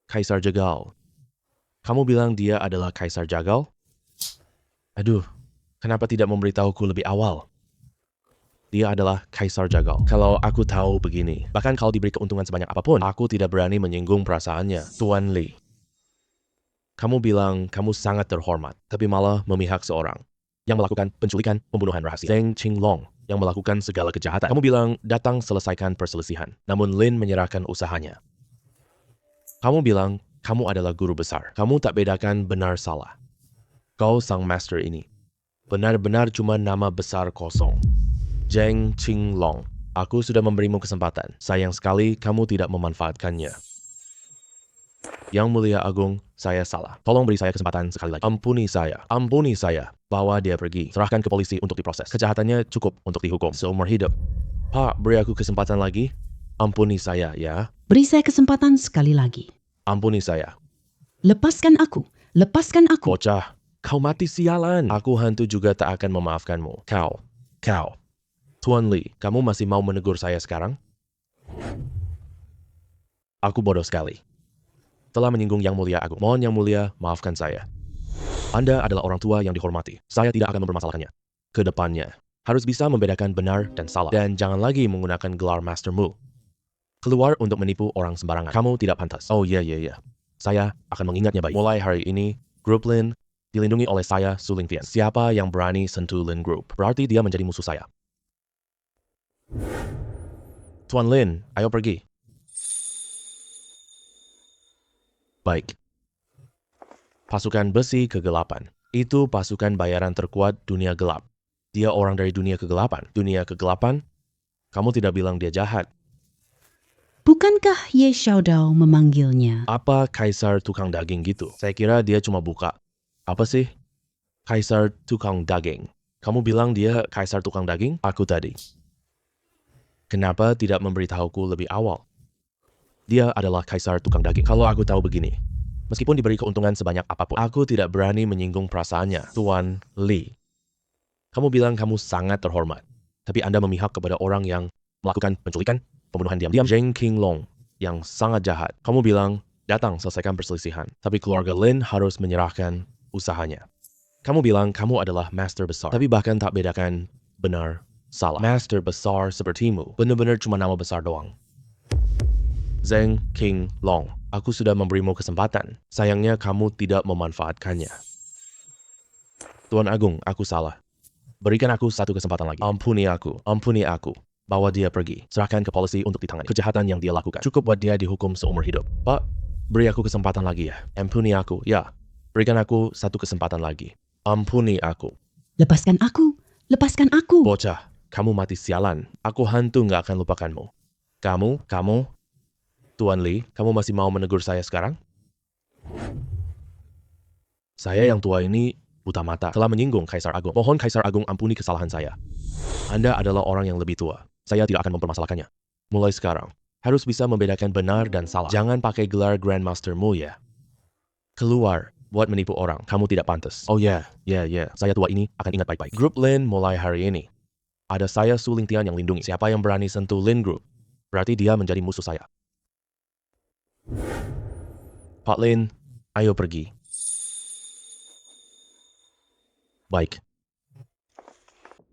Kaisar Jagal. Kamu bilang dia adalah Kaisar Jagal? Aduh, kenapa tidak memberitahuku lebih awal? Dia adalah Kaisar Jagal. Kalau aku tahu begini, bahkan kalau diberi keuntungan sebanyak apapun, aku tidak berani menyinggung perasaannya. Tuan Li, kamu bilang kamu sangat terhormat, tapi malah memihak seorang yang melakukan penculikan pembunuhan rahasia. Zheng Qinglong yang melakukan segala kejahatan. Kamu bilang datang selesaikan perselisihan, namun Lin menyerahkan usahanya. Kamu bilang kamu adalah guru besar. Kamu tak bedakan benar salah. Kau sang master ini. Benar-benar cuma nama besar kosong. Zheng Qinglong, aku sudah memberimu kesempatan. Sayang sekali kamu tidak memanfaatkannya. Yang Mulia Agung, saya salah. Tolong beri saya kesempatan sekali lagi. Ampuni saya. Ampuni saya. Bawa dia pergi. Serahkan ke polisi untuk diproses. Kejahatannya cukup untuk dihukum seumur hidup. Pak, beri aku kesempatan lagi. Ampuni saya, ya. Beri saya kesempatan sekali lagi. Ampuni saya. Lepaskan aku. Lepaskan aku. Bocah, kau mati sialan. Aku hantu juga tak akan memaafkanmu. Kau. Tuan Lee, kamu masih mau menegur saya sekarang? Aku bodoh sekali. Telah menyinggung Yang Mulia Agung. Mohon Yang Mulia, maafkan saya. Anda adalah orang tua yang dihormati. Saya tidak akan mempermasalahkannya. Kedepannya, harus bisa membedakan benar dan salah. Dan jangan lagi menggunakan gelar Master Mu. Keluar untuk menipu orang sembarangan. Kamu tidak pantas. Oh iya. Saya akan mengingatnya baik. Mulai hari ini, Grup Lin dilindungi oleh saya, Su Lingtian. Siapa yang berani sentuh Lin Group, berarti dia menjadi musuh saya. Tuan Lin, ayo pergi. Baik. Pasukan besi kegelapan. Itu pasukan bayaran terkuat dunia gelap. Dia orang dari dunia kegelapan. Dunia kegelapan? Kamu tidak bilang dia jahat. Bukankah Ye Xiaodao memanggilnya? Apa kaisar tukang daging gitu? Saya kira dia cuma buka. Apa sih? Kaisar tukang daging. Kamu bilang dia kaisar tukang daging? Aku tadi. Kenapa tidak memberitahuku lebih awal? Dia adalah kaisar tukang daging. Kalau aku tahu begini, meskipun diberi keuntungan sebanyak apapun, aku tidak berani menyinggung perasaannya. Tuan Lee, kamu bilang kamu sangat terhormat, tapi Anda memihak kepada orang yang melakukan penculikan, pembunuhan diam-diam. Zheng Qinglong yang sangat jahat. Kamu bilang, datang selesaikan perselisihan. Tapi keluarga Lin harus menyerahkan usahanya. Kamu bilang kamu adalah master besar, tapi bahkan tak bedakan benar, salah. Master besar sepertimu, benar-benar cuma nama besar doang. Zheng Qinglong, aku sudah memberimu kesempatan. Sayangnya kamu tidak memanfaatkannya. Tuan Agung, aku salah. Berikan aku satu kesempatan lagi. Ampuni aku. Bawa dia pergi. Serahkan ke polisi untuk ditangani kejahatan yang dia lakukan. Cukup buat dia dihukum seumur hidup. Pak, beri aku kesempatan lagi ya. Ampuni aku, ya. Berikan aku satu kesempatan lagi. Ampuni aku. Lepaskan aku. Lepaskan aku. Bocah, kamu mati sialan. Aku hantu nggak akan lupakanmu. Kamu, Tuan Lee, kamu masih mau menegur saya sekarang? Saya yang tua ini buta mata, telah menyinggung Kaisar Agung. Mohon Kaisar Agung ampuni kesalahan saya. Anda adalah orang yang lebih tua. Saya tidak akan mempermasalahkannya. Mulai sekarang, harus bisa membedakan benar dan salah. Jangan pakai gelar Grandmaster-mu ya. Keluar, buat menipu orang. Kamu tidak pantas. Oh ya. Saya tua ini akan ingat baik-baik. Grup Lin mulai hari ini. Ada saya Su Lingtian yang lindungi. Siapa yang berani sentuh Lin Group, berarti dia menjadi musuh saya. Pak Lin, ayo pergi. Baik.